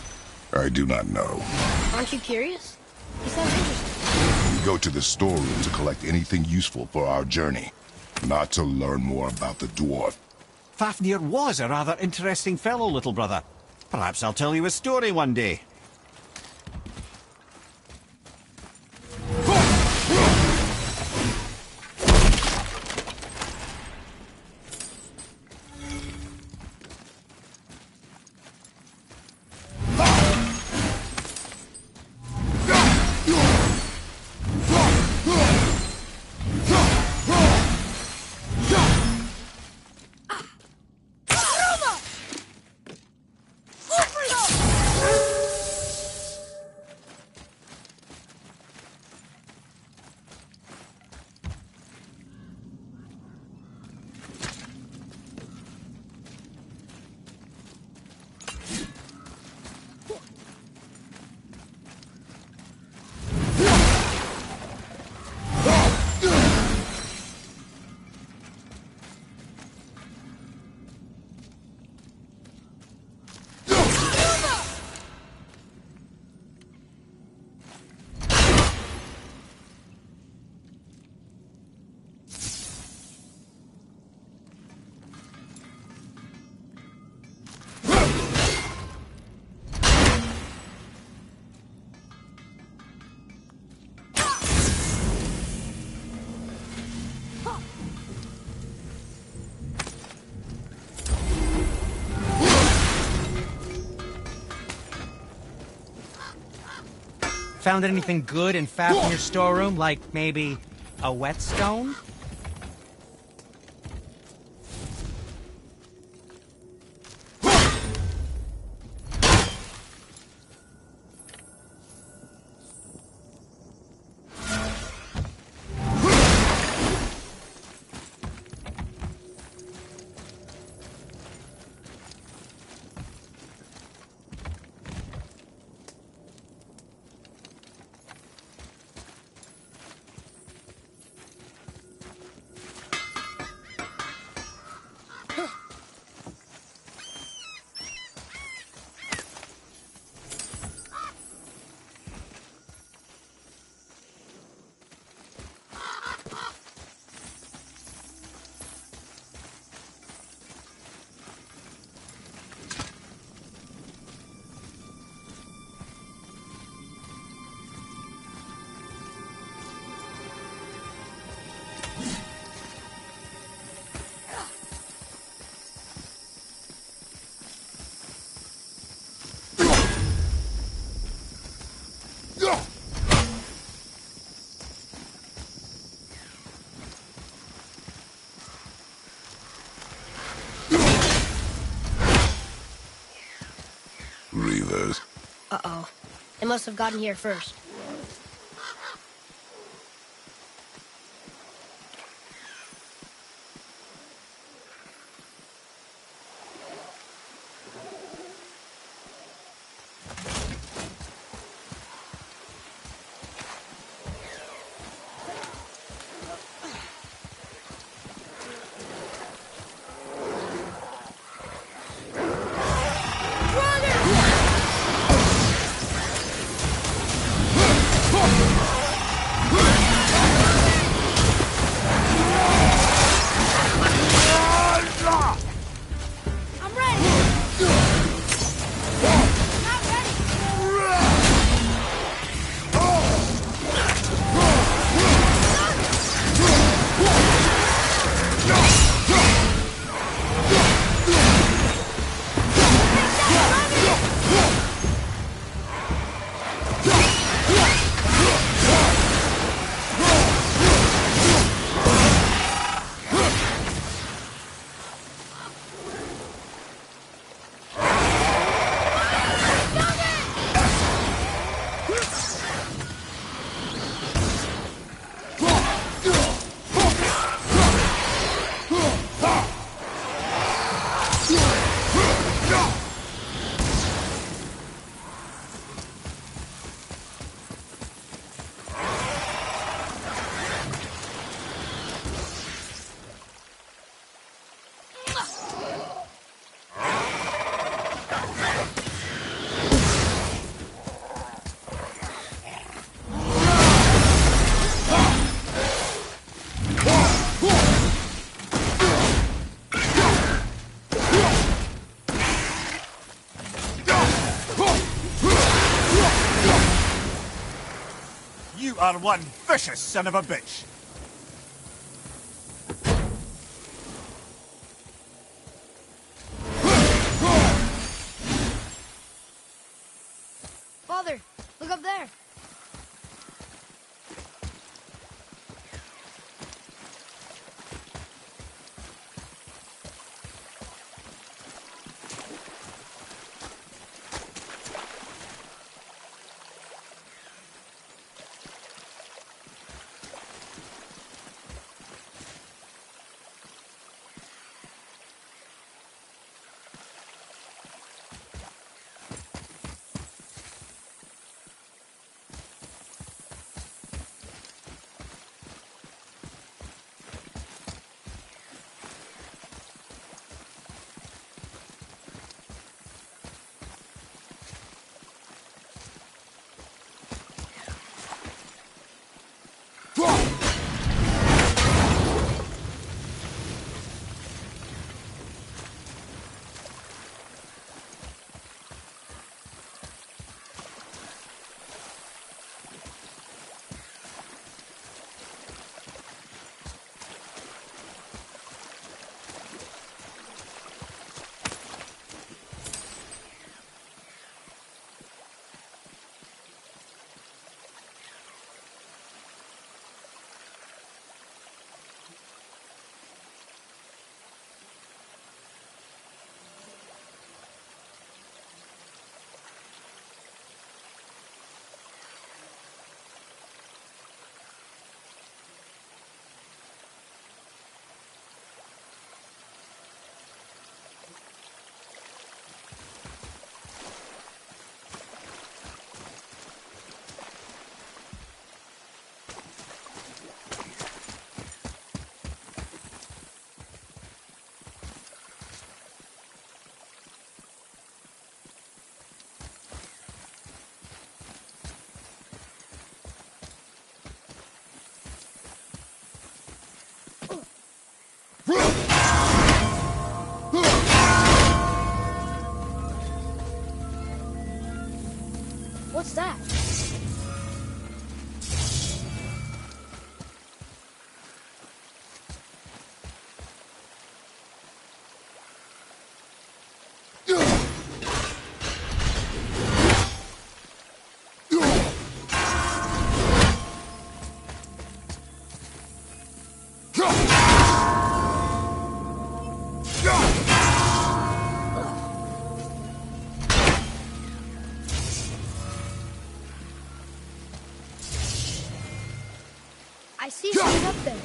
I do not know. Aren't you curious? He sounds interesting. We go to the storeroom to collect anything useful for our journey, not to learn more about the dwarf. Fafnir was a rather interesting fellow, little brother. Perhaps I'll tell you a story one day. Found anything good in Fafnir's storeroom, like maybe a whetstone? does. Uh-oh. They must have gotten here first. You are one vicious son of a bitch. Father, look up there. What's that? I see something up there.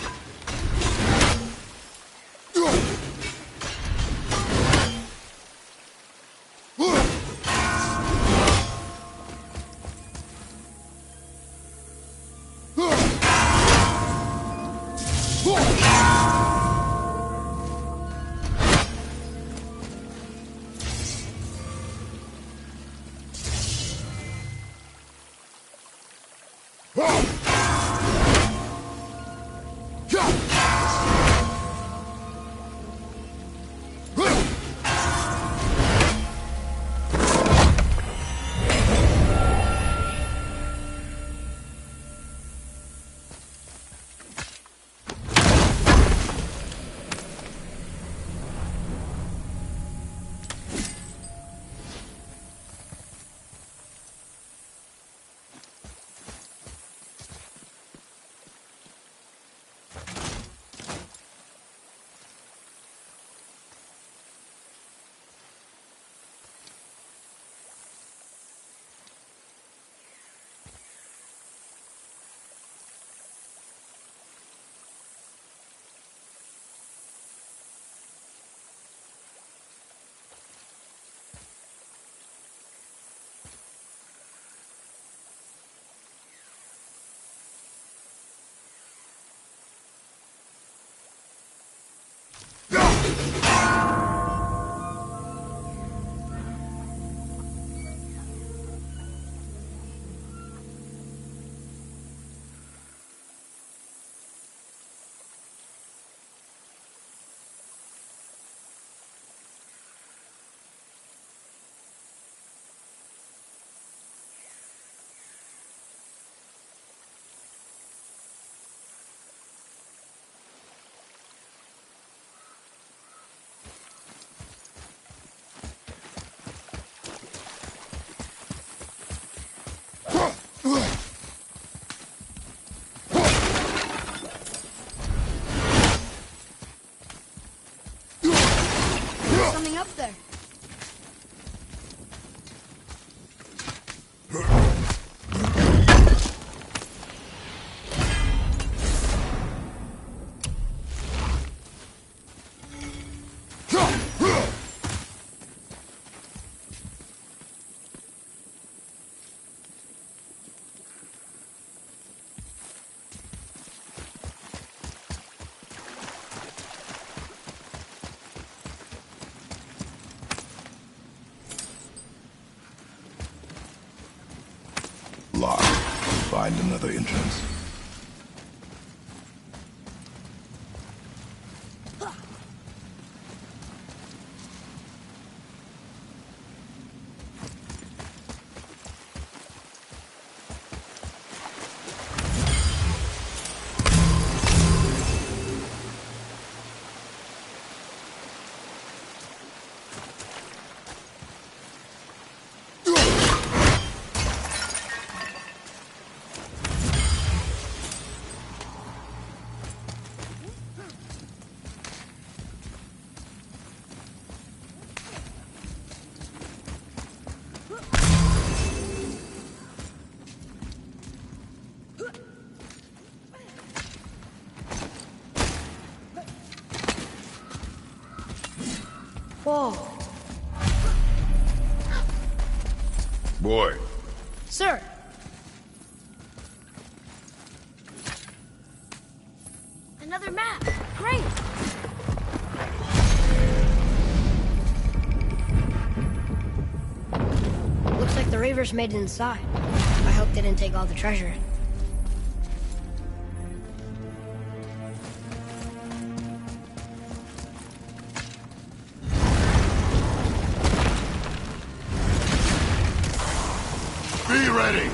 Something up there. Locked. Find another entrance. Whoa. Boy. Sir. Another map. Great. Looks like the Reavers made it inside. I hope they didn't take all the treasure. Be ready!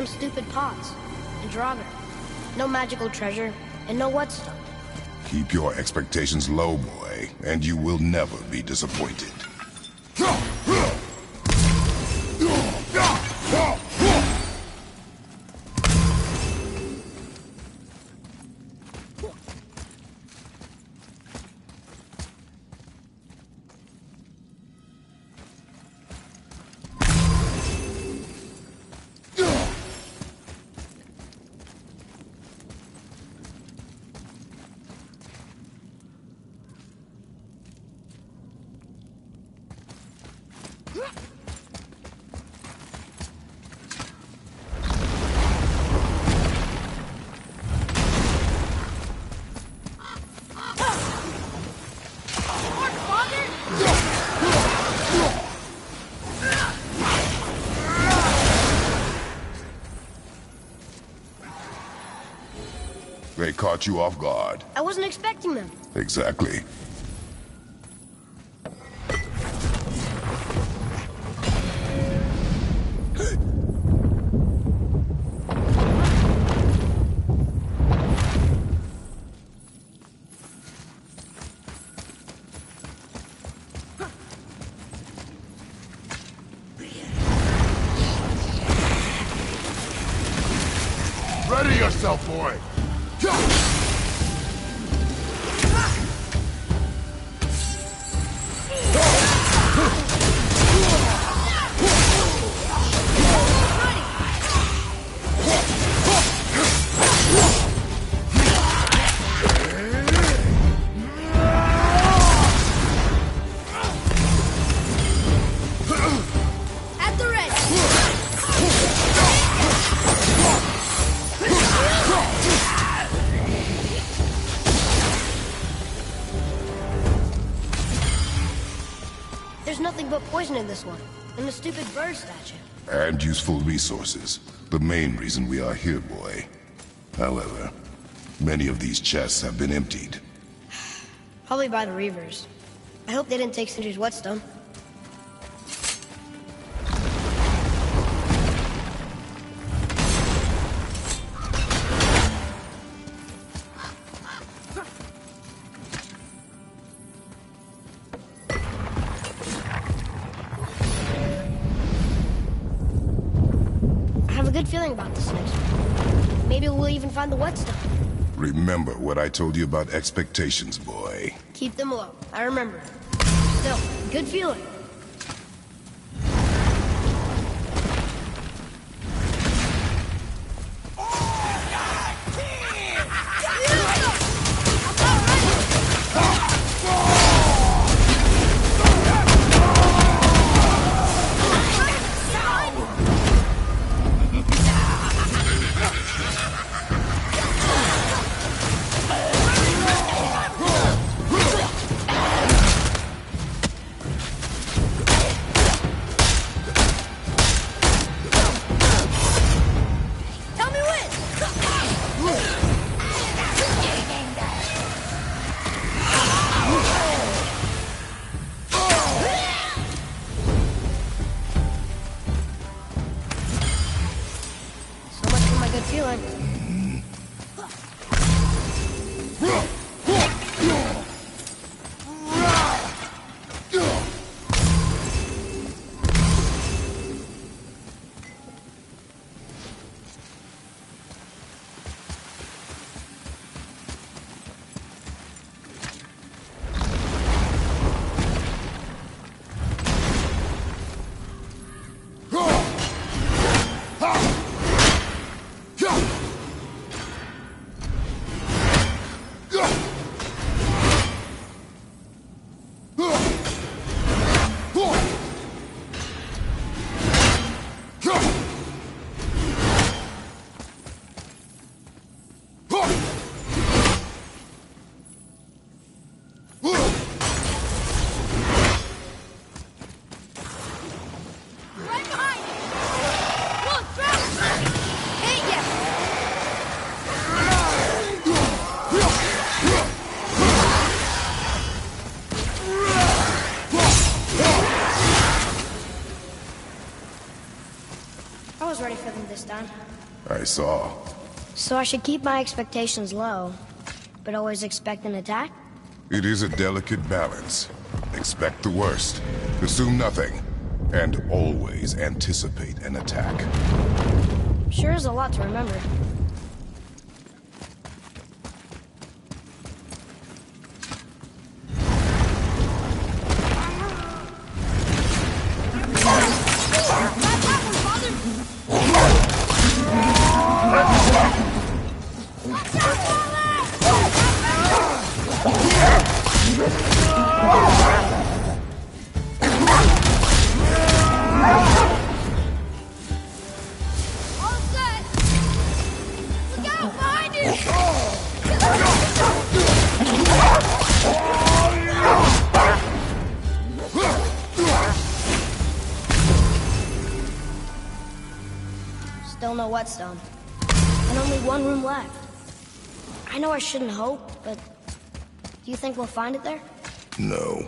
some stupid pots and Draugr. No magical treasure, and no whetstone. Keep your expectations low, boy, and you will never be disappointed. They caught you off guard. I wasn't expecting them. Exactly. Ready yourself, boy! At the ready! There's nothing but poison in this one, and the stupid bird statue. And useful resources. The main reason we are here, boy. However, many of these chests have been emptied. Probably by the Reavers. I hope they didn't take Sindri's whetstone. I have a good feeling about this next one. Maybe we'll even find the whetstone. Remember what I told you about expectations, boy. Keep them low. I remember. Still, good feeling. Tell me when! So much for my good feeling. Right behind you! Look, drop! Hit ya! I was ready for them this time. I saw. So I should keep my expectations low, but always expect an attack? It is a delicate balance. Expect the worst, assume nothing, and always anticipate an attack. Sure is a lot to remember. Still no whetstone. And only one room left. I know I shouldn't hope, but do you think we'll find it there? No.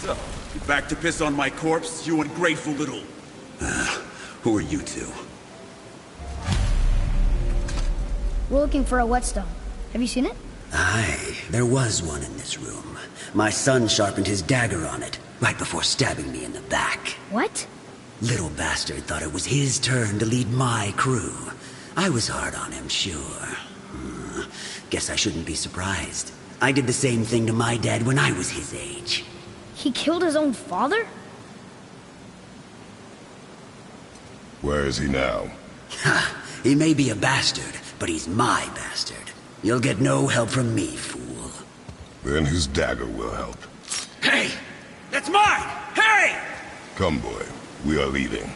So, you back to piss on my corpse, you ungrateful little... who are you two? We're looking for a whetstone. Have you seen it? Aye, there was one in this room. My son sharpened his dagger on it, right before stabbing me in the back. What? Little bastard thought it was his turn to lead my crew. I was hard on him, sure. Guess I shouldn't be surprised. I did the same thing to my dad when I was his age. He killed his own father? Where is he now? Ha! He may be a bastard, but he's my bastard. You'll get no help from me, fool. Then his dagger will help. Hey! That's mine! Hey! Come, boy. We are leaving.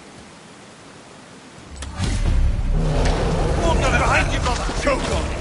Walk behind you, brother! Choke on it!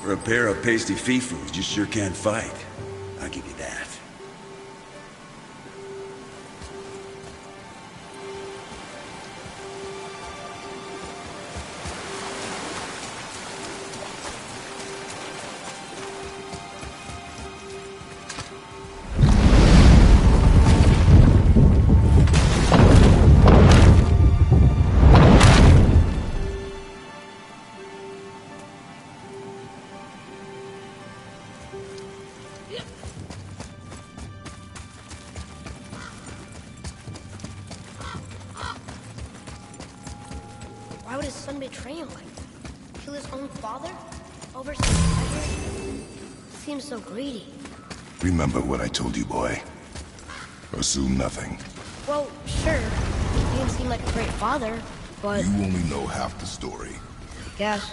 For a pair of pasty fifus, you sure can't fight. I'll give you that. Why would his son betray him like that? Kill his own father? Over some treasure? Seems so greedy. Remember what I told you, boy. Assume nothing. Well, sure. He didn't seem like a great father, but... You only know half the story. I guess.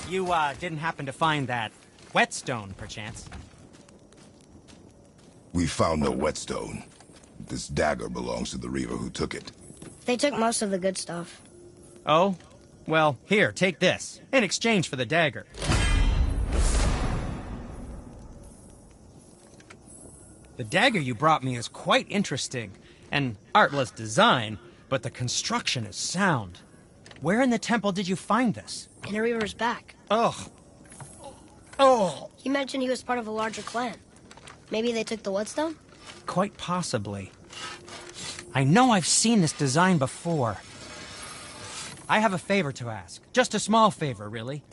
You, didn't happen to find that whetstone, perchance? We found no whetstone. This dagger belongs to the Reaver who took it. They took most of the good stuff. Oh? Well, here, take this, in exchange for the dagger. The dagger you brought me is quite interesting. An artless design, but the construction is sound. Where in the temple did you find this? In a Reaver's back. Ugh. Oh. He mentioned he was part of a larger clan. Maybe they took the whetstone? Quite possibly. I know I've seen this design before. I have a favor to ask. Just a small favor, really.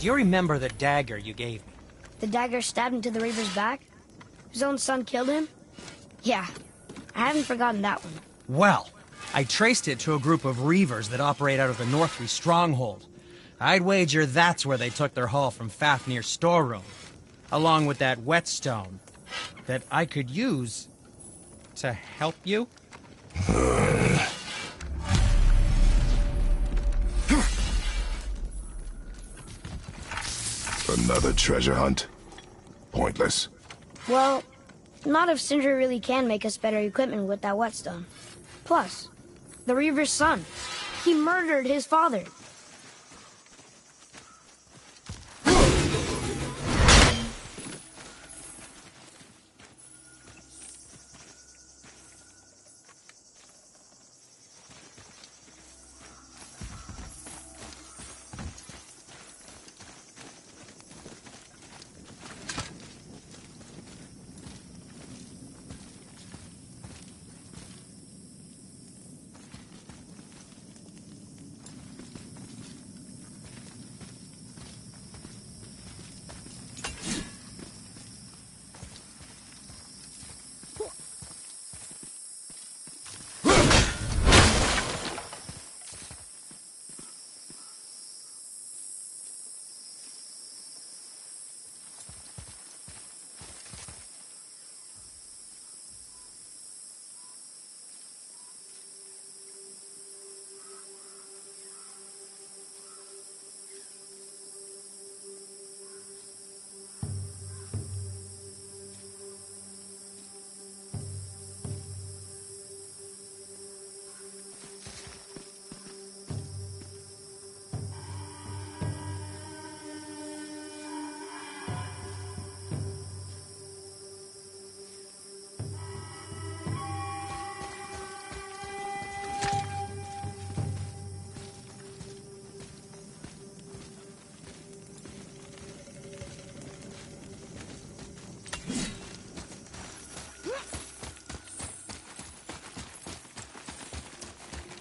Do you remember the dagger you gave me? The dagger stabbed into the Reaver's back? His own son killed him? Yeah, I haven't forgotten that one. Well, I traced it to a group of Reavers that operate out of the Northry stronghold. I'd wager that's where they took their haul from Fafnir's storeroom, along with that whetstone that I could use to help you. Another treasure hunt? Pointless. Well, not if Sindri really can make us better equipment with that whetstone. Plus, the Reaver's son. He murdered his father.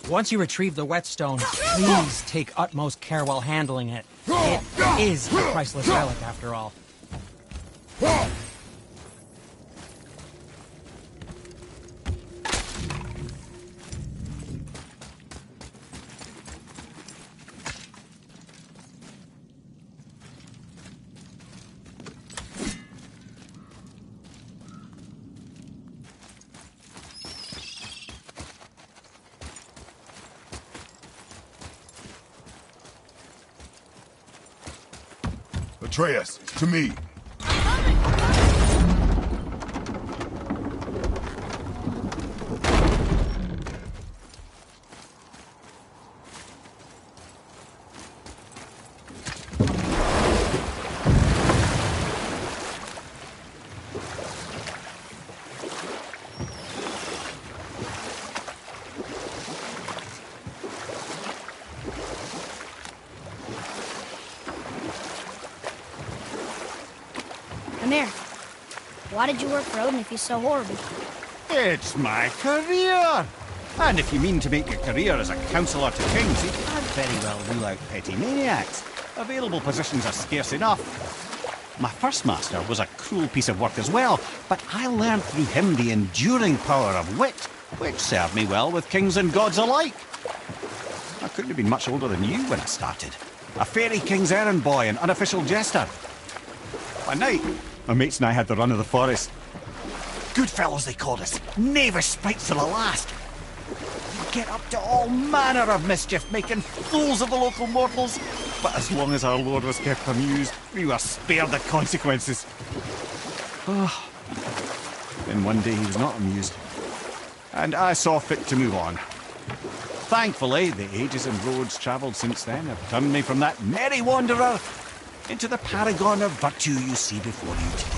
Once you retrieve the whetstone, please take utmost care while handling it. It is a priceless relic, after all. Atreus, to me. Mimir, why did you work for Odin if he's so horrible? It's my career! And if you mean to make a career as a counsellor to kings, you can't very well rule out petty maniacs. Available positions are scarce enough. My first master was a cruel piece of work as well, but I learned through him the enduring power of wit, which served me well with kings and gods alike. I couldn't have been much older than you when I started. A fairy king's errand boy and unofficial jester. One night, my mates and I had the run of the forest. Good fellows, they called us. Knavish sprites to the last. We'd get up to all manner of mischief, making fools of the local mortals. But as long as our lord was kept amused, we were spared the consequences. Then one day he was not amused. And I saw fit to move on. Thankfully, the ages and roads travelled since then have turned me from that merry wanderer into the paragon of virtue you see before you today.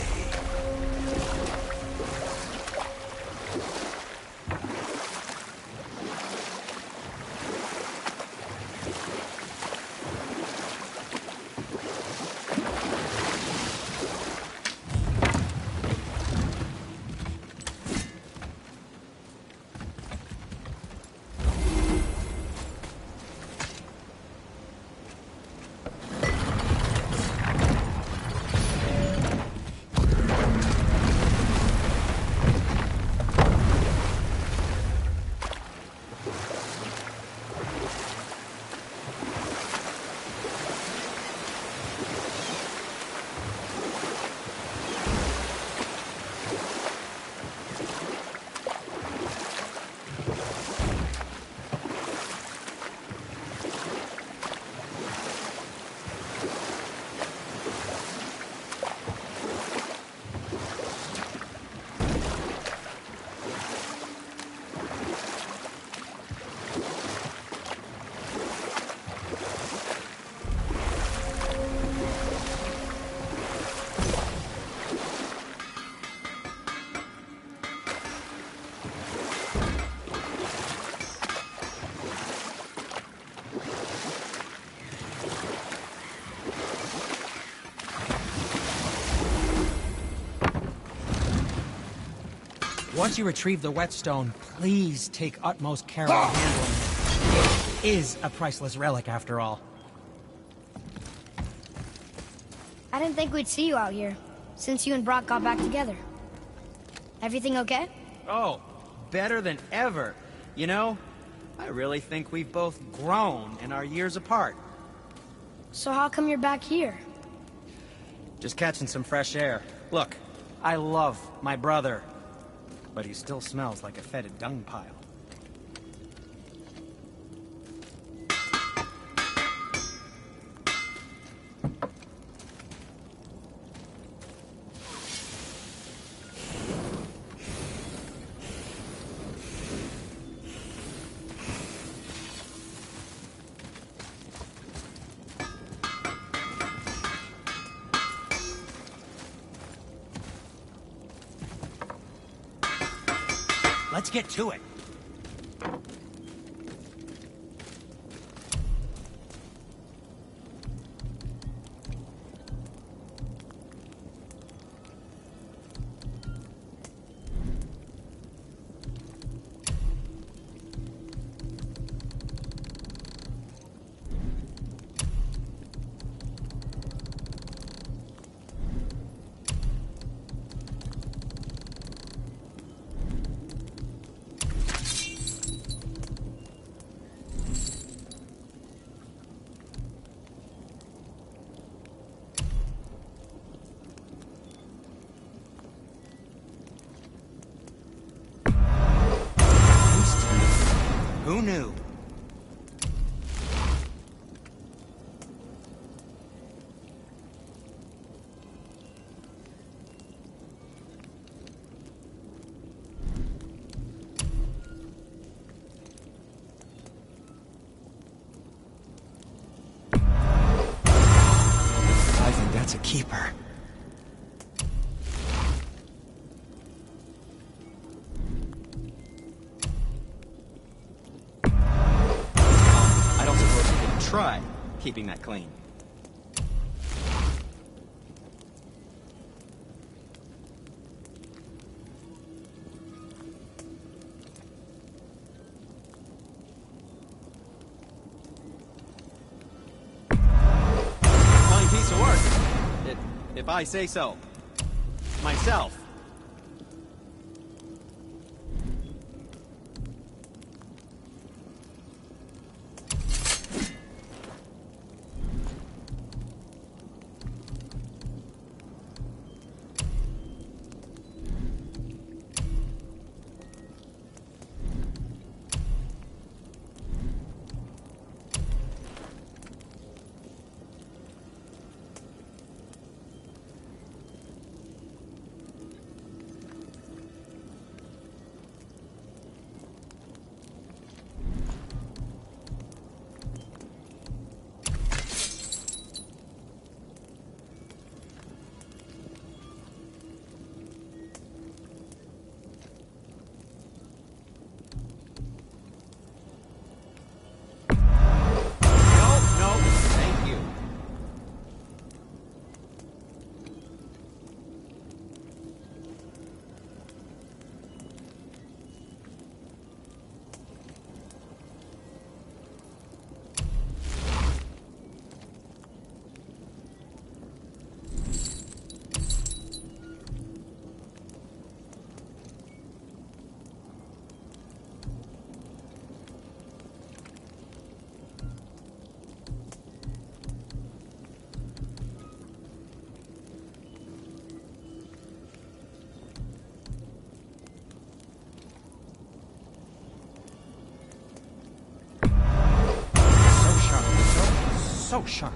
Once you retrieve the whetstone, please take utmost care of handling it. It is a priceless relic, after all. I didn't think we'd see you out here, since you and Brock got back together. Everything okay? Oh, better than ever. You know, I really think we've both grown in our years apart. So how come you're back here? Just catching some fresh air. Look, I love my brother, but he still smells like a fetid dung pile. Let's get to it. Who knew? I think that's a keeper. Try keeping that clean. Fine piece of work, if I say so. Myself. So sharp.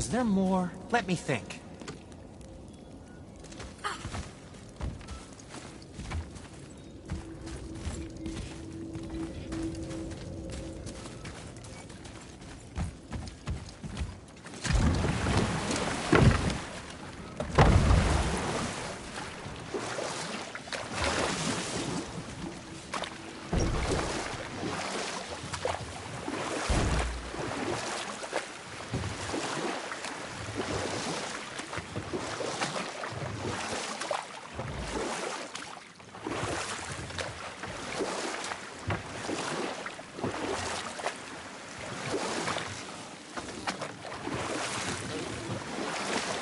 Was there more? Let me think.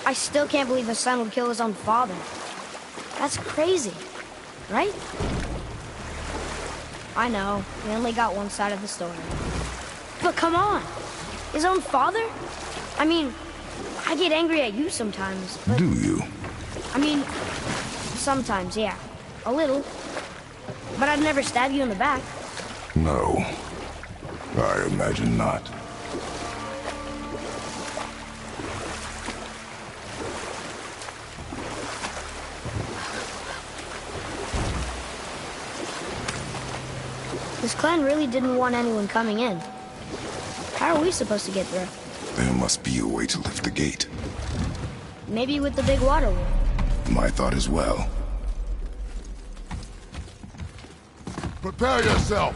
I still can't believe his son would kill his own father. That's crazy, right? I know, we only got one side of the story. But come on, his own father? I mean, I get angry at you sometimes, but... Do you? I mean, sometimes, yeah. A little. But I'd never stab you in the back. No. I imagine not. This clan really didn't want anyone coming in. How are we supposed to get through? There must be a way to lift the gate. Maybe with the big water wheel. My thought as well. Prepare yourself!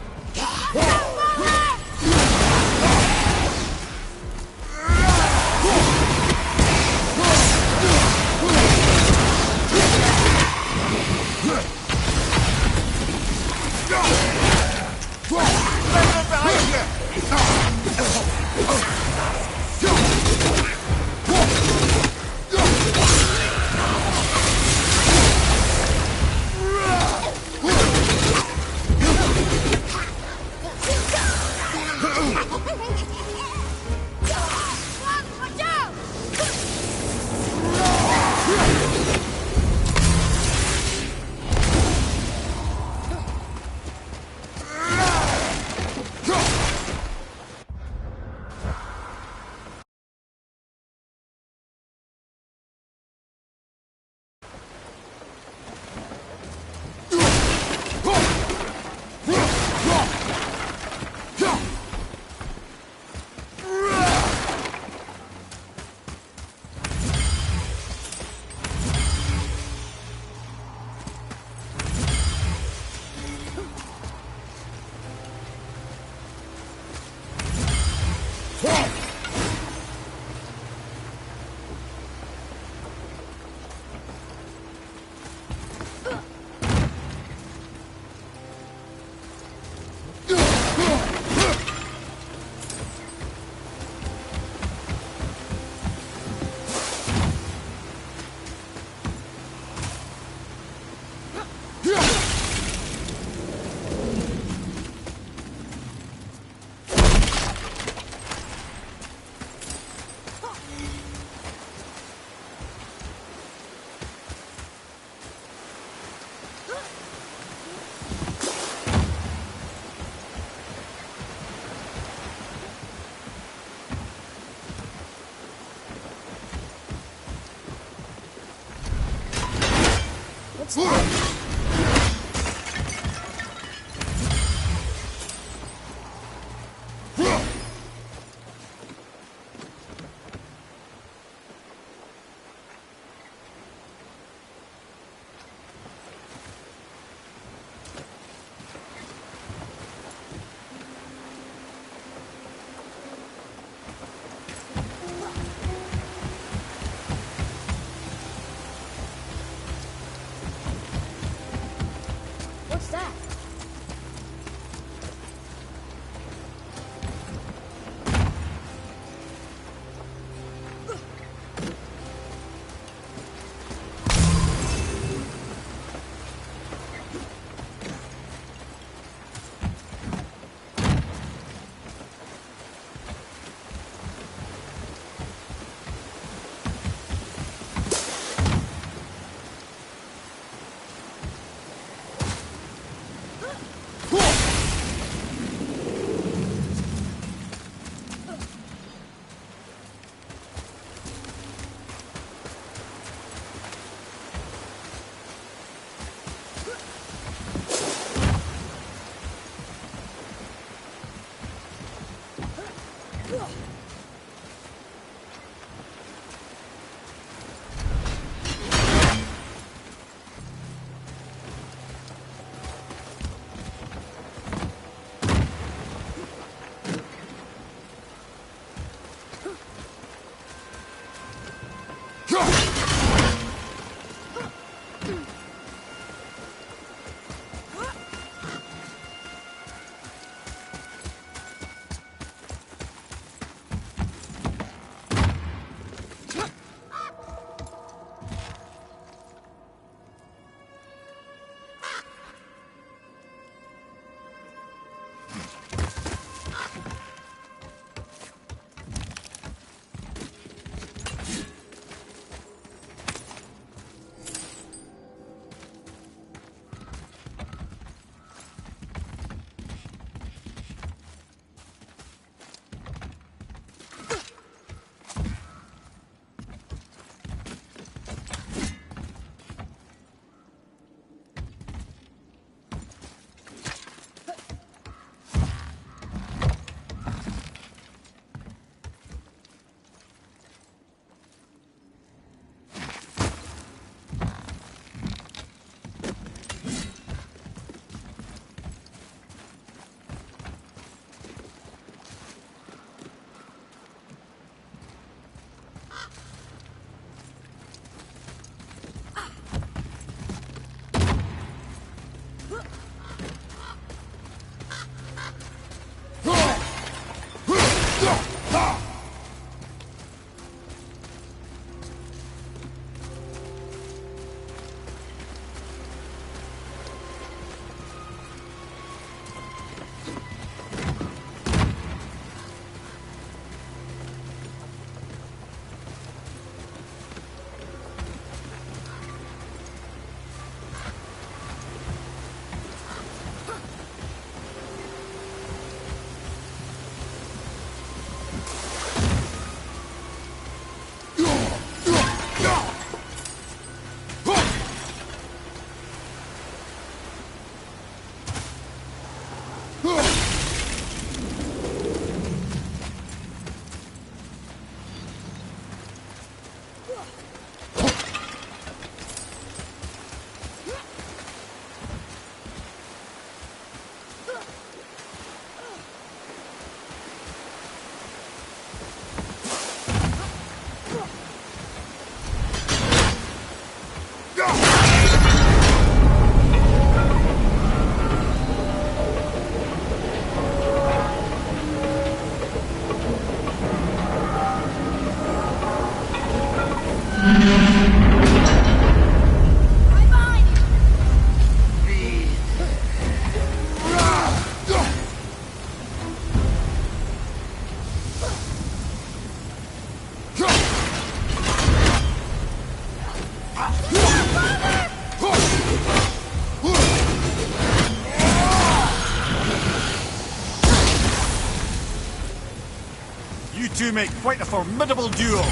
You two make quite a formidable duo.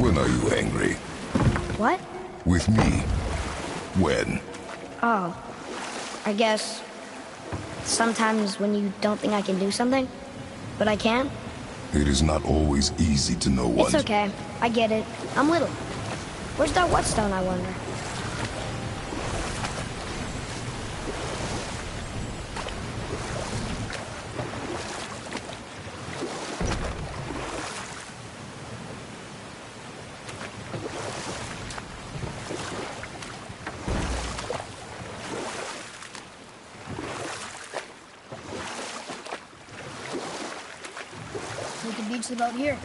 When are you angry? What? With me. When? Oh, I guess sometimes when you don't think I can do something, but I can. It is not always easy to know what. It's okay. I get it. I'm little. Where's that whetstone, I wonder? We can beach the boat here.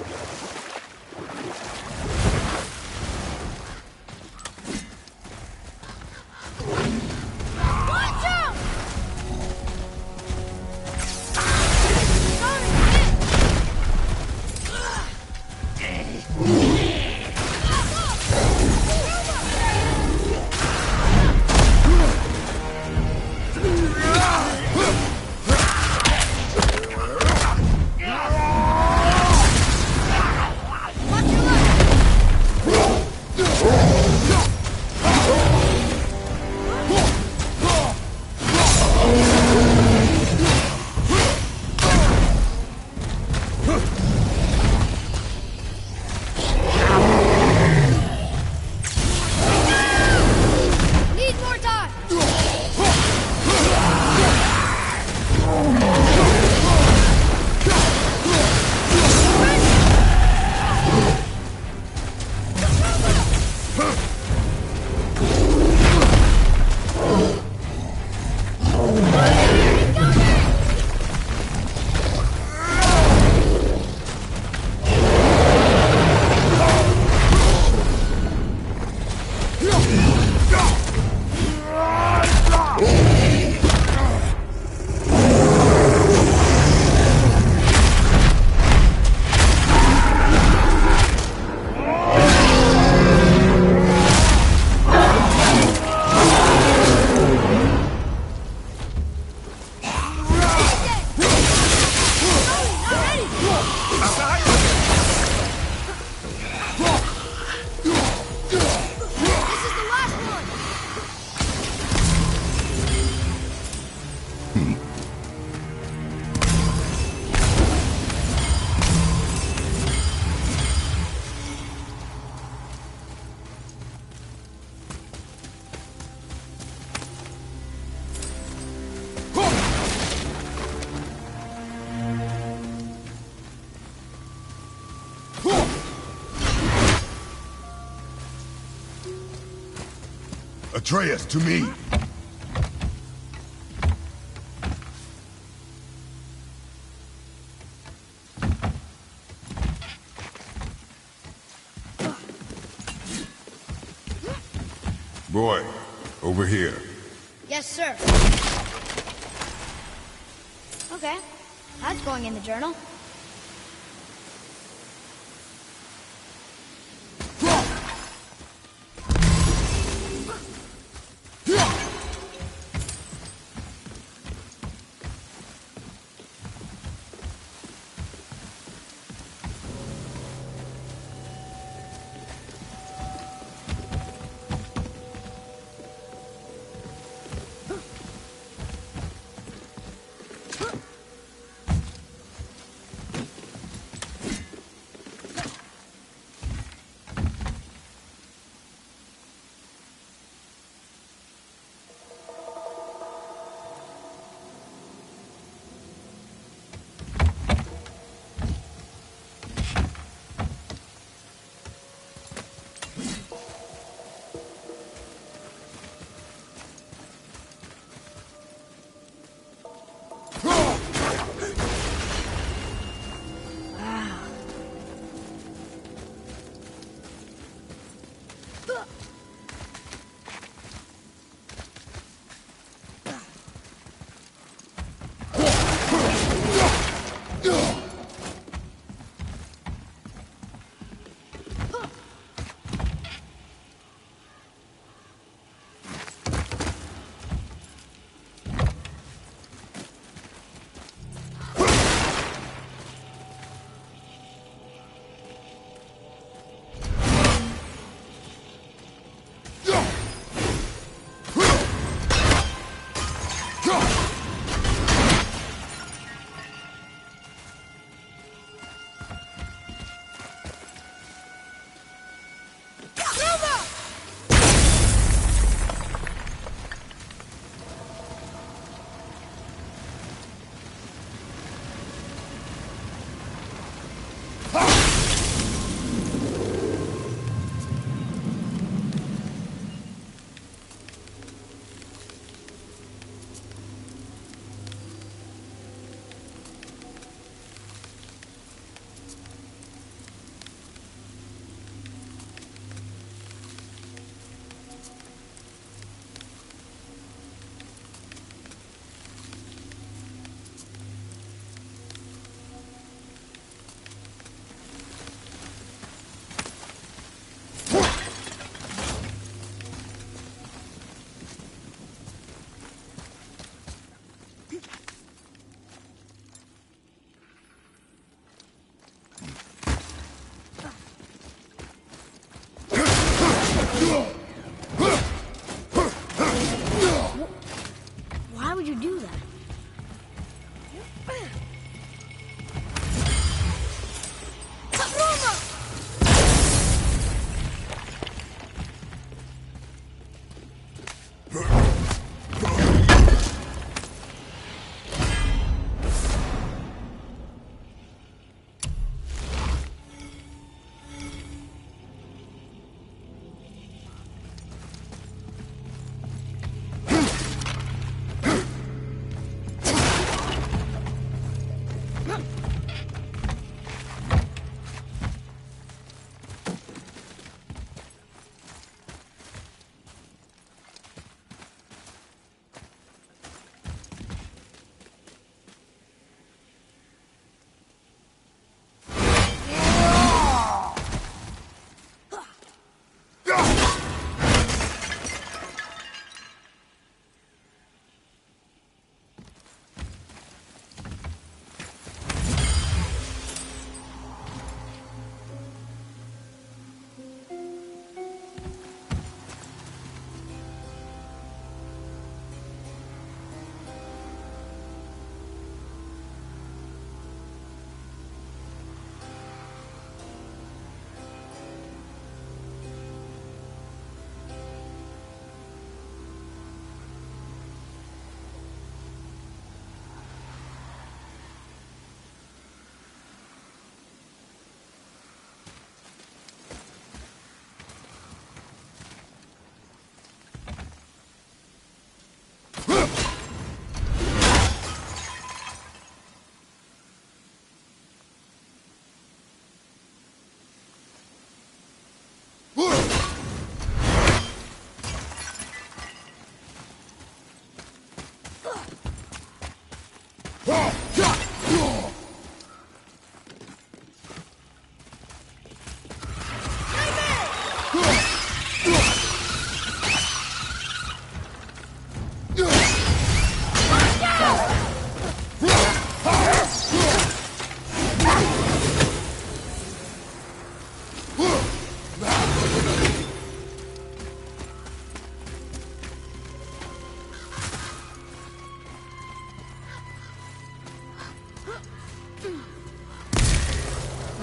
Watch out! Need more time! Atreus, to me! Boy, over here. Yes, sir. Okay, that's going in the journal. that.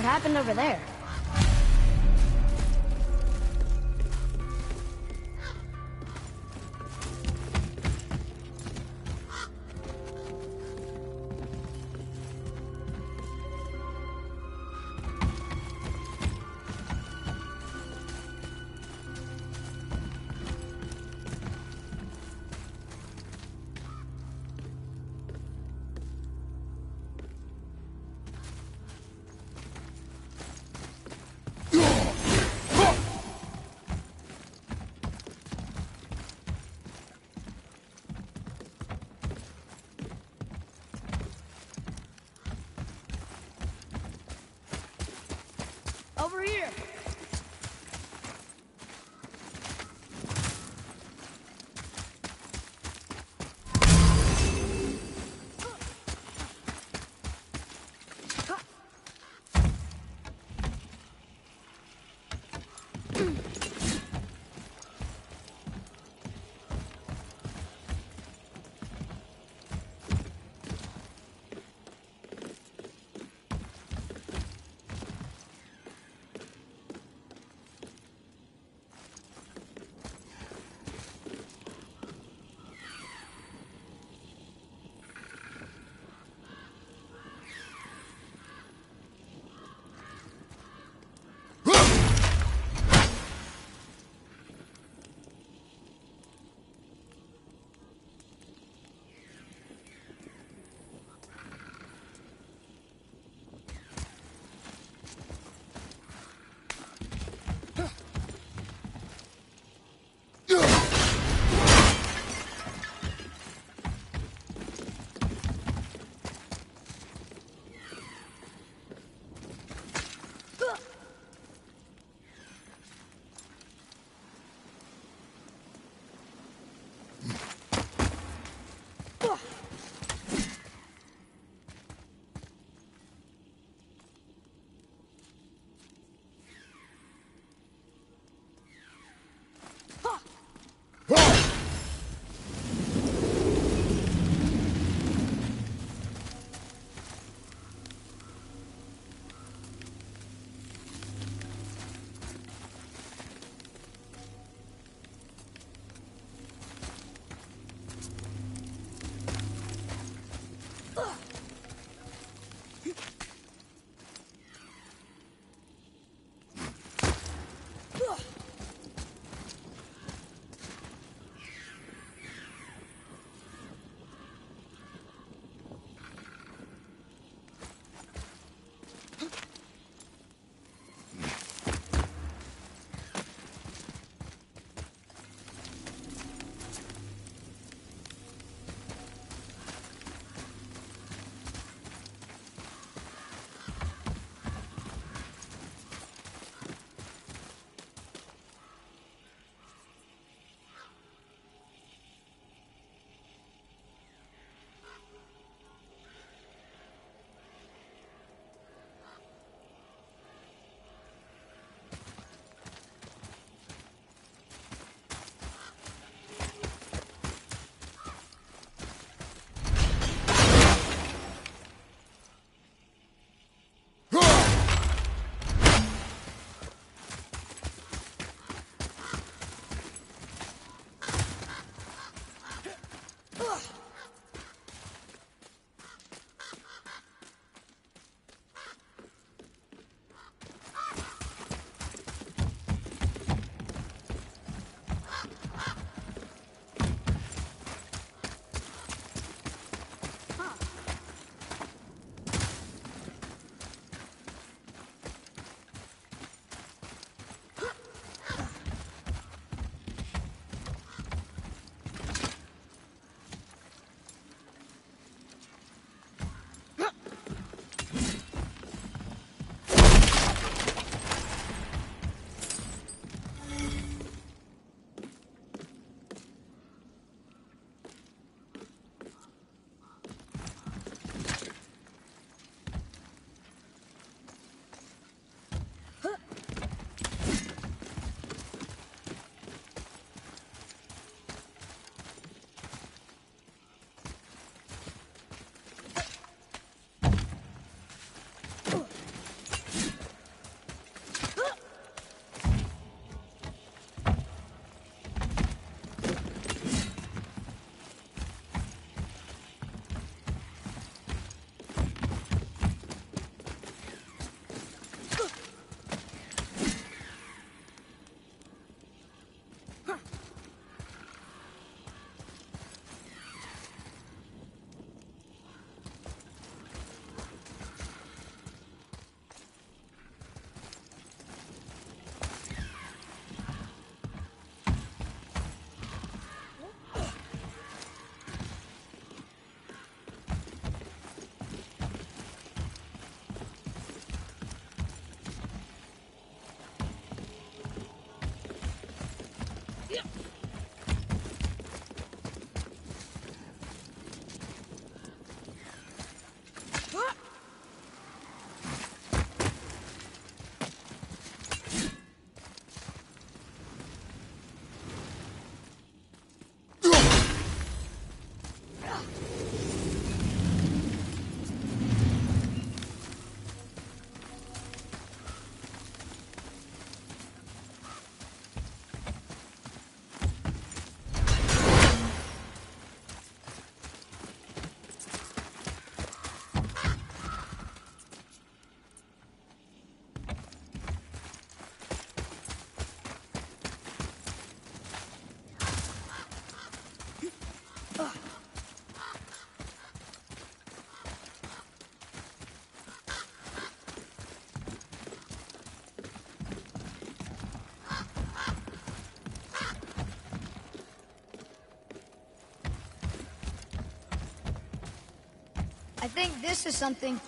What happened over there? I think this is something.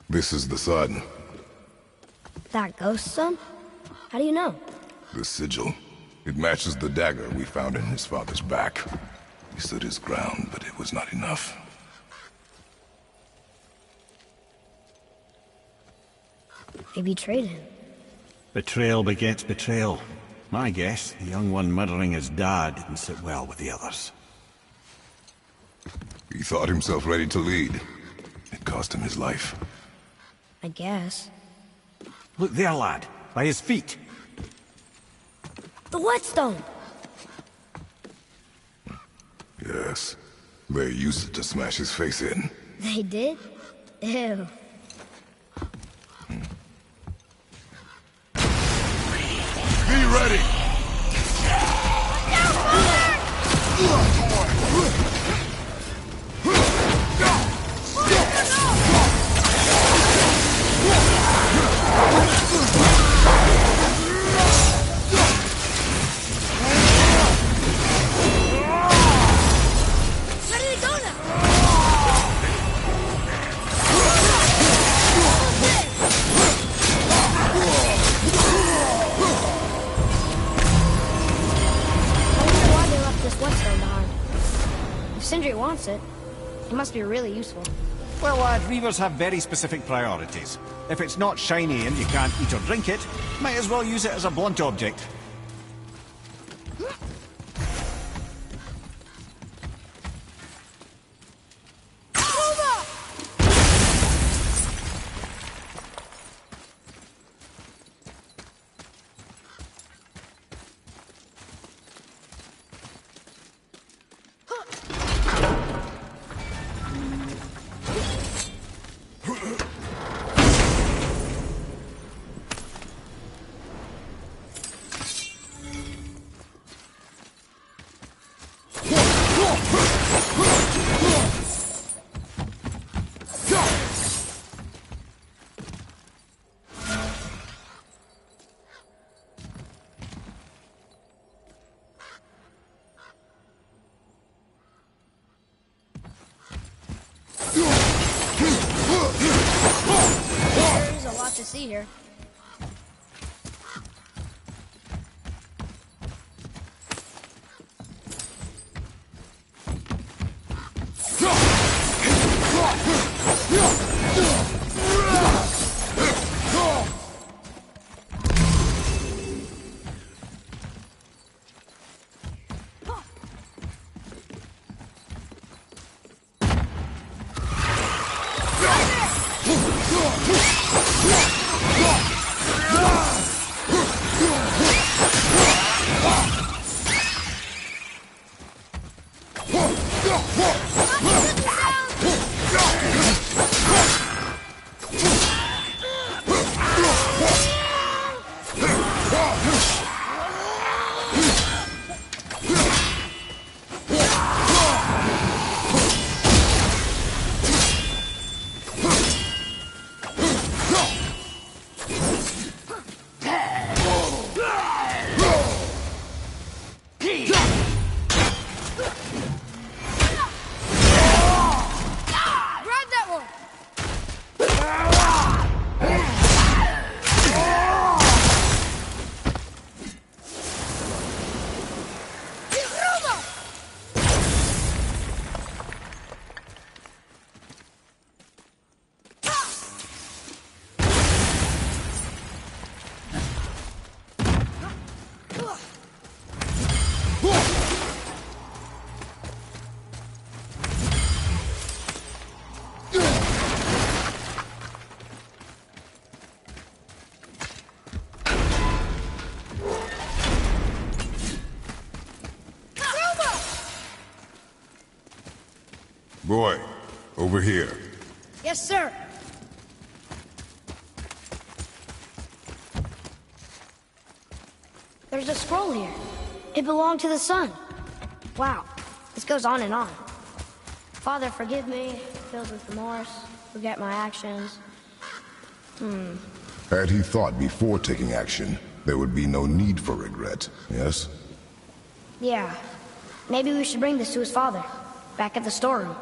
This is the sun. That ghost son? How do you know? The sigil. It matches the dagger we found in his father's back. He stood his ground, but it was not enough. They betrayed him. Betrayal begets betrayal. My guess, the young one murdering his dad didn't sit well with the others. He thought himself ready to lead. It cost him his life. I guess. Look there, lad. By his feet. The whetstone! Yes. They used it to smash his face in. They did? Ew. Be ready! Where did it go now? I wonder why they left this whetstone behind. If Sindri wants it, it must be really useful. Well, lad, reavers have very specific priorities. If it's not shiny and you can't eat or drink it, might as well use it as a blunt object. There's a lot to see here. Boy, over here. Yes, sir. There's a scroll here. It belonged to the sun. Wow, this goes on and on. Father, forgive me, filled with remorse, forget my actions. Had he thought before taking action, there would be no need for regret, yes? Yeah, maybe we should bring this to his father, back at the storeroom.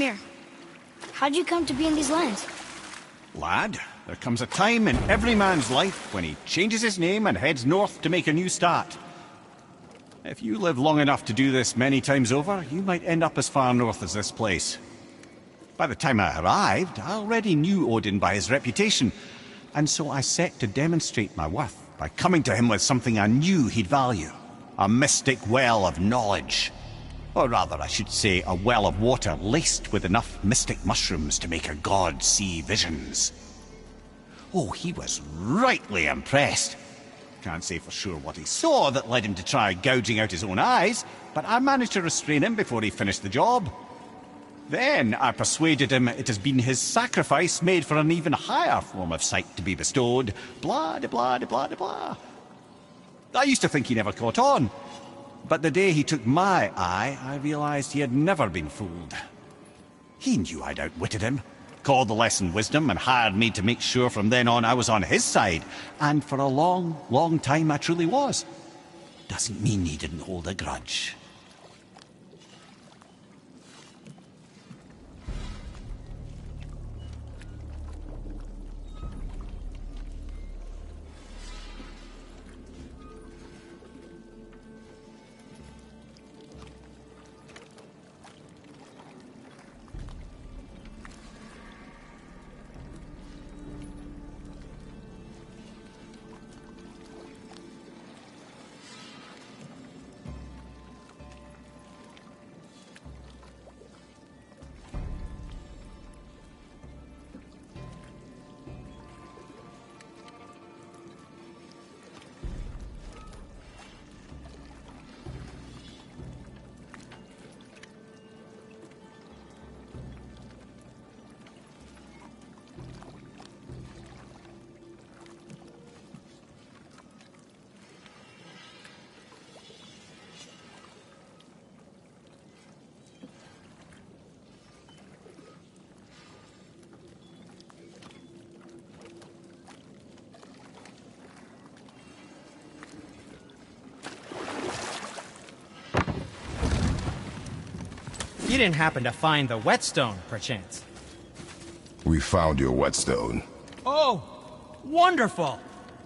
Mimir, how'd you come to be in these lands? Lad, there comes a time in every man's life when he changes his name and heads north to make a new start. If you live long enough to do this many times over, you might end up as far north as this place. By the time I arrived, I already knew Odin by his reputation, and so I set to demonstrate my worth by coming to him with something I knew he'd value. A mystic well of knowledge. Or rather, I should say, a well of water laced with enough mystic mushrooms to make a god see visions. Oh, he was rightly impressed. Can't say for sure what he saw that led him to try gouging out his own eyes, but I managed to restrain him before he finished the job. Then I persuaded him it has been his sacrifice made for an even higher form of sight to be bestowed. Blah, de blah, de blah, de blah. I used to think he never caught on. But the day he took my eye, I realized he had never been fooled. He knew I'd outwitted him, called the lesson wisdom, and hired me to make sure from then on I was on his side. And for a long, long time I truly was. Doesn't mean he didn't hold a grudge. You didn't happen to find the whetstone, perchance? We found your whetstone. Oh, wonderful!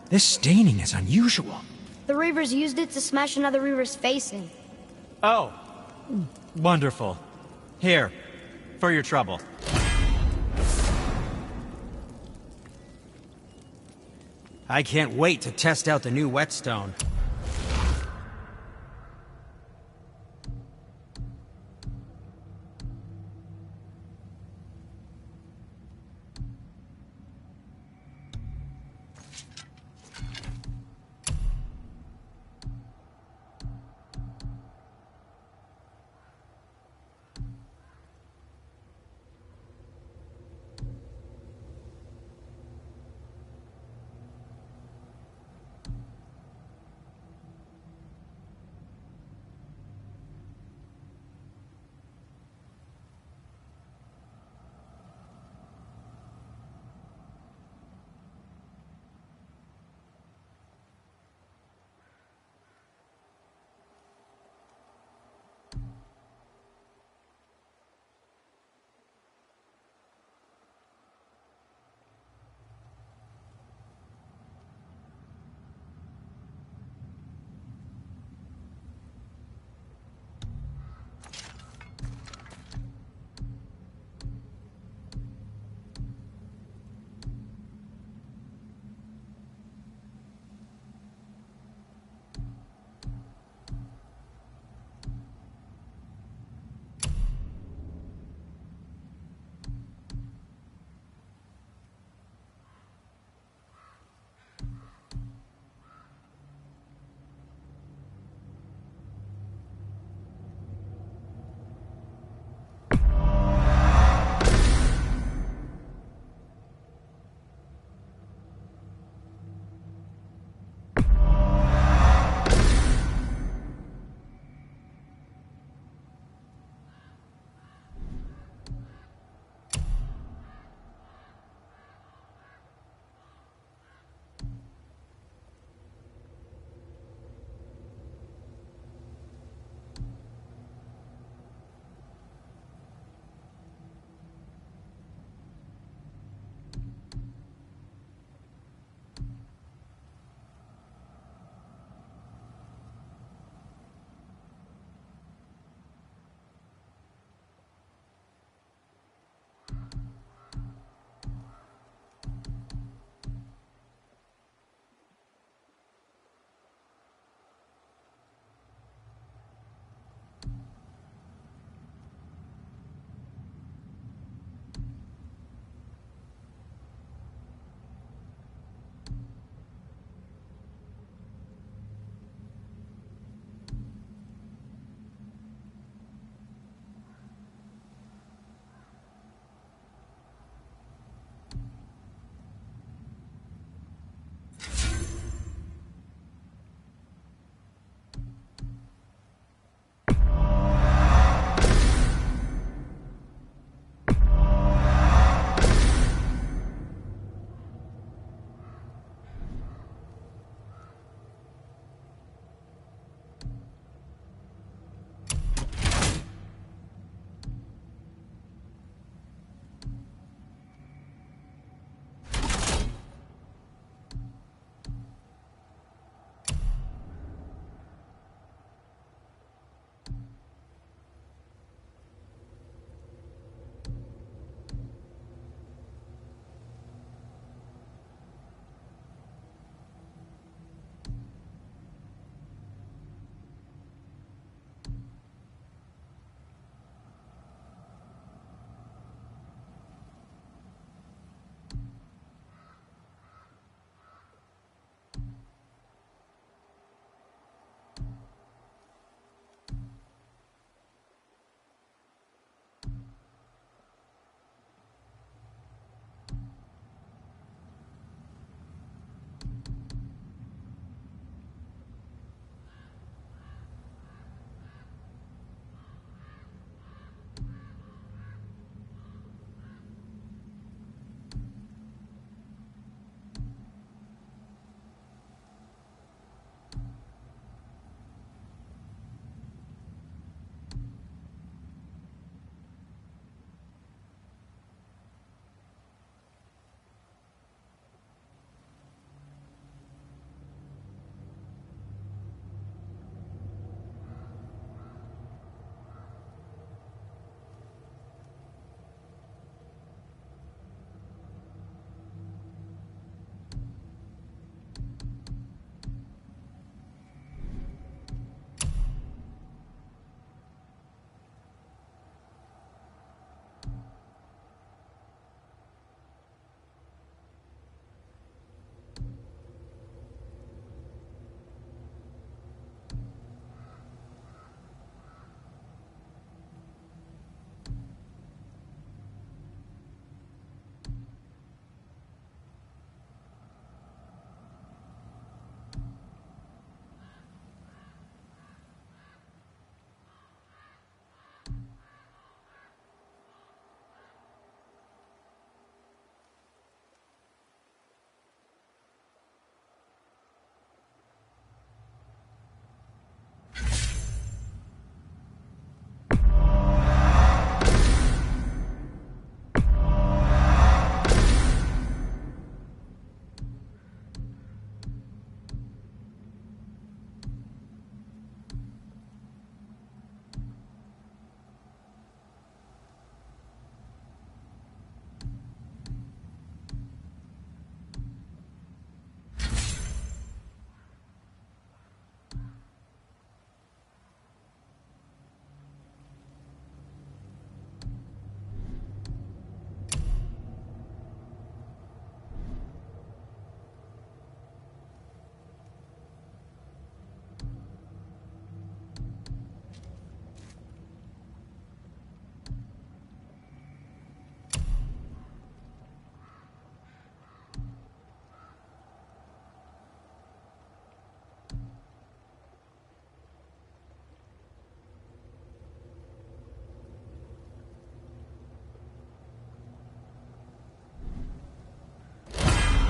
This staining is unusual. The Reavers used it to smash another Reaver's face in. Oh, wonderful. Here, for your trouble. I can't wait to test out the new whetstone.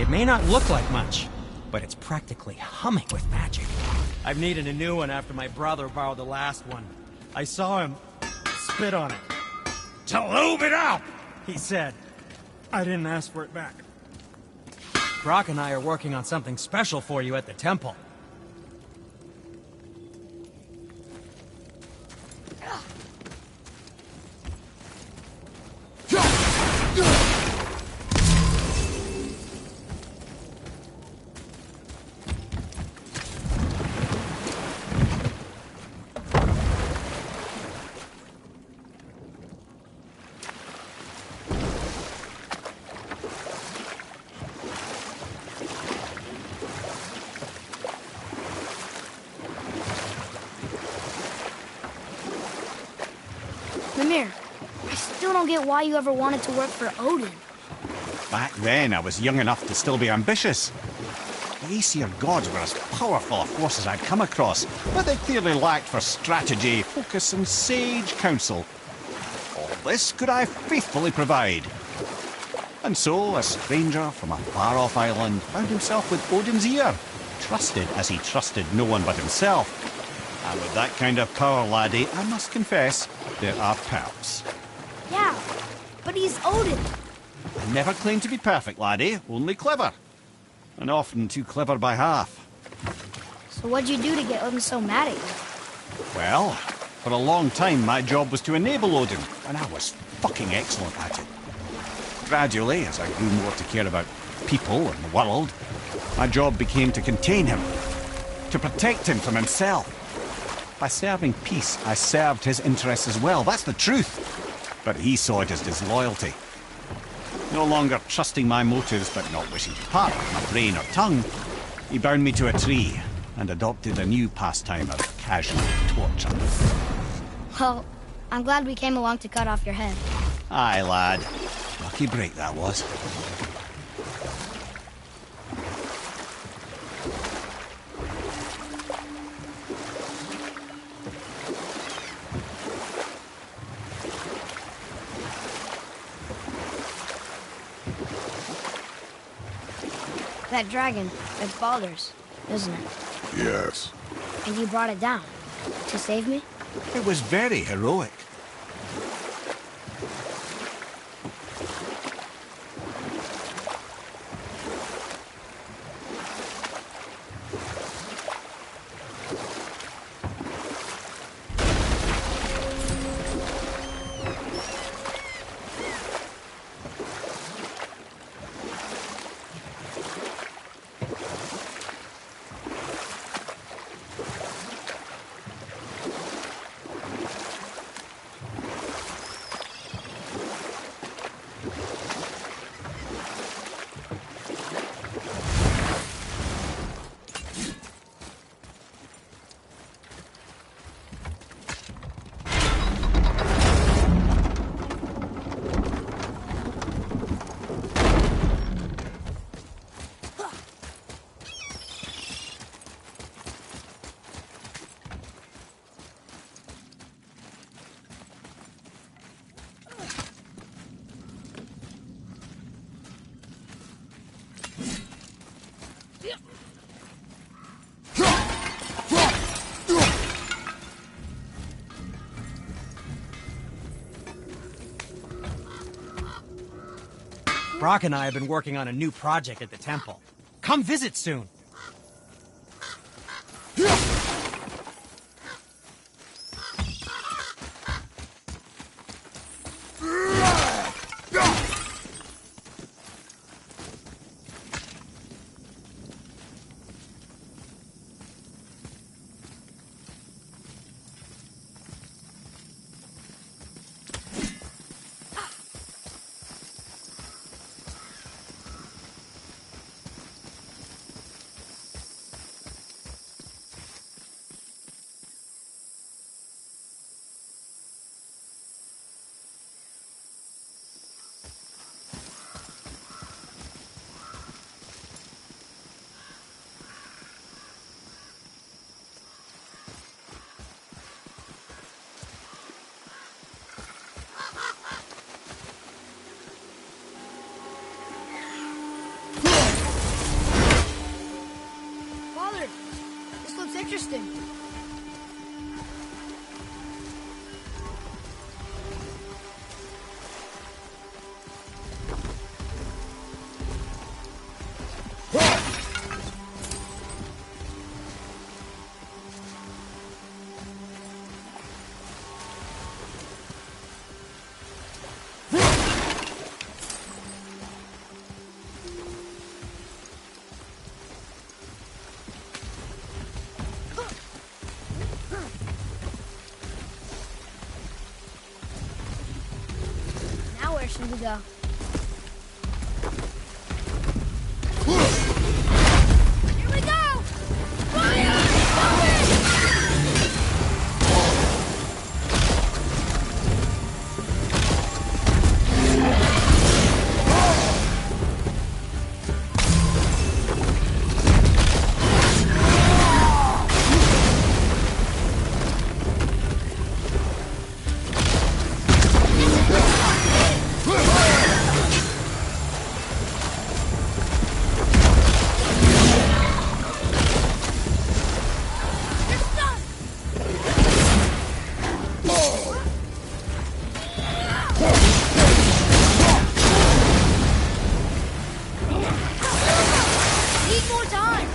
It may not look like much, but it's practically humming with magic. I've needed a new one after my brother borrowed the last one. I saw him spit on it. To lube it up! He said. I didn't ask for it back. Brock and I are working on something special for you at the temple. Mimir, I still don't get why you ever wanted to work for Odin. Back then, I was young enough to still be ambitious. The Aesir gods were as powerful a force as I'd come across, but they clearly lacked for strategy, focus, and sage counsel. All this could I faithfully provide. And so, a stranger from a far-off island found himself with Odin's ear, trusted as he trusted no one but himself. And with that kind of power, laddie, I must confess, there are perks. Yeah, but he's Odin. I never claimed to be perfect, laddie, only clever. And often too clever by half. So what'd you do to get Odin so mad at you? Well, for a long time my job was to enable Odin, and I was fucking excellent at it. Gradually, as I grew more to care about people and the world, my job became to contain him, to protect him from himself. By serving peace, I served his interests as well, that's the truth. But he saw it as disloyalty. No longer trusting my motives, but not wishing to part with my brain or tongue, he bound me to a tree and adopted a new pastime of casual torture. Well, I'm glad we came along to cut off your head. Aye, lad. Lucky break that was. That dragon, it's Baldur's, isn't it? Yes. And you brought it down to save me? It was very heroic. Brock and I have been working on a new project at the temple. Come visit soon. Father, this looks interesting. Now where should we go? Here we go! Fire! Need more time!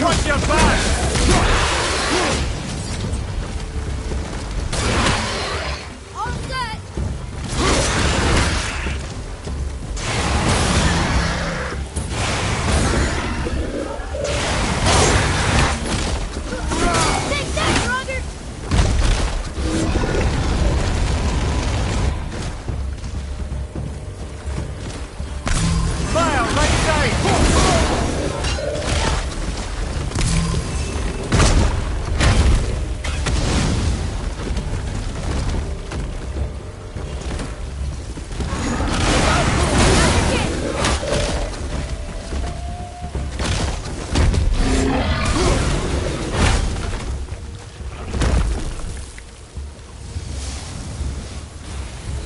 Watch your back! All set! Take that, Roger! Fire, right side!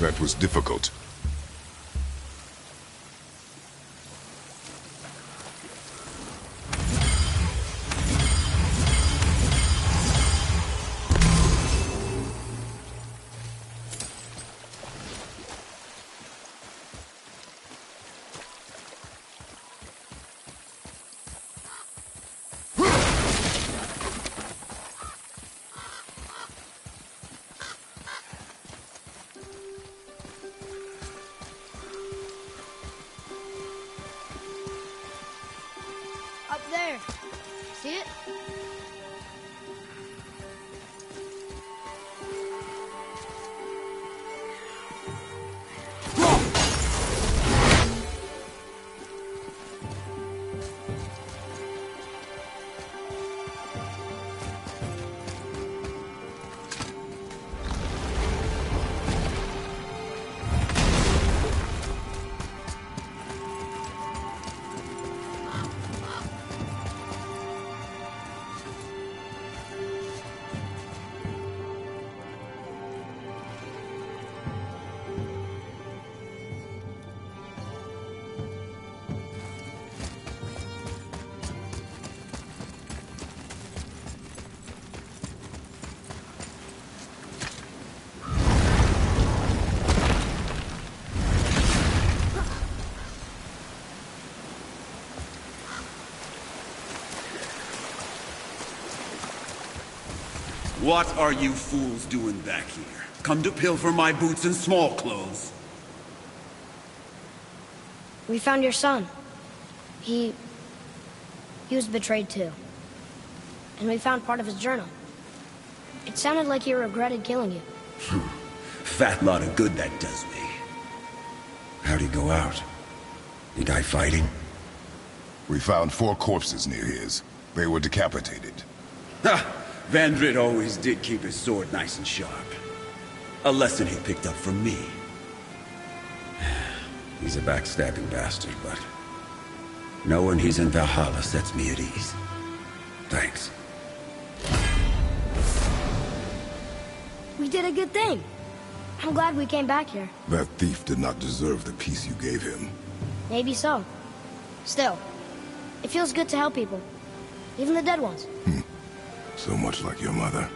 That was difficult. Up there. See it? What are you fools doing back here? Come to pilfer my boots and small clothes? We found your son. He was betrayed too. And we found part of his journal. It sounded like he regretted killing you. Fat lot of good that does me. How'd he go out? He die fighting? We found 4 corpses near his. They were decapitated. Ha! Vandrit always did keep his sword nice and sharp. A lesson he picked up from me. He's a backstabbing bastard, but knowing he's in Valhalla sets me at ease. Thanks. We did a good thing. I'm glad we came back here. That thief did not deserve the peace you gave him. Maybe so. Still, It feels good to help people. Even the dead ones. So much like your mother.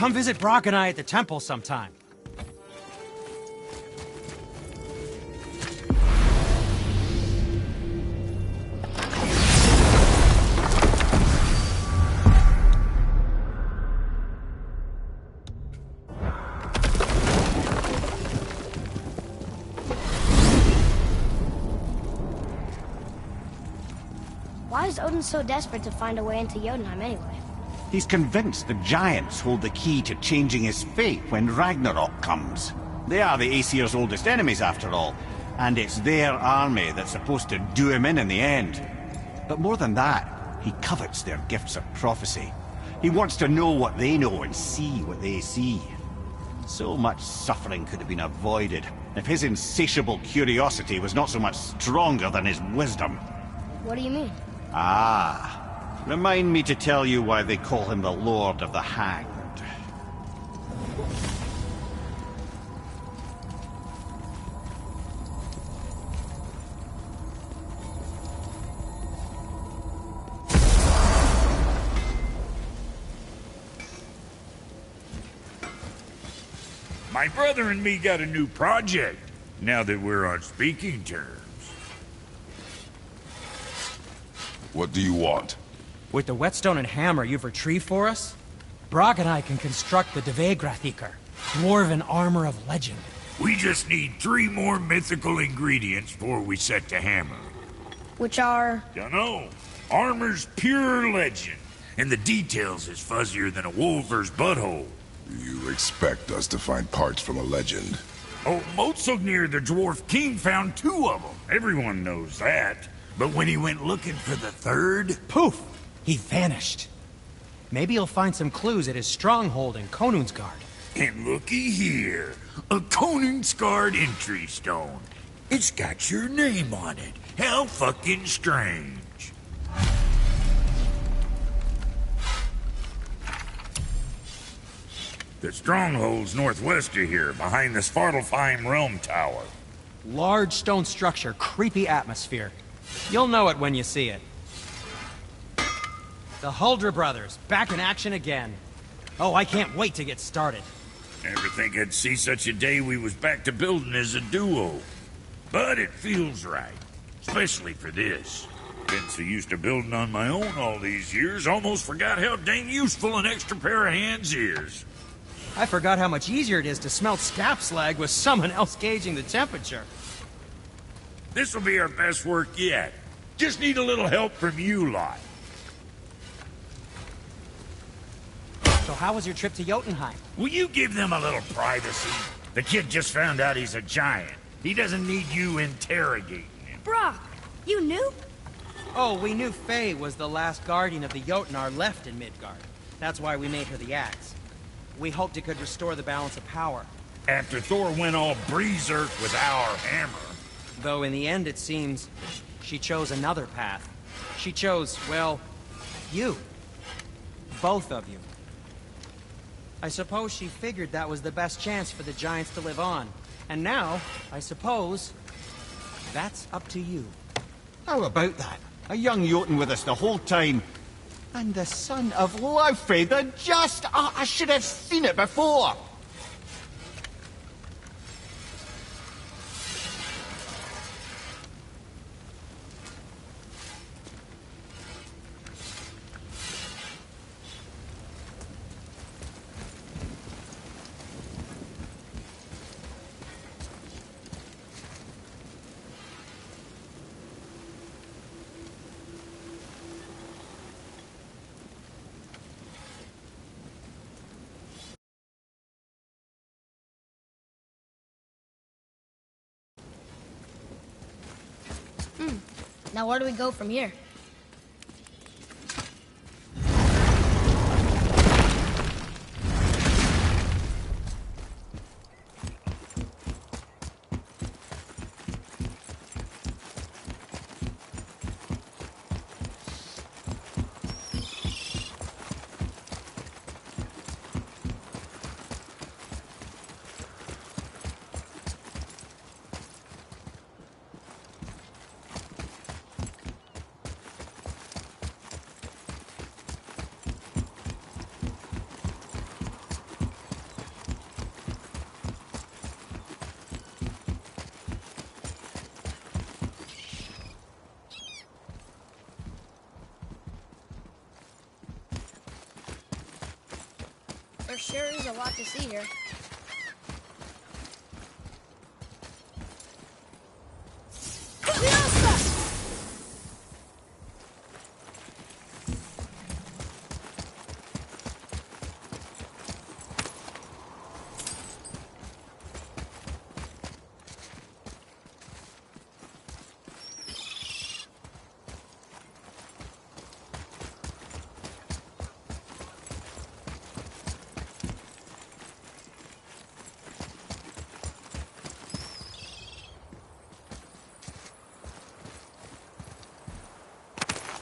come visit Brock and I at the temple sometime. Why is Odin so desperate to find a way into Jotunheim anyway? He's convinced the Giants hold the key to changing his fate when Ragnarok comes. They are the Aesir's oldest enemies, after all, and it's their army that's supposed to do him in the end. But more than that, he covets their gifts of prophecy. He wants to know what they know and see what they see. So much suffering could have been avoided if his insatiable curiosity was not so much stronger than his wisdom. What do you mean? Ah, remind me to tell you why they call him the Lord of the Hanged. My brother and me got a new project, now that we're on speaking terms. What do you want? With the whetstone and hammer you've retrieved for us, Brock and I can construct the Dvegrathikr, dwarven armor of legend. We just need 3 more mythical ingredients before we set to hammer. Which are? Dunno. Armor's pure legend, and the details is fuzzier than a wolver's butthole. You expect us to find parts from a legend? Oh, Motsognir, the dwarf king, found 2 of them. Everyone knows that. But when he went looking for the 3rd... Poof! He vanished. Maybe he'll find some clues at his stronghold in Konungsgard. And looky here. A Konungsgard entry stone. It's got your name on it. How fucking strange. The stronghold's northwest of here, behind the Svartalfheim Realm Tower. Large stone structure, creepy atmosphere. You'll know it when you see it. The Huldra brothers, back in action again. Oh, I can't wait to get started. Never think I'd see such a day we was back to building as a duo. But it feels right, especially for this. Been so used to building on my own all these years, almost forgot how dang useful an extra pair of hands is. I forgot how much easier it is to smelt scap slag with someone else gauging the temperature. This'll be our best work yet. Just need a little help from you lot. So how was your trip to Jotunheim? Will you give them a little privacy? The kid just found out he's a giant. He doesn't need you interrogating him. Brock, you knew? Oh, we knew Faye was the last guardian of the Jotnar left in Midgard. That's why we made her the axe. We hoped it could restore the balance of power. After Thor went all berserk with our hammer. Though in the end it seems she chose another path. She chose, well, you. Both of you. I suppose she figured that was the best chance for the Giants to live on. And now, I suppose, that's up to you. How about that? A young Jotun with us the whole time. And the son of Laufey, the just... Oh, I should have seen it before! Now where do we go from here? sure is a lot to see here.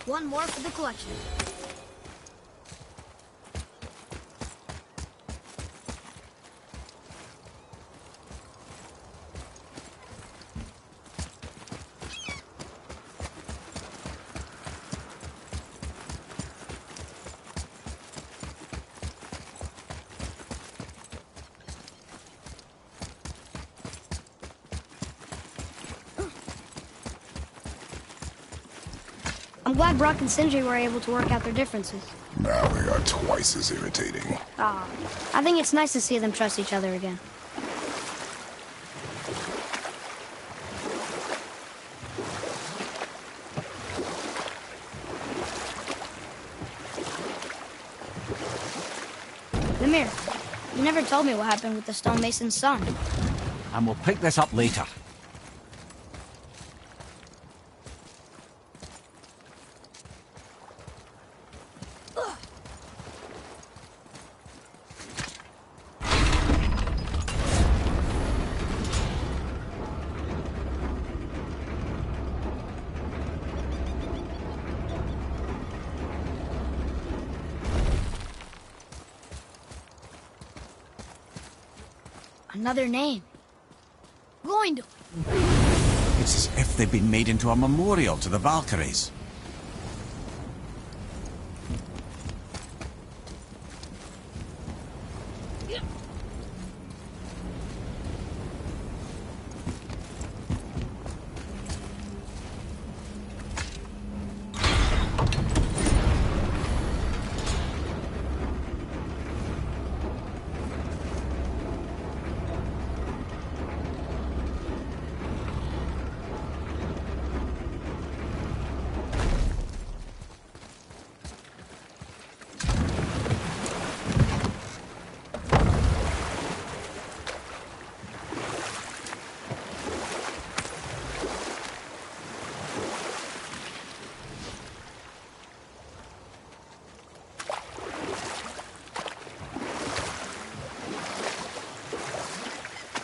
One more for the collection. I'm glad Brock and Sindri were able to work out their differences. Now they are twice as irritating. I think it's nice to see them trust each other again. Mimir, you never told me what happened with the stonemason's son. And we'll pick this up later. Another name. Gloindor. It's as if they've been made into a memorial to the Valkyries.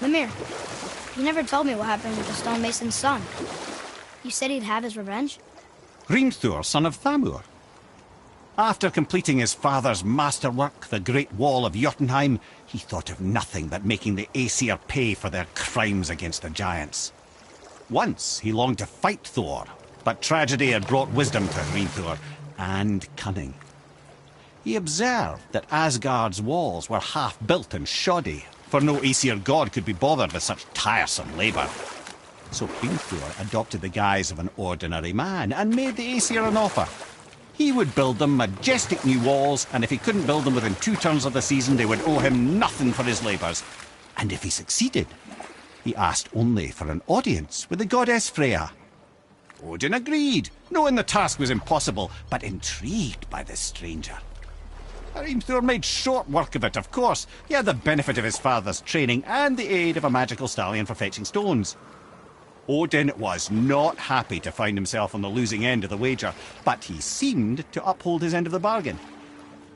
Mimir, you never told me what happened with the stonemason's son. You said he'd have his revenge? Hrimthur, son of Thamur. After completing his father's masterwork, the Great Wall of Jotunheim, he thought of nothing but making the Aesir pay for their crimes against the giants. Once he longed to fight Thor, but tragedy had brought wisdom to Hrimthur, and cunning. He observed that Asgard's walls were half-built and shoddy, for no Aesir god could be bothered with such tiresome labour. So Hrimthur adopted the guise of an ordinary man and made the Aesir an offer. He would build them majestic new walls, and if he couldn't build them within 2 turns of the season, they would owe him nothing for his labours. And if he succeeded, he asked only for an audience with the goddess Freya. Odin agreed, knowing the task was impossible, but intrigued by the stranger. Hrimthur made short work of it, of course. He had the benefit of his father's training and the aid of a magical stallion for fetching stones. Odin was not happy to find himself on the losing end of the wager, but he seemed to uphold his end of the bargain.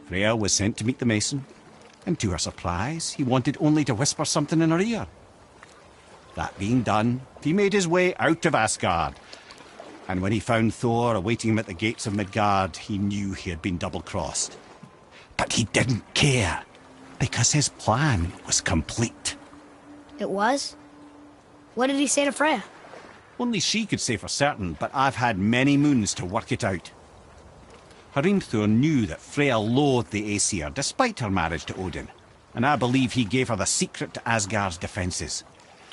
Freya was sent to meet the mason, and to her surprise, he wanted only to whisper something in her ear. That being done, he made his way out of Asgard, and when he found Thor awaiting him at the gates of Midgard, he knew he had been double-crossed. But he didn't care, because his plan was complete. It was? What did he say to Freya? Only she could say for certain, but I've had many moons to work it out. Hrimthur knew that Freya loathed the Aesir, despite her marriage to Odin, and I believe he gave her the secret to Asgard's defences.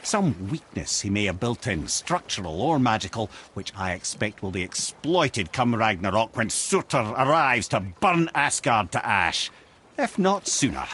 Some weakness he may have built in, structural or magical, which I expect will be exploited come Ragnarok when Surtur arrives to burn Asgard to ash. If not sooner.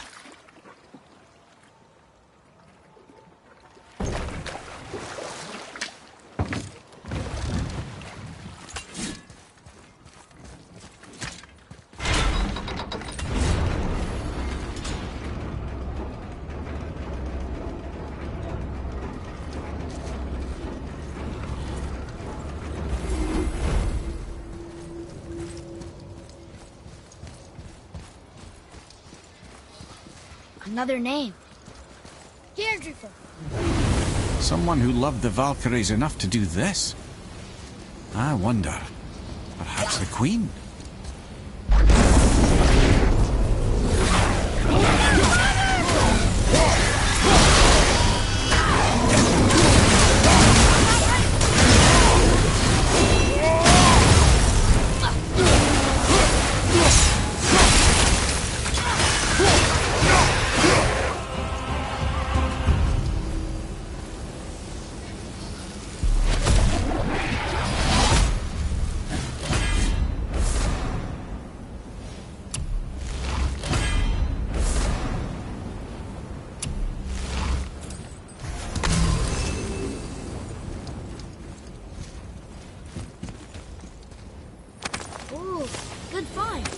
Another name. Gerdrufer. Someone who loved the Valkyries enough to do this? I wonder. Perhaps the Queen? Ooh, good find.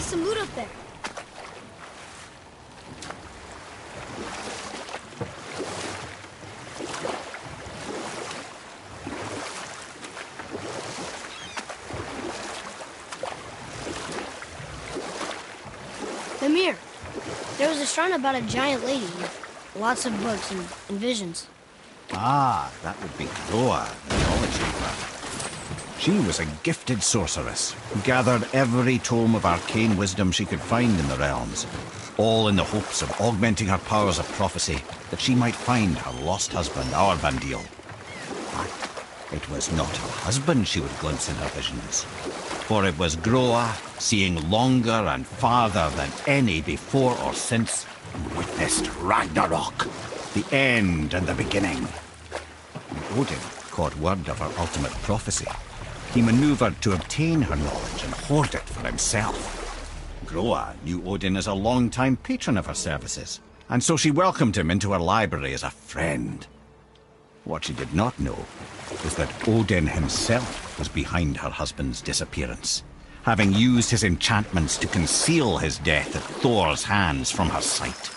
Some loot up there. Mimir, there was a shrine about a giant lady with lots of books and visions. Ah, that would be Groa, the knowledge keeper. She was a gifted sorceress who gathered every tome of arcane wisdom she could find in the realms, all in the hopes of augmenting her powers of prophecy that she might find her lost husband, Aurbandil. But it was not her husband she would glimpse in her visions, for it was Groa, seeing longer and farther than any before or since, who witnessed Ragnarok, the end and the beginning. When Odin caught word of her ultimate prophecy, he maneuvered to obtain her knowledge and hoard it for himself. Groa knew Odin as a long-time patron of her services, and so she welcomed him into her library as a friend. What she did not know was that Odin himself was behind her husband's disappearance, having used his enchantments to conceal his death at Thor's hands from her sight.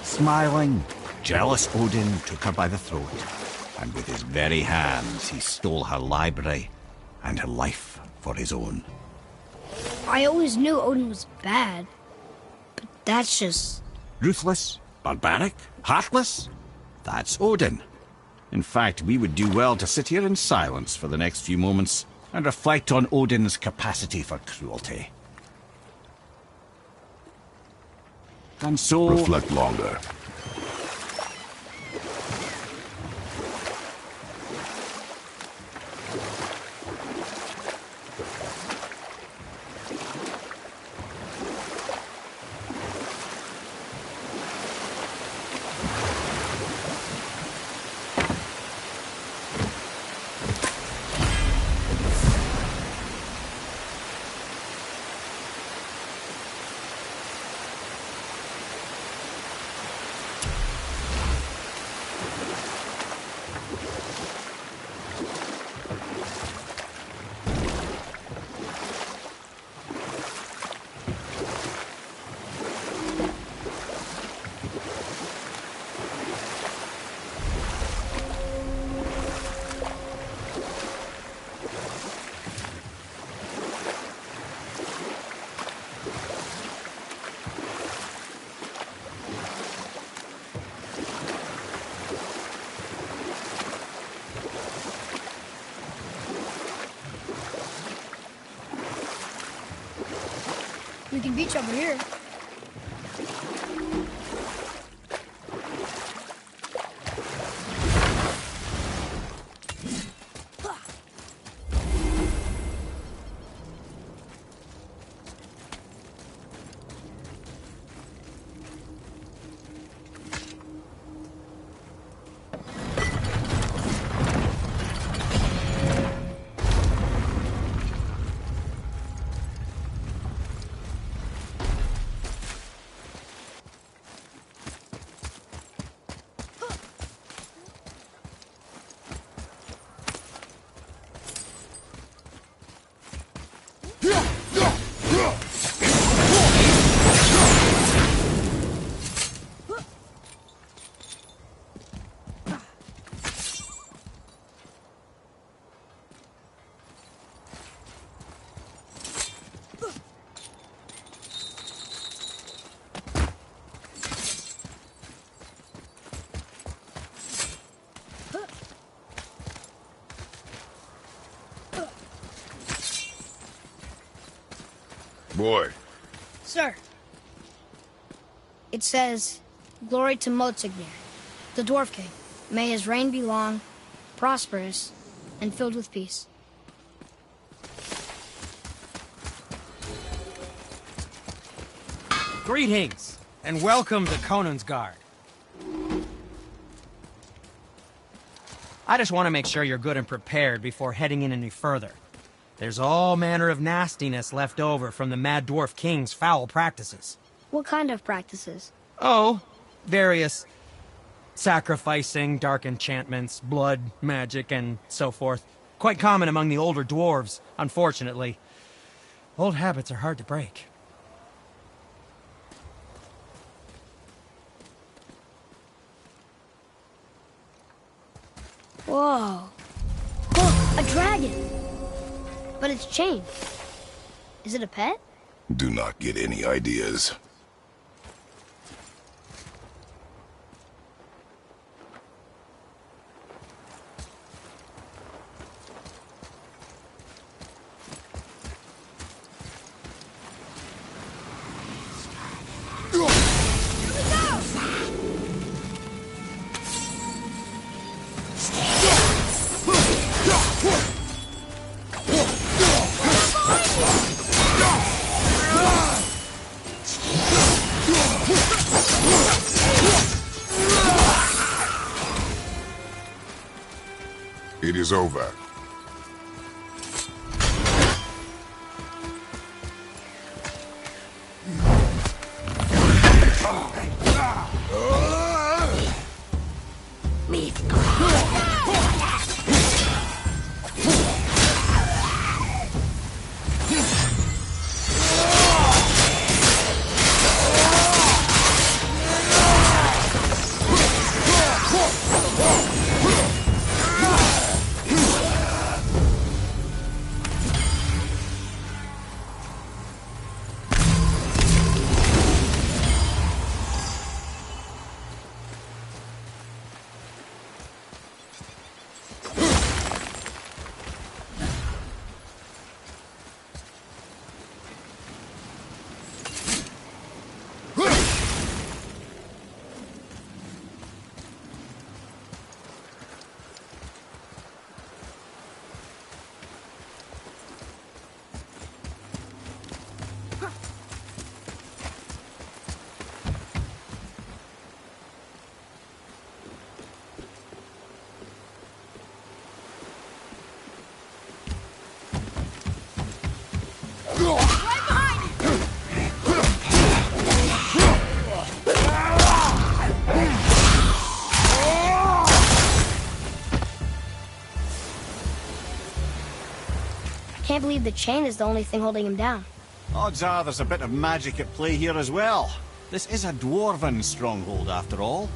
Smiling, jealous Odin took her by the throat, and with his very hands he stole her library and her life for his own. I always knew Odin was bad, but that's just... Ruthless, barbaric, heartless? That's Odin. In fact, we would do well to sit here in silence for the next few moments and reflect on Odin's capacity for cruelty. And so... Reflect longer. We can beach over here. Boy. Sir. It says, "Glory to Motsignir, the Dwarf King. May his reign be long, prosperous, and filled with peace." Greetings, and welcome to Conan's Guard. I just want to make sure you're good and prepared before heading in any further. There's all manner of nastiness left over from the Mad Dwarf King's foul practices. What kind of practices? Oh, various sacrificing, dark enchantments, blood, magic, and so forth. Quite common among the older dwarves, unfortunately. Old habits are hard to break. Whoa. Look, a dragon! But it's chained. Is it a pet? Do not get any ideas. It is over. I can't believe the chain is the only thing holding him down. Odds are there's a bit of magic at play here as well. This is a dwarven stronghold, after all.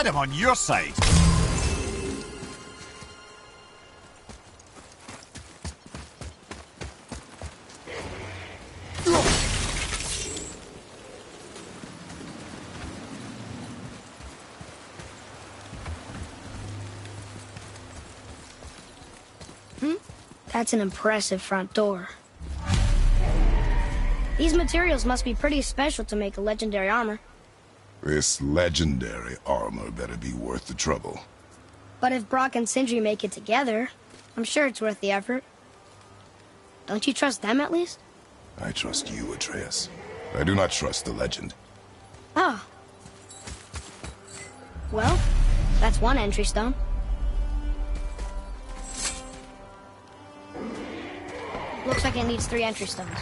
Glad I'm on your side. That's an impressive front door. These materials must be pretty special to make a legendary armor. This legendary armor better be worth the trouble. But if Brock and Sindri make it together, I'm sure it's worth the effort. Don't you trust them at least? I trust you, Atreus. I do not trust the legend. Ah. Well, that's one entry stone. Looks like it needs 3 entry stones.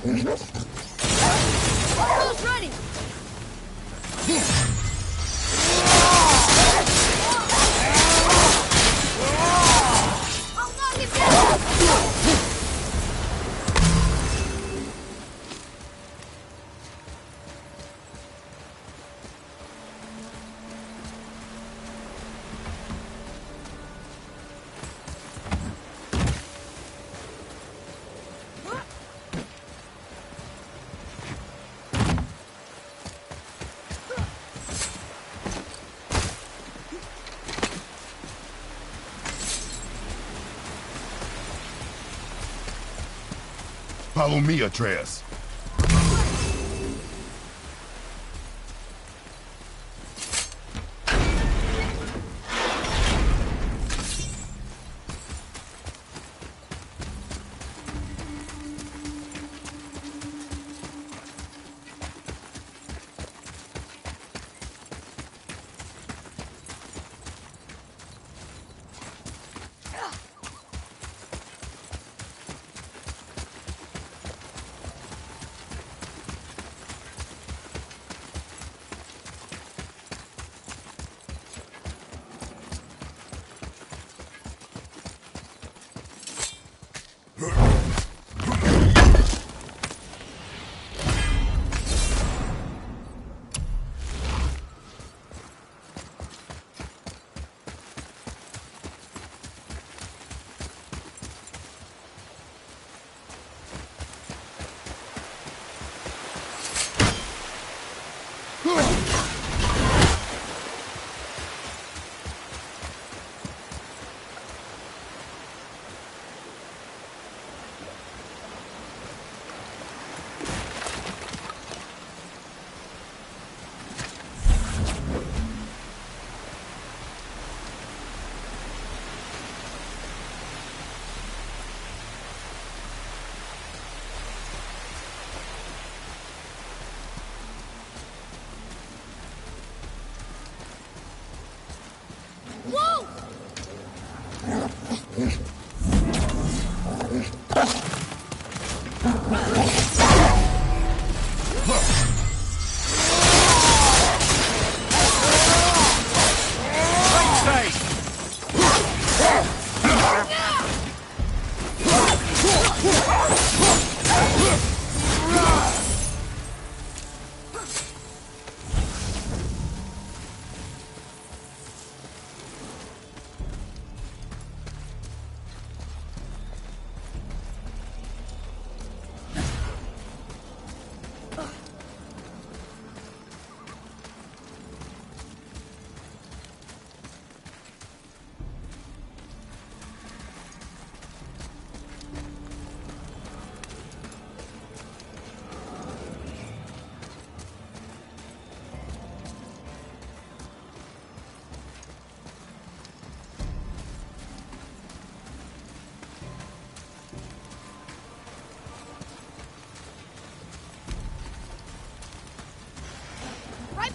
Almost ready! I'll knock it down! Follow me, Atreus.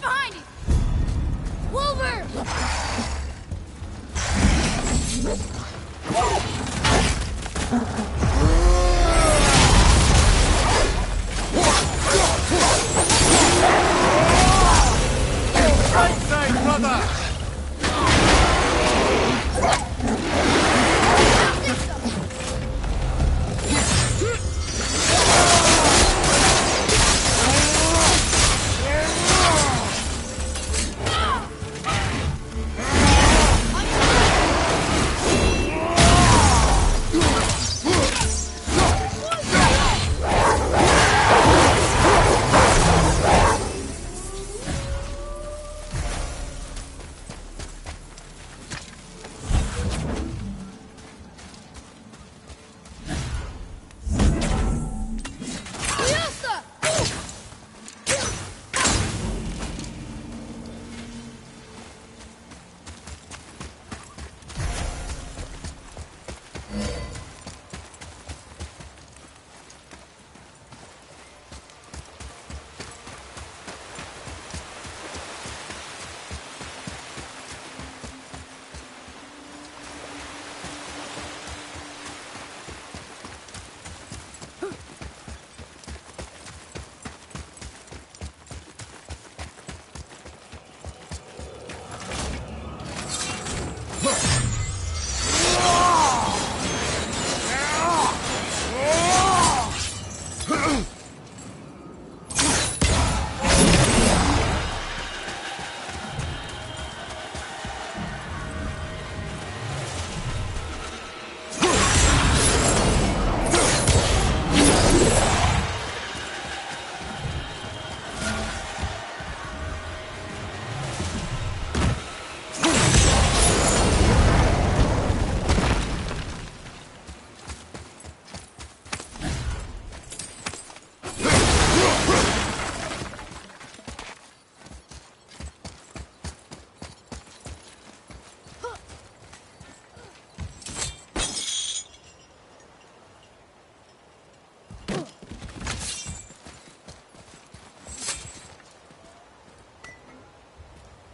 Right behind you! Wolver! Right side, brother!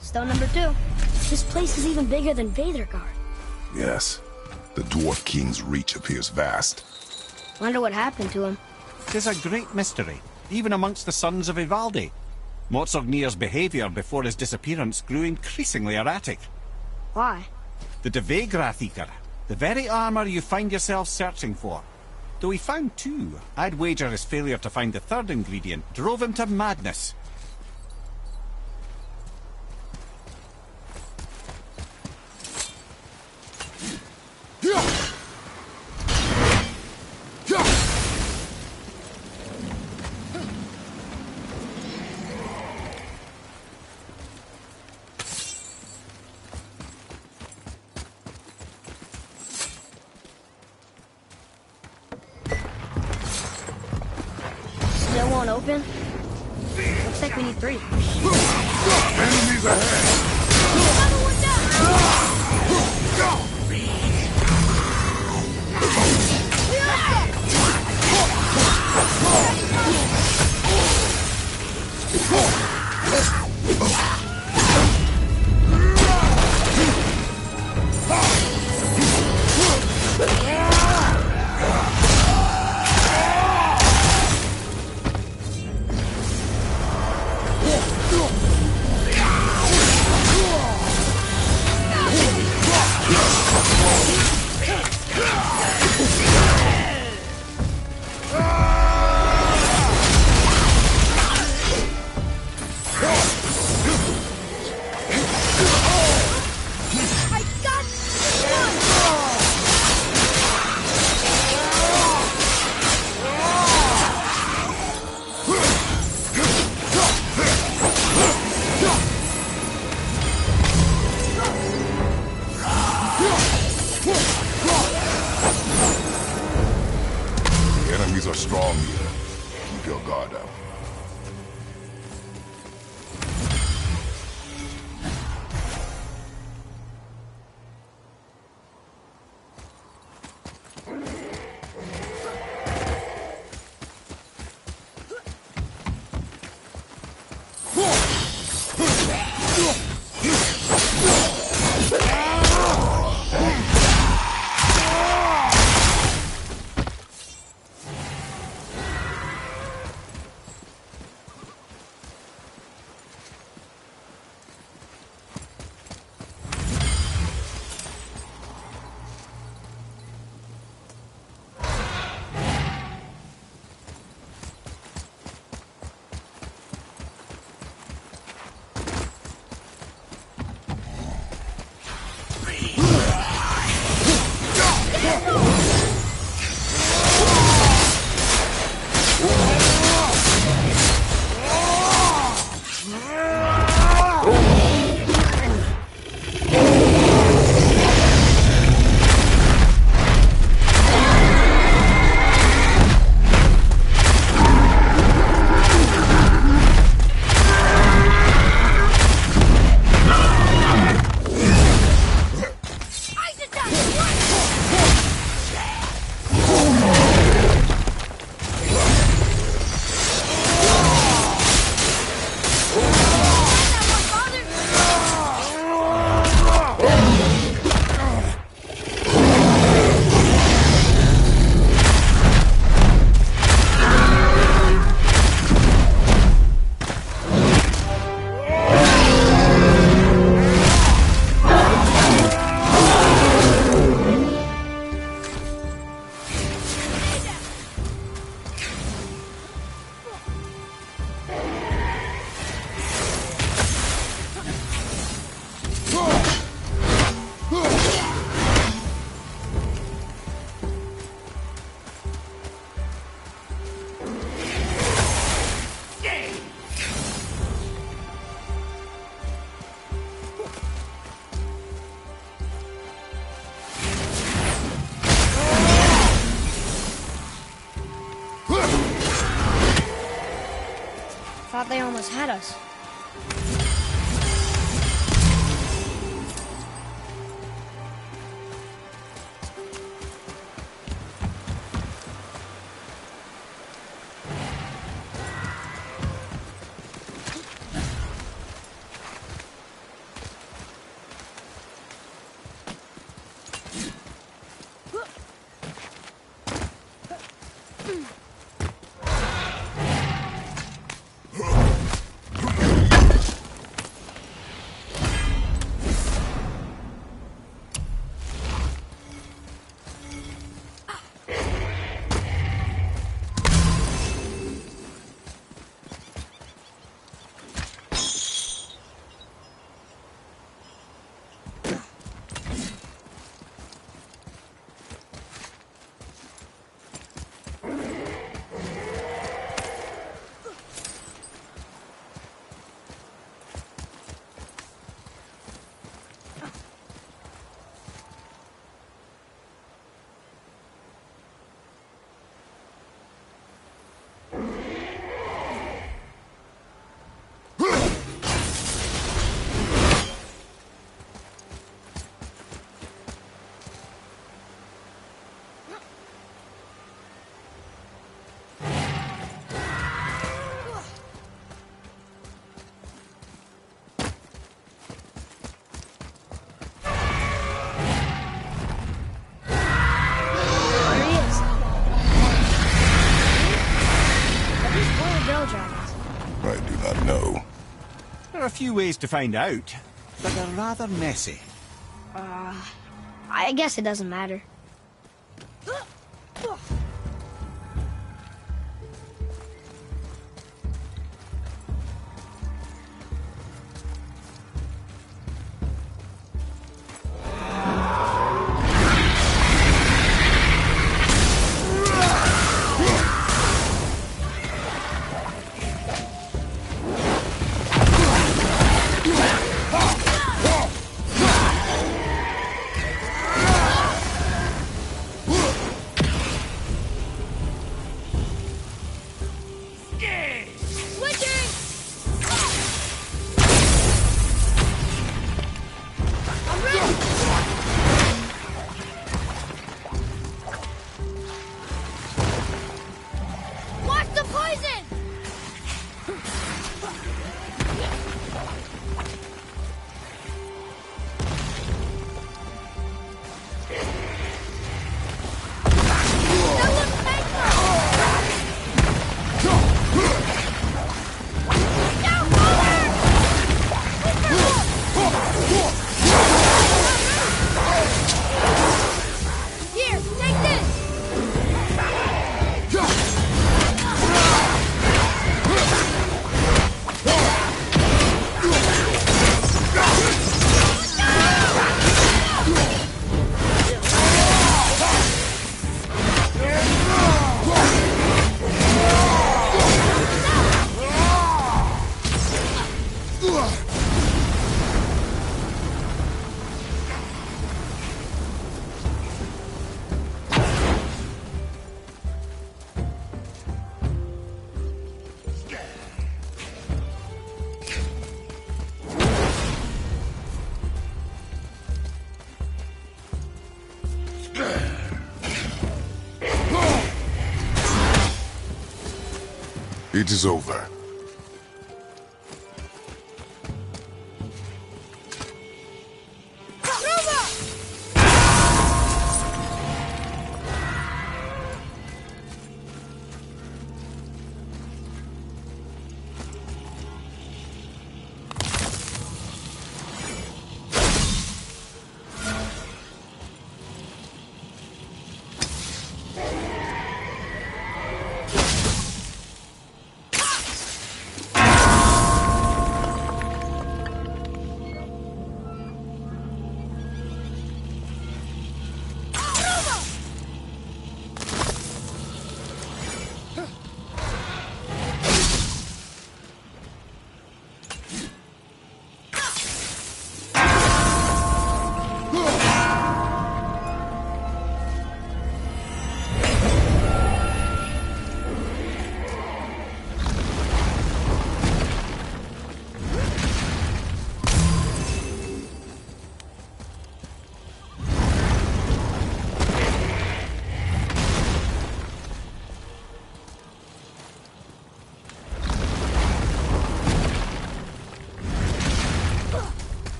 Stone number 2. This place is even bigger than Vadergard. Yes. The Dwarf King's reach appears vast. Wonder what happened to him. Tis a great mystery, even amongst the sons of Ivaldi. Motsognir's behaviour before his disappearance grew increasingly erratic. Why? The Devegrathikr, the very armour you find yourself searching for. Though he found 2, I'd wager his failure to find the 3rd ingredient drove him to madness. Still won't open? Looks like we need 3. Enemies ahead! Another one down! Enemies are strong here. Keep your guard up. thought they almost had us. I do not know. There are a few ways to find out, but they're rather messy. I guess it doesn't matter. It is over.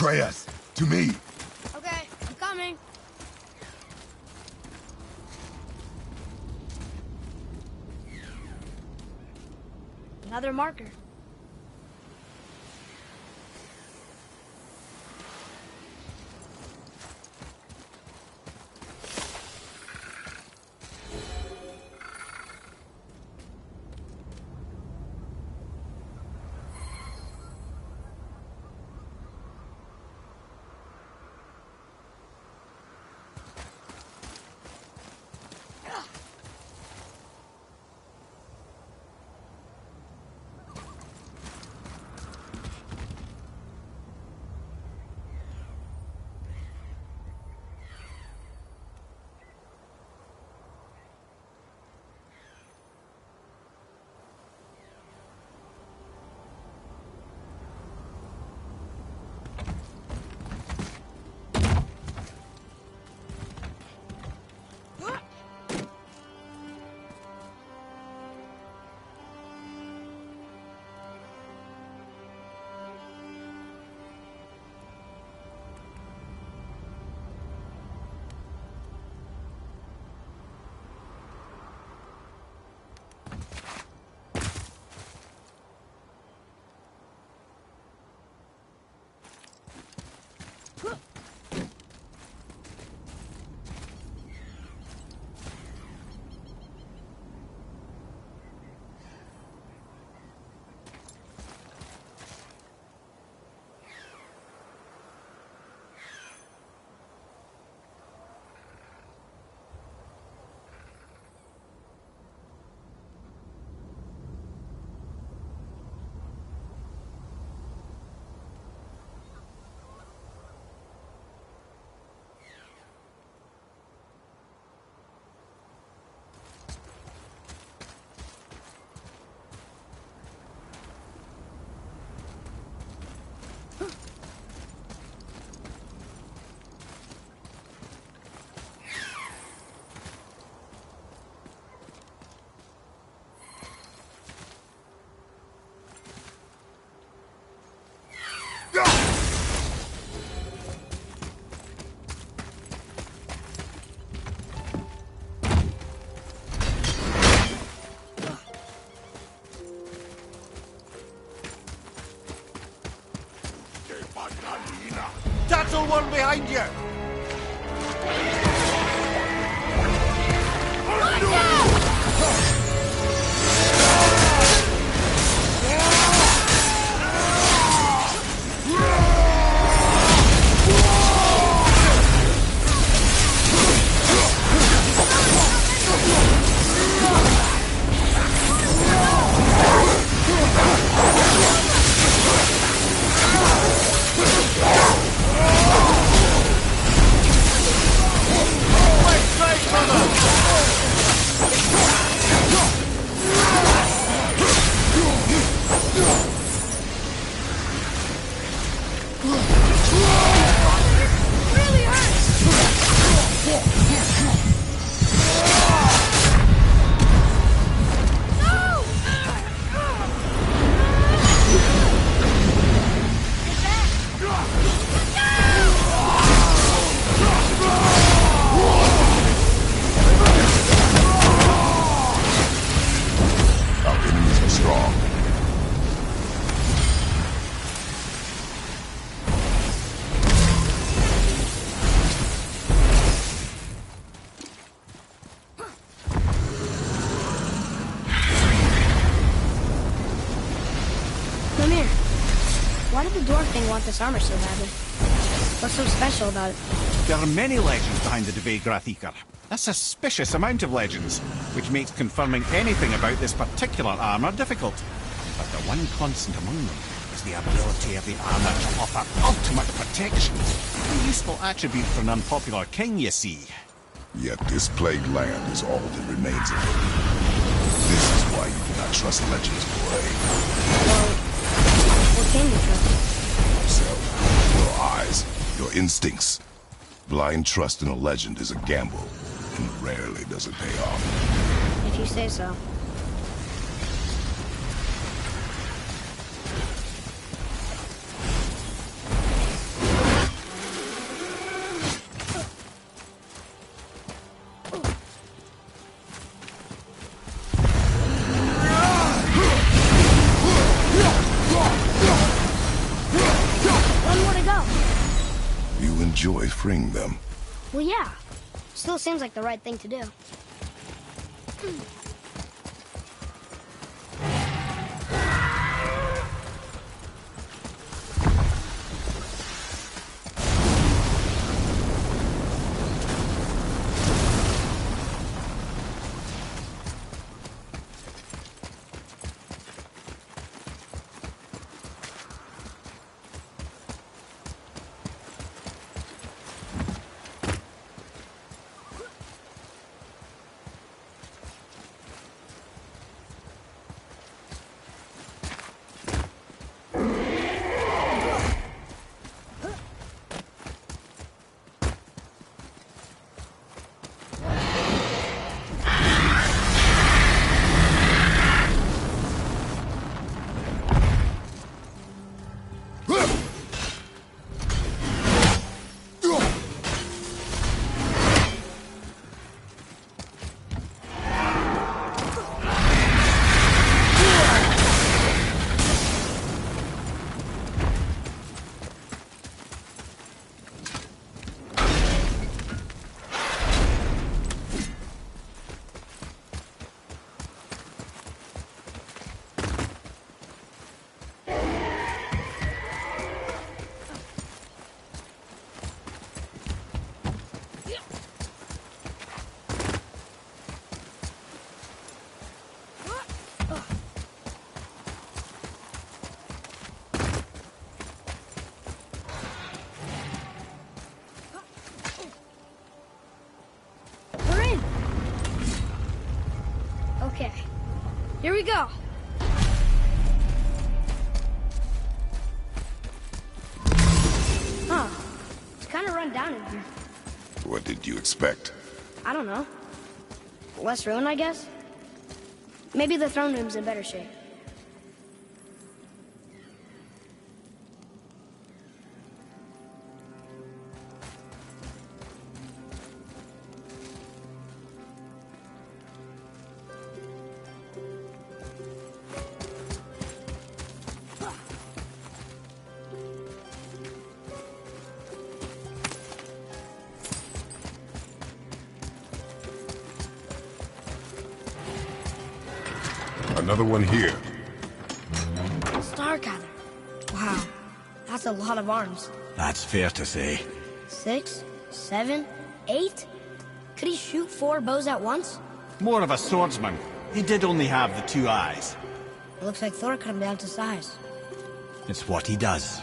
Atreus, to me. Okay, I'm coming. Another marker. Tattle one behind you! Mimir, why did the dwarf thing want this armor so badly? What's so special about it? There are many legends behind the Dve Grathikar. A suspicious amount of legends, which makes confirming anything about this particular armor difficult. But the one constant among them is the ability of the armor to offer ultimate protection. A useful attribute for an unpopular king, you see. Yet this plagued land is all that remains of it. This is why you do not trust legends, boy. Well, what can you trust? Yourself, your eyes, your instincts. Blind trust in a legend is a gamble, and rarely does it pay off. If you say so. freeing them. Well, yeah. Still seems like the right thing to do. Okay, here we go. Huh, it's kind of run down in here. What did you expect? I don't know. Less ruined, I guess? Maybe the throne room's in better shape. Another one here. Starkather. Wow, that's a lot of arms. That's fair to say. 6, 7, 8? Could he shoot 4 bows at once? More of a swordsman. He did only have the 2 eyes. It looks like Thor cut him down to size. It's what he does.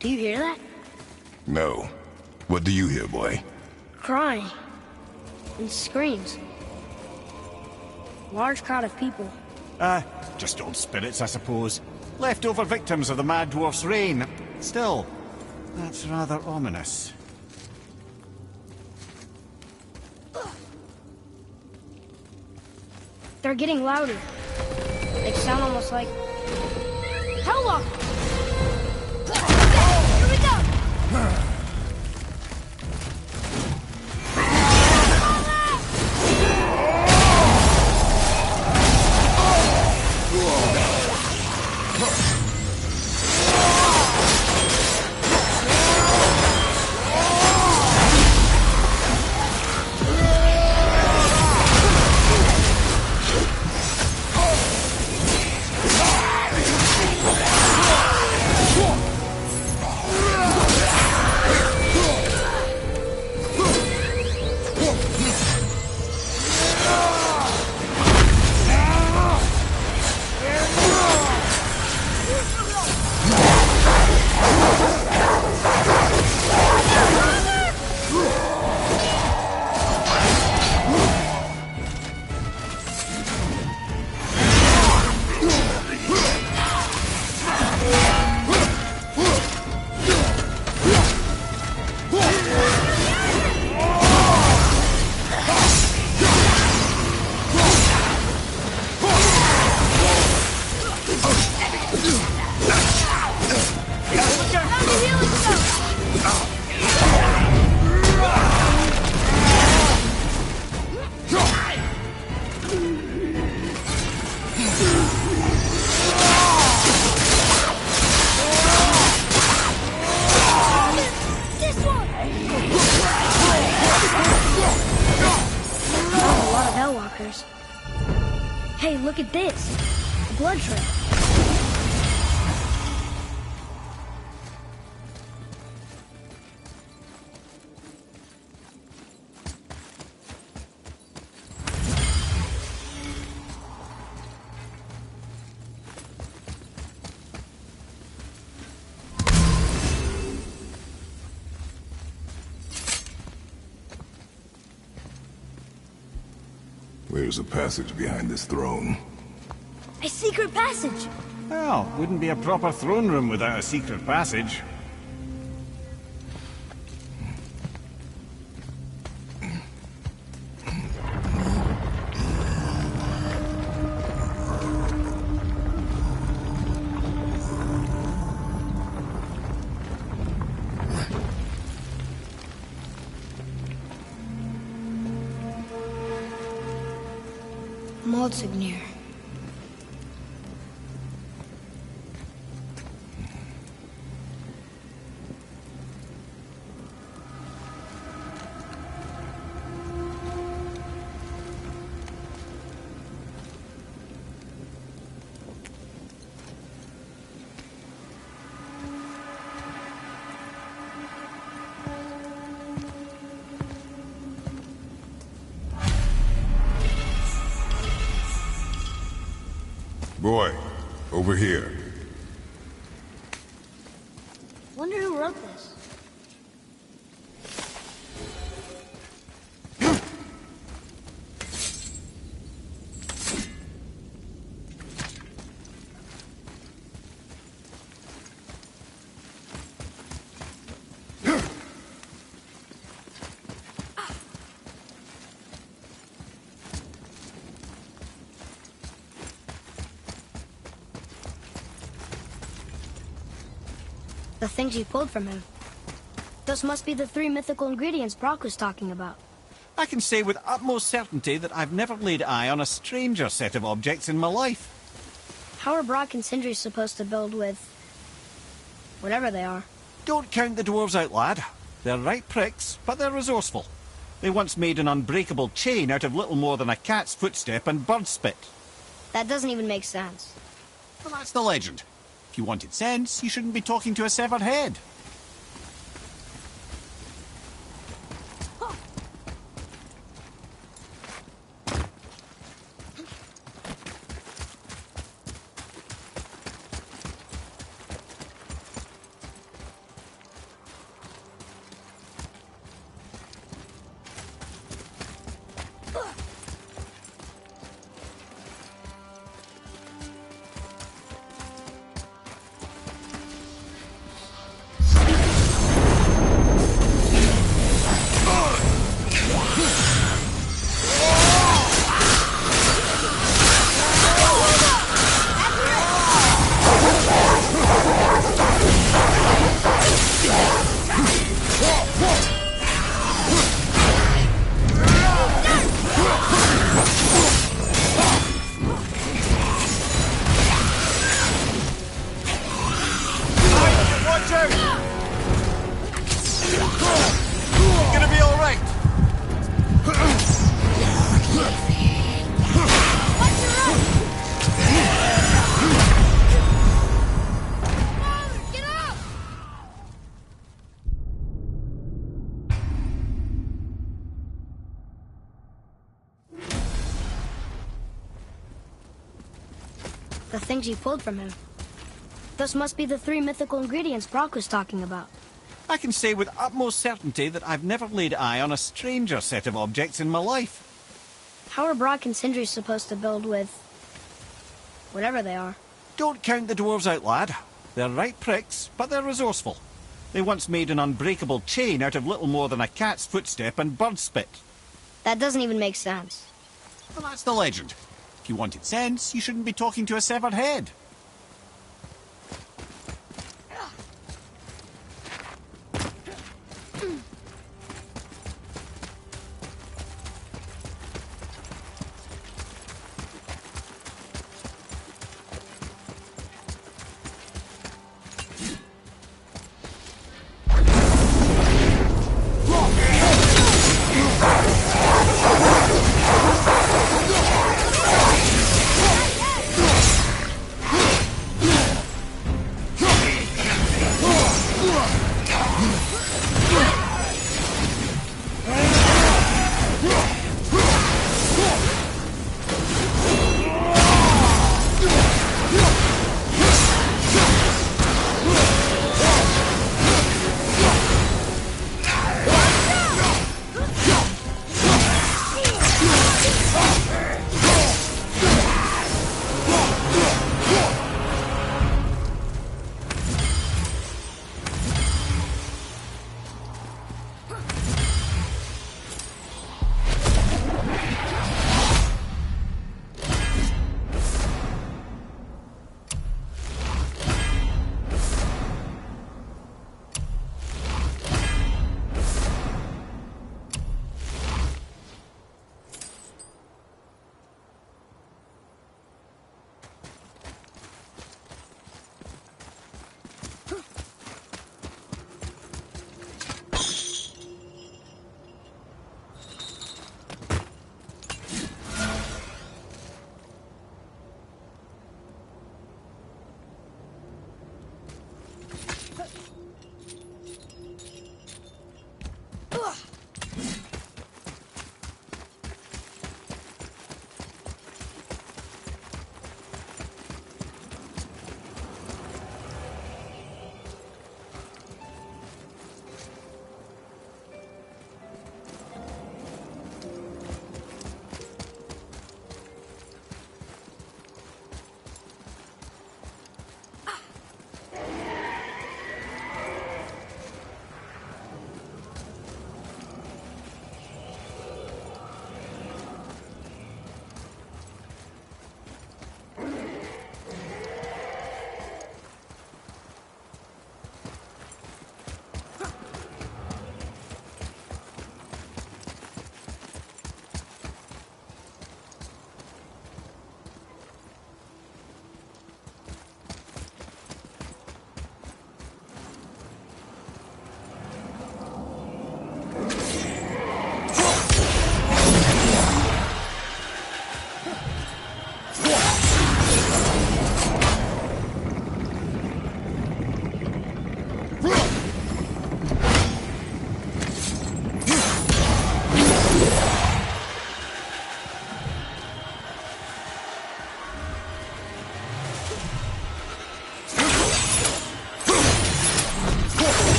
Do you hear that? No. What do you hear, boy? Crying. And screams. Large crowd of people. Just old spirits, I suppose. Leftover victims of the Mad Dwarf's reign. Still, that's rather ominous. They're getting louder. They sound almost like... Hella! Here we go! look at this. A blood trail. There's a passage behind this throne. A secret passage! Well, wouldn't be a proper throne room without a secret passage. Maldsignir. Boy, over here. Wonder who wrote this. The things you pulled from him. Those must be the 3 mythical ingredients Brock was talking about. I can say with utmost certainty that I've never laid eye on a stranger set of objects in my life. How are Brock and Sindri supposed to build with... whatever they are? Don't count the dwarves out, lad. They're right pricks, but they're resourceful. They once made an unbreakable chain out of little more than a cat's footstep and bird spit. That doesn't even make sense. Well, that's the legend. If you wanted sense, you shouldn't be talking to a severed head. The things you pulled from him. Those must be the 3 mythical ingredients Brock was talking about. I can say with utmost certainty that I've never laid eye on a stranger set of objects in my life. How are Brock and Sindri supposed to build with... whatever they are? Don't count the dwarves out, lad. They're right pricks, but they're resourceful. They once made an unbreakable chain out of little more than a cat's footstep and bird spit. That doesn't even make sense. Well, that's the legend. If you wanted sense, you shouldn't be talking to a severed head.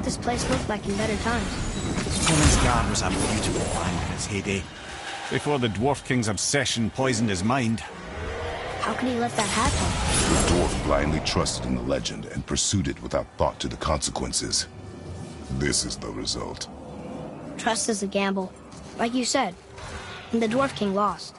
This place looked like in better times. Woman's Guard was a beautiful thing in its heyday, before the Dwarf King's obsession poisoned his mind. How can he let that happen? The dwarf blindly trusted in the legend and pursued it without thought to the consequences. This is the result. Trust is a gamble, like you said, and the Dwarf King lost.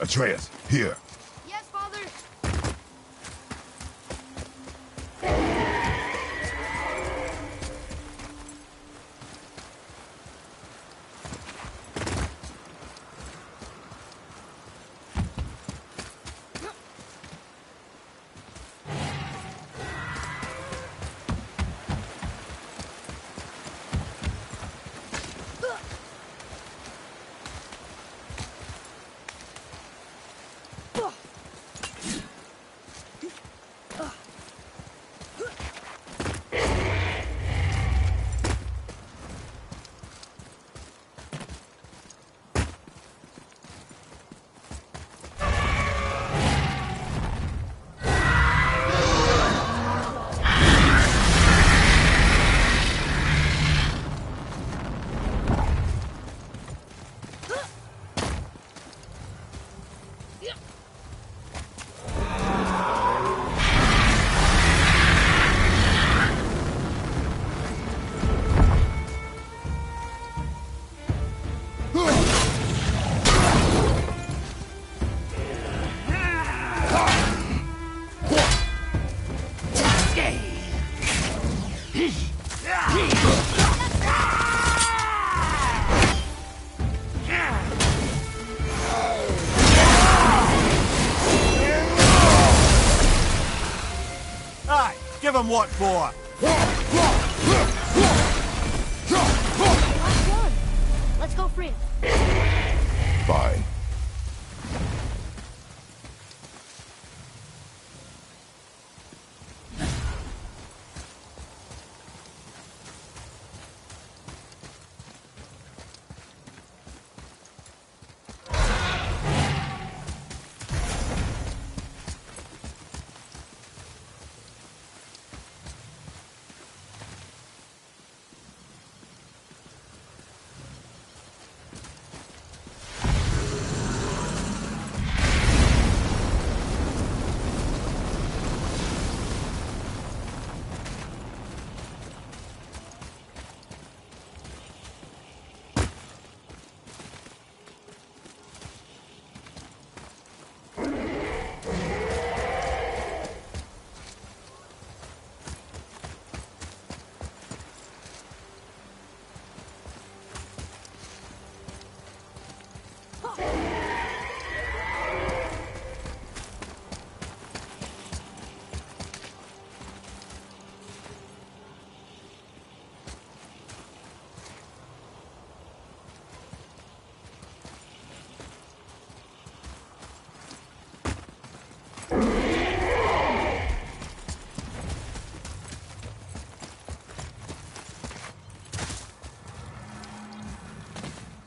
Atreus, here. Yes, Father. Aye, give him what for. Last one. Let's go free him. Fine.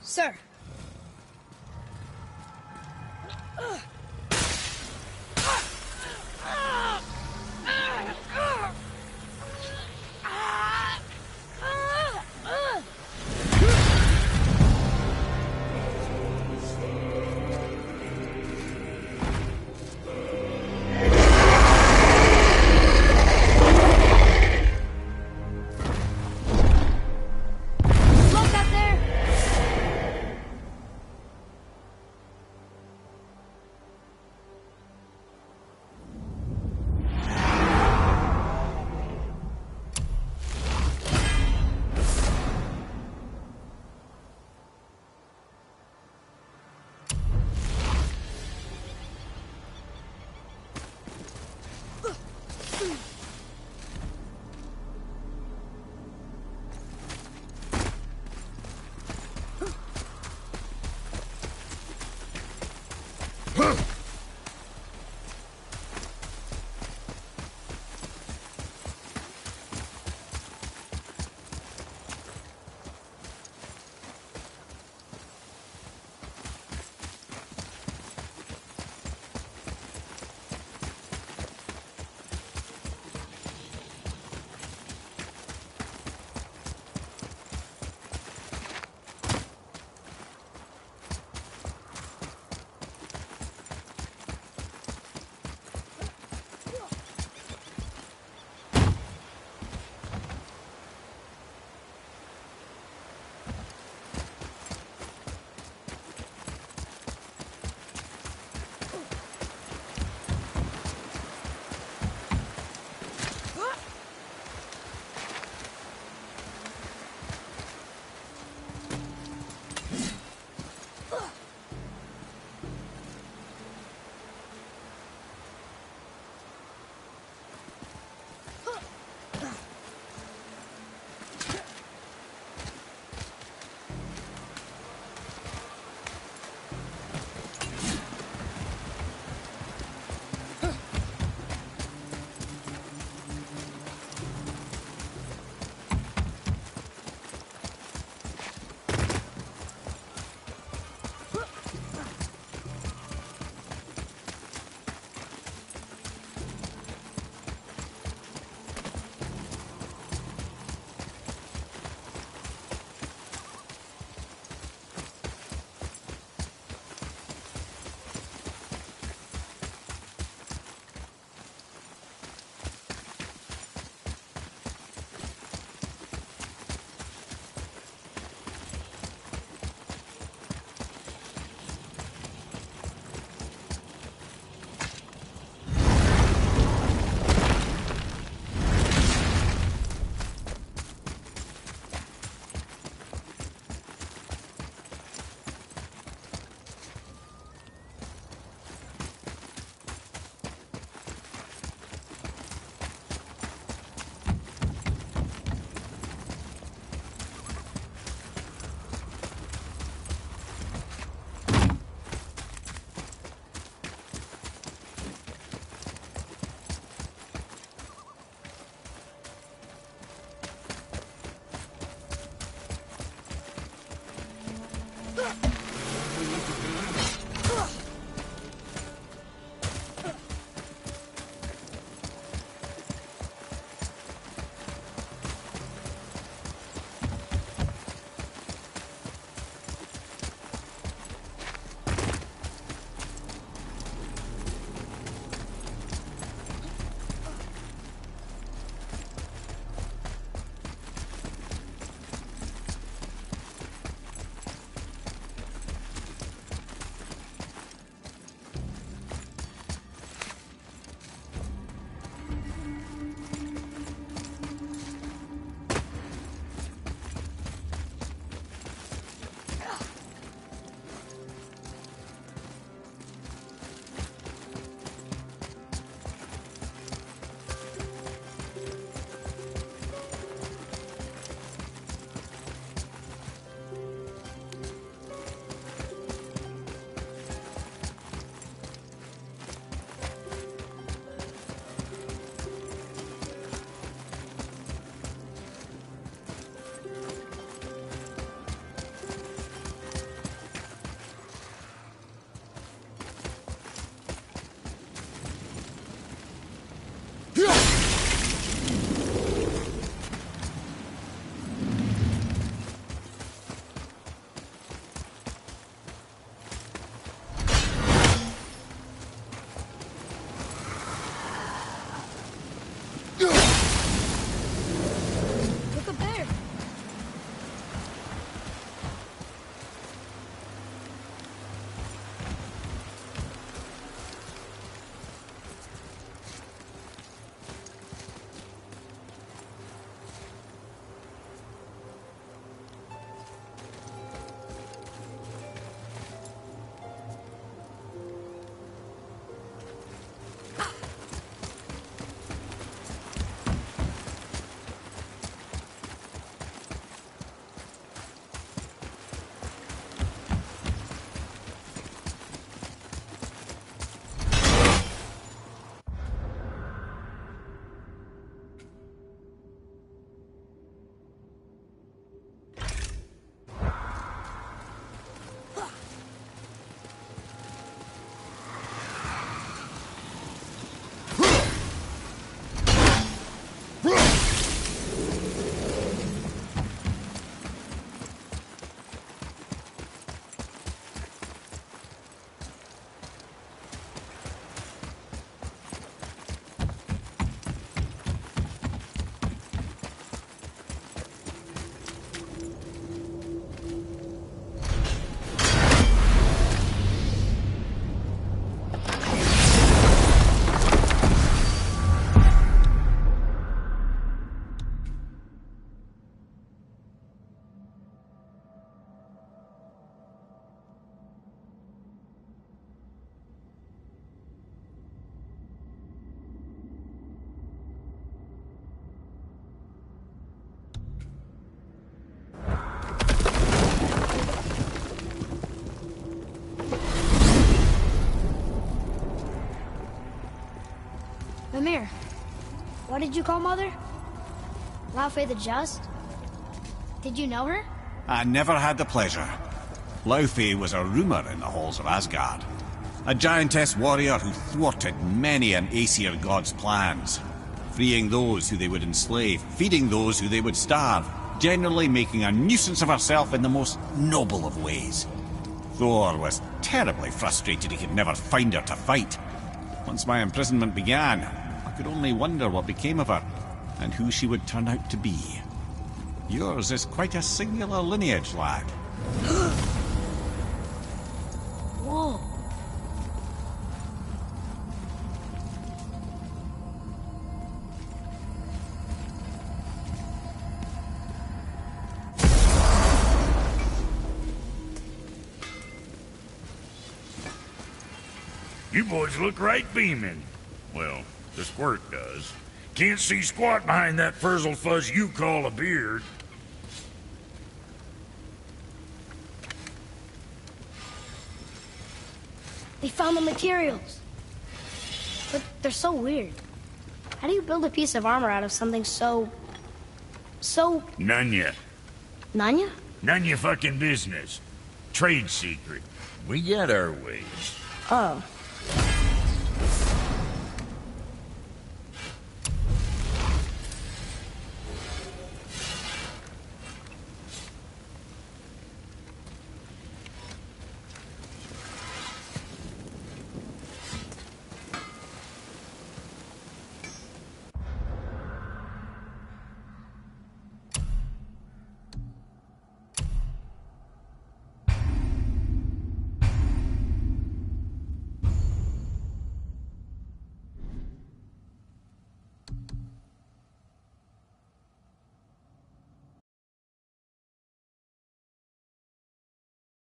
Sir. Look out there! Mimir. What did you call Mother? Laufey the Just? Did you know her? I never had the pleasure. Laufey was a rumour in the halls of Asgard. A giantess warrior who thwarted many an Aesir god's plans. Freeing those who they would enslave, feeding those who they would starve, generally making a nuisance of herself in the most noble of ways. Thor was terribly frustrated he could never find her to fight. Once my imprisonment began, I could only wonder what became of her, and who she would turn out to be. Yours is quite a singular lineage, lad. Whoa. You boys look right beaming. Well, the squirt does. Can't see squat behind that frizzle fuzz you call a beard. They found the materials. But they're so weird. How do you build a piece of armor out of something so... None ya. Nanya? None ya fucking business. Trade secret. We got our ways. Oh.